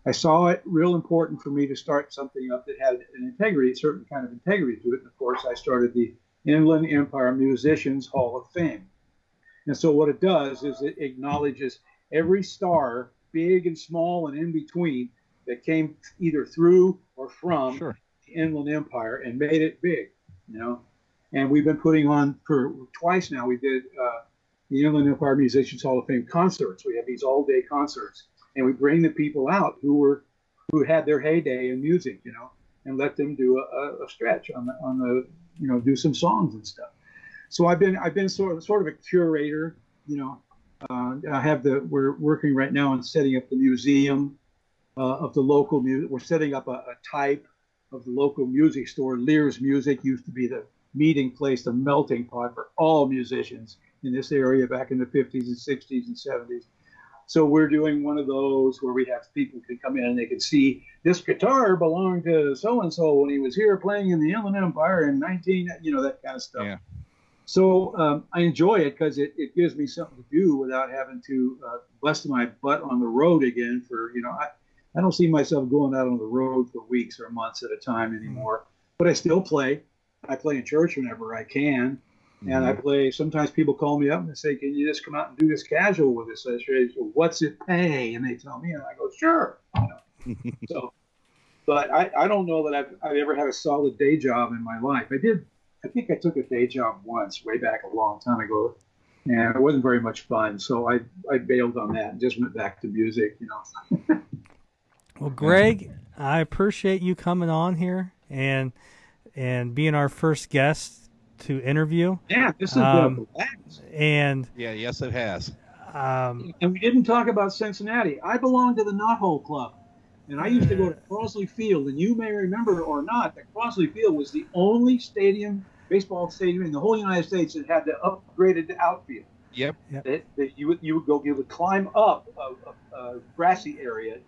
I saw it real important for me to start something up that had an integrity, a certain kind of integrity to it. And of course, I started the Inland Empire Musicians Hall of Fame. And so what it does is it acknowledges every star, big and small and in between, that came either through or from the Inland Empire and made it big, And we've been putting on for twice now. We did the Inland Empire Musicians Hall of Fame concerts. We have these all-day concerts, and we bring the people out who had their heyday in music, and let them do a stretch on the do some songs and stuff. So I've been sort of a curator, we're working right now on setting up the museum of the local music. We're setting up a type of the local music store. Lear's Music used to be the meeting place, the melting pot for all musicians in this area back in the 50s and 60s and 70s. So we're doing one of those where we have people can come in and they can see this guitar belonged to so-and-so when he was here playing in the Inland Empire in that kind of stuff. Yeah. So I enjoy it because it gives me something to do without having to bust my butt on the road again for, I don't see myself going out on the road for weeks or months at a time anymore, but I still play. I play in church whenever I can. And I play, sometimes people call me up and they say, can you just come out and do this casual with us? I say, what's it pay? And they tell me, and I go, sure. So, but I don't know that I've ever had a solid day job in my life. I think I took a day job once, way back a long time ago, and it wasn't very much fun. So I bailed on that and just went back to music, Well, Greg, I appreciate you coming on here and being our first guest to interview. Yeah, this has been relaxed. And yes, it has. And we didn't talk about Cincinnati. I belong to the Knothole Club, and I used to go to Crosley Field. And you may remember or not that Crosley Field was the only baseball stadium in the whole United States that had the upgraded outfield. Yep. You would climb up a grassy area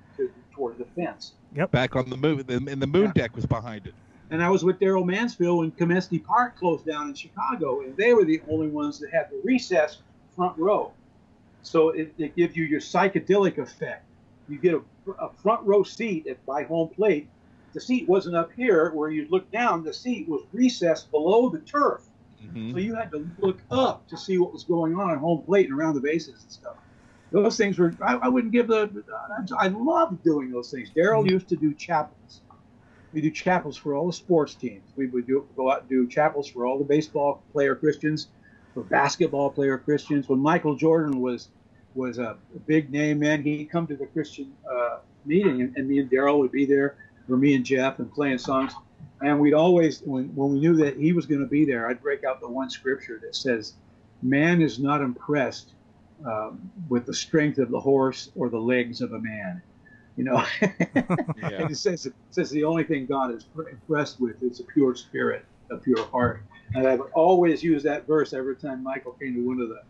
toward the fence. Yep. Back on the moon, and the moon deck was behind it. And I was with Darrell Mansfield when Comiskey Park closed down in Chicago, and they were the only ones that had the recessed front row. So it gives you your psychedelic effect. You get a front row seat by home plate. The seat wasn't up here where you look down. The seat was recessed below the turf. Mm-hmm. So you had to look up to see what was going on at home plate and around the bases and stuff. Those things were, I wouldn't give I loved doing those things. Darrell used to do chapels. We do chapels for all the sports teams. We would go out and do chapels for all the baseball player Christians, for basketball player Christians. When Michael Jordan was a big name, man, he'd come to the Christian meeting, and me and Darrell would be there, or me and Jeff, and playing songs. And we'd always, when we knew that he was going to be there, I'd break out the one scripture that says, "Man is not impressed with the strength of the horse or the legs of a man." You know, and it says the only thing God is impressed with is a pure spirit, a pure heart. And I would always use that verse every time Michael came to one of the,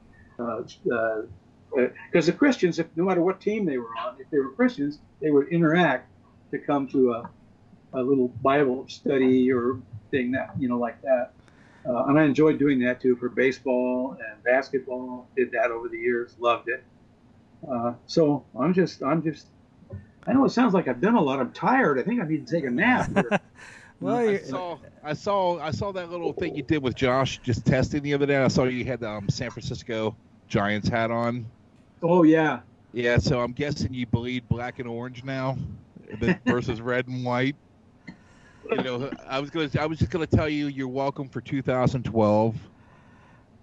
because the Christians, no matter what team they were on, if they were Christians, they would interact to come to a little Bible study or thing that, like that. And I enjoyed doing that too for baseball and basketball. Did that over the years, loved it. So I'm just. I know it sounds like I've done a lot. I'm tired. I think I need to take a nap. Well, I saw that little thing you did with Josh just testing the other day. I saw you had the San Francisco Giants hat on. Oh yeah. Yeah. So I'm guessing you bleed black and orange now, versus red and white. I was just gonna tell you you're welcome for 2012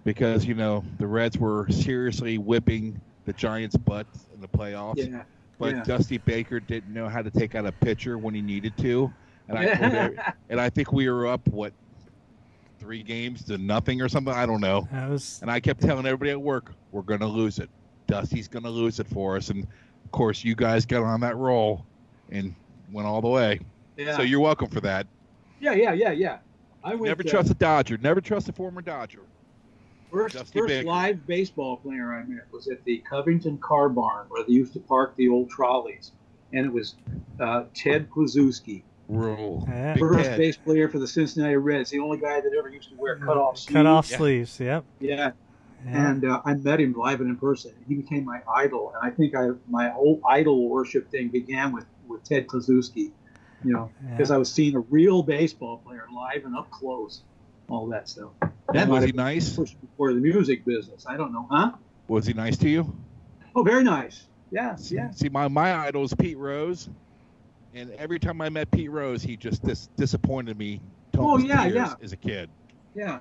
because the Reds were seriously whipping the Giants' butt in the playoffs. Yeah. But Dusty Baker didn't know how to take out a pitcher when he needed to, and I think we were up 3-0 or something. I don't know. And I kept telling everybody at work, we're going to lose it. Dusty's going to lose it for us, and of course you guys got on that roll and went all the way. Yeah. So you're welcome for that. Yeah. I never trust a Dodger. Never trust a former Dodger. First live baseball player I met was at the Covington car barn where they used to park the old trolleys, and it was Ted Kluszewski, first base player for the Cincinnati Reds, the only guy that ever used to wear cutoff sleeves. Yep. Yeah. And I met him live and in person. He became my idol, and I think my whole idol worship thing began with Ted Kluszewski, because I was seeing a real baseball player live and up close, all that stuff. And was he nice? For the music business, I don't know, huh? Was he nice to you? Oh, very nice. Yeah. See, my idol is Pete Rose, and every time I met Pete Rose, he just disappointed me. As a kid. Yeah.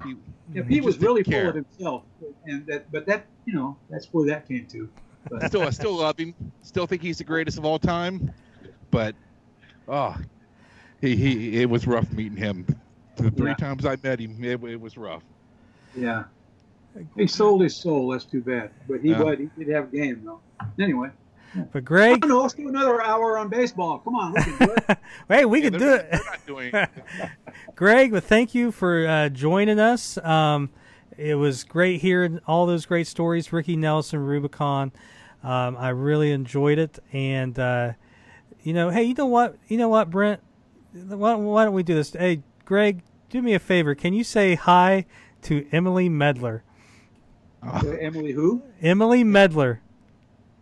Pete was really full of himself, but that's where that came to. But. I still love him. Still think he's the greatest of all time, but it was rough meeting him. The 3 times I met him, it was rough. Yeah. He sold his soul. That's too bad. But he did have game, though. Anyway. But Greg... No, let's do another hour on baseball. Come on, we can do it. Hey, we can do it. They're not doing it. Greg, well, thank you for joining us. It was great hearing all those great stories. Ricky Nelson, Rubicon. I really enjoyed it. And, hey, you know what, Brent? Why don't we do this? Hey, Greg, do me a favor. Can you say hi to Emily Medler? Emily who? Emily Medler.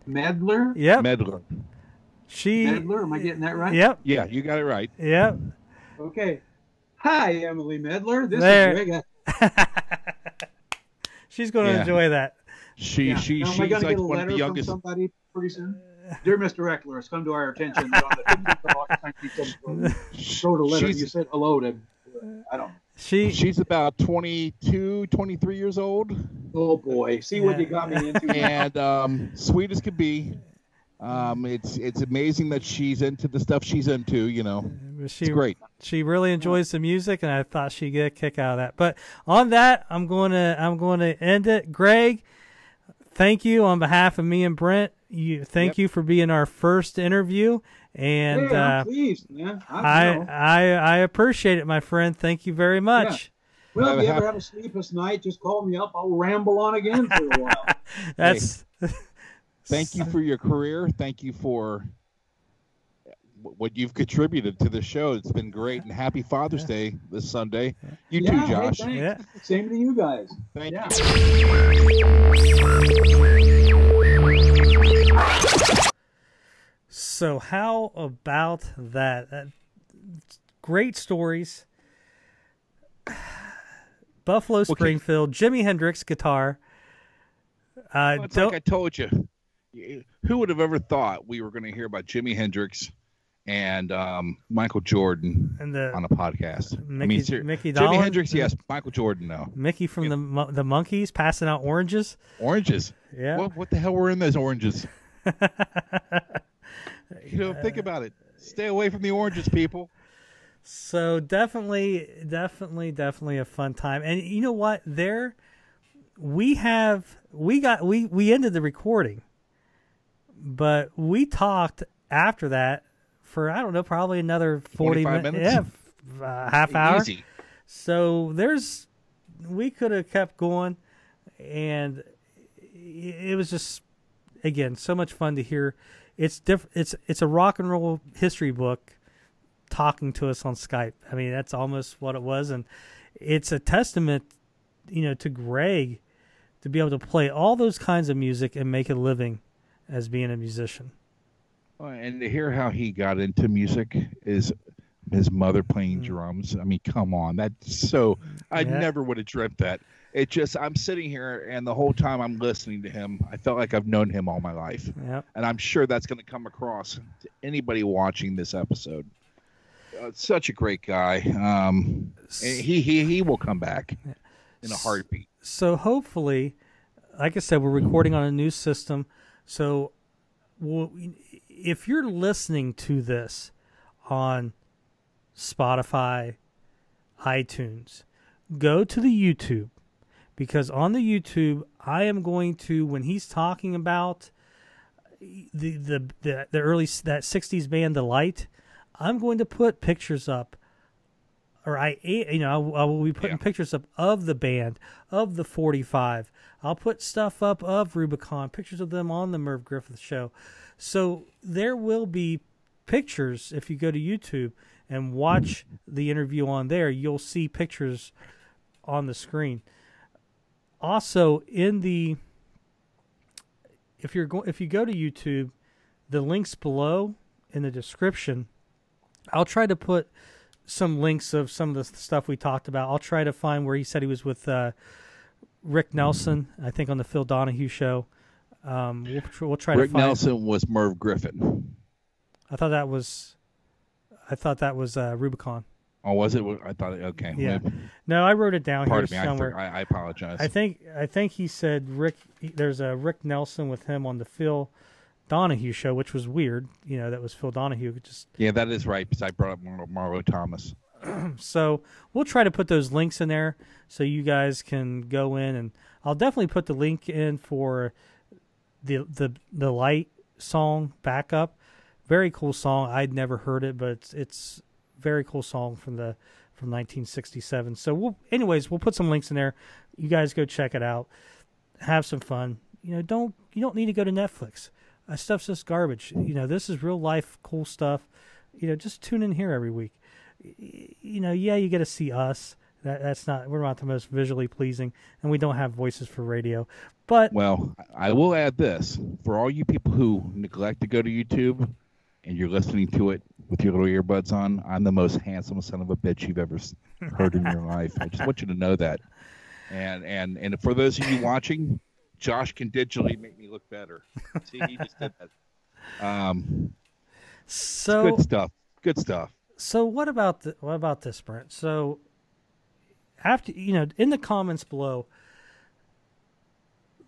Medler? Yep. Medler. Medler, am I getting that right? Yep. Yeah, you got it right. Yep. Okay. Hi, Emily Medler. This is Greg. She's going to enjoy that. She's like one of the youngest. From somebody pretty soon? Dear Mr. Eckler, it's come to our attention that on the 15th of August, 1974, wrote a letter. You said hello to, I don't know. She's about 22, 23 years old. Oh, boy. See what you got me into. And sweet as could be. It's amazing that she's into the stuff she's into, It's great. She really enjoys the music, and I thought she'd get a kick out of that. But on that, I'm going to end it. Greg, thank you on behalf of me and Brent. Thank you for being our first interview, and I'm pleased, man. I appreciate it, my friend. Thank you very much. Yeah. Well, if you ever have a sleepless night, just call me up. I'll ramble on again for a while. Thank you for your career. Thank you for what you've contributed to the show. It's been great, and happy Father's Day this Sunday. You too, Josh. Hey, same to you guys. Thank you. So how about that? Great stories. Buffalo Springfield, Jimi Hendrix guitar. It's like I told you. Who would have ever thought we were going to hear about Jimi Hendrix and Michael Jordan And on a podcast. Mickey Jimi Dolenz? Hendrix, yes. Michael Jordan, no. Mickey from the Monkees passing out oranges. Oranges. Yeah. What the hell were in those oranges? Think about it. Stay away from the oranges, people. So definitely a fun time. And you know what? We ended the recording, but we talked after that for, I don't know, probably another 40 minutes. Yeah, half hour. Easy. So we could have kept going, and it was just, again, so much fun to hear. It's a rock and roll history book talking to us on Skype. I mean, that's almost what it was, and it's a testament, to Greg to be able to play all those kinds of music and make a living as being a musician. And to hear how he got into music is his mother playing drums. I mean, come on. That's so, I never would have dreamt that. It just, I'm sitting here, and the whole time I'm listening to him, I felt like I've known him all my life. Yep. And I'm sure that's going to come across to anybody watching this episode. Such a great guy. And he will come back in a heartbeat. So hopefully, like I said, we're recording on a new system. So if you're listening to this on Spotify, iTunes, go to the YouTube, because on the YouTube, I am going to, when he's talking about the early, that 60s band, The Light, I'm going to put pictures up, or I will be putting pictures up of the band, of the 45. I'll put stuff up of Rubicon, pictures of them on the Merv Griffith Show. So there will be pictures. If you go to YouTube and watch the interview on there, you'll see pictures on the screen. Also, if you go to YouTube, the links below in the description, I'll try to put some links of some of the stuff we talked about. I'll try to find where he said he was with Rick Nelson, I think on the Phil Donahue show. We'll try to find. Rick Nelson was Merv Griffin. I thought that was Rubicon. Oh, was it? I thought, okay. Yeah. No, I wrote it down here somewhere. I apologize. I think he said there's a Rick Nelson with him on the Phil Donahue show, which was weird. That was Phil Donahue. Yeah, that is right, because I brought up Marlo Thomas. So we'll try to put those links in there so you guys can go in, and I'll definitely put the link in for the Light song backup. Very cool song. I'd never heard it, but it's very cool song from 1967. So we'll put some links in there. You guys go check it out. Have some fun. You don't need to go to Netflix. Stuff's just garbage. This is real life cool stuff. Just tune in here every week. You get to see us. We're not the most visually pleasing, and we don't have voices for radio. But I will add this for all you people who neglect to go to YouTube and you're listening to it with your little earbuds on. I'm the most handsome son of a bitch you've ever heard in your life. I just want you to know that. And for those of you watching, Josh can digitally make me look better. See, he just did that. So good stuff. Good stuff. So what about this, Brent? So after in the comments below,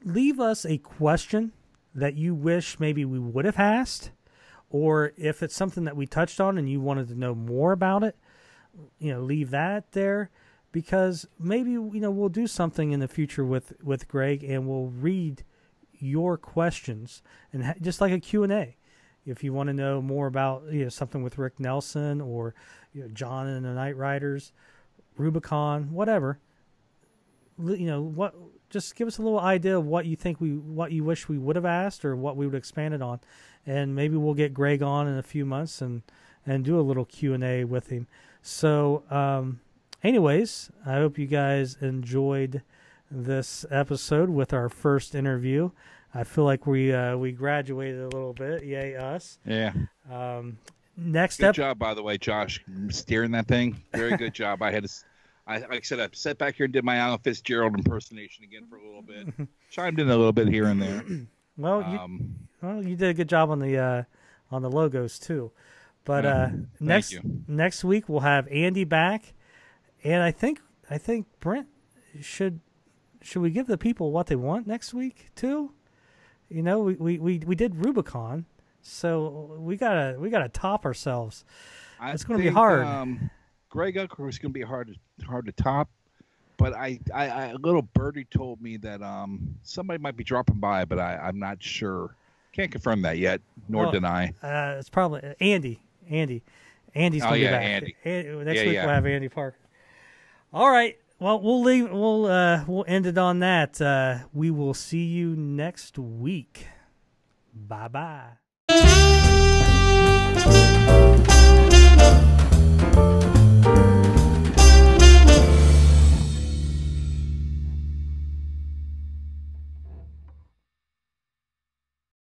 leave us a question that you wish maybe we would have asked, or if it's something that we touched on and you wanted to know more about it, leave that there. Because maybe we'll do something in the future with Greg, and we'll read your questions, and just like a Q&A. If you want to know more about something with Rick Nelson, or John and the Night Riders, Rubicon, whatever, just give us a little idea of what you think what you wish we would have asked, or what we would expand it on, and maybe we'll get Greg on in a few months and do a little Q&A with him. So. Anyways, I hope you guys enjoyed this episode with our first interview. I feel like we graduated a little bit. Yay, us. Yeah. Next good job, by the way, Josh, steering that thing. Very good job. Like I said, I sat back here and did my Alan Fitzgerald impersonation again for a little bit. Chimed in a little bit here and there. Well, you did a good job on the logos too. But next week we'll have Andy back, and I think Brent should we give the people what they want next week too? You know, we did Rubicon, so we gotta top ourselves. It's going to be hard. Greg Eckler is going to be hard to top, but a little birdie told me that somebody might be dropping by, but I'm not sure. Can't confirm that yet, nor deny. It's probably Andy. Andy's going to be back. Andy. Next week we'll have Andy Parker. All right. Well, we'll end it on that. We will see you next week. Bye-bye.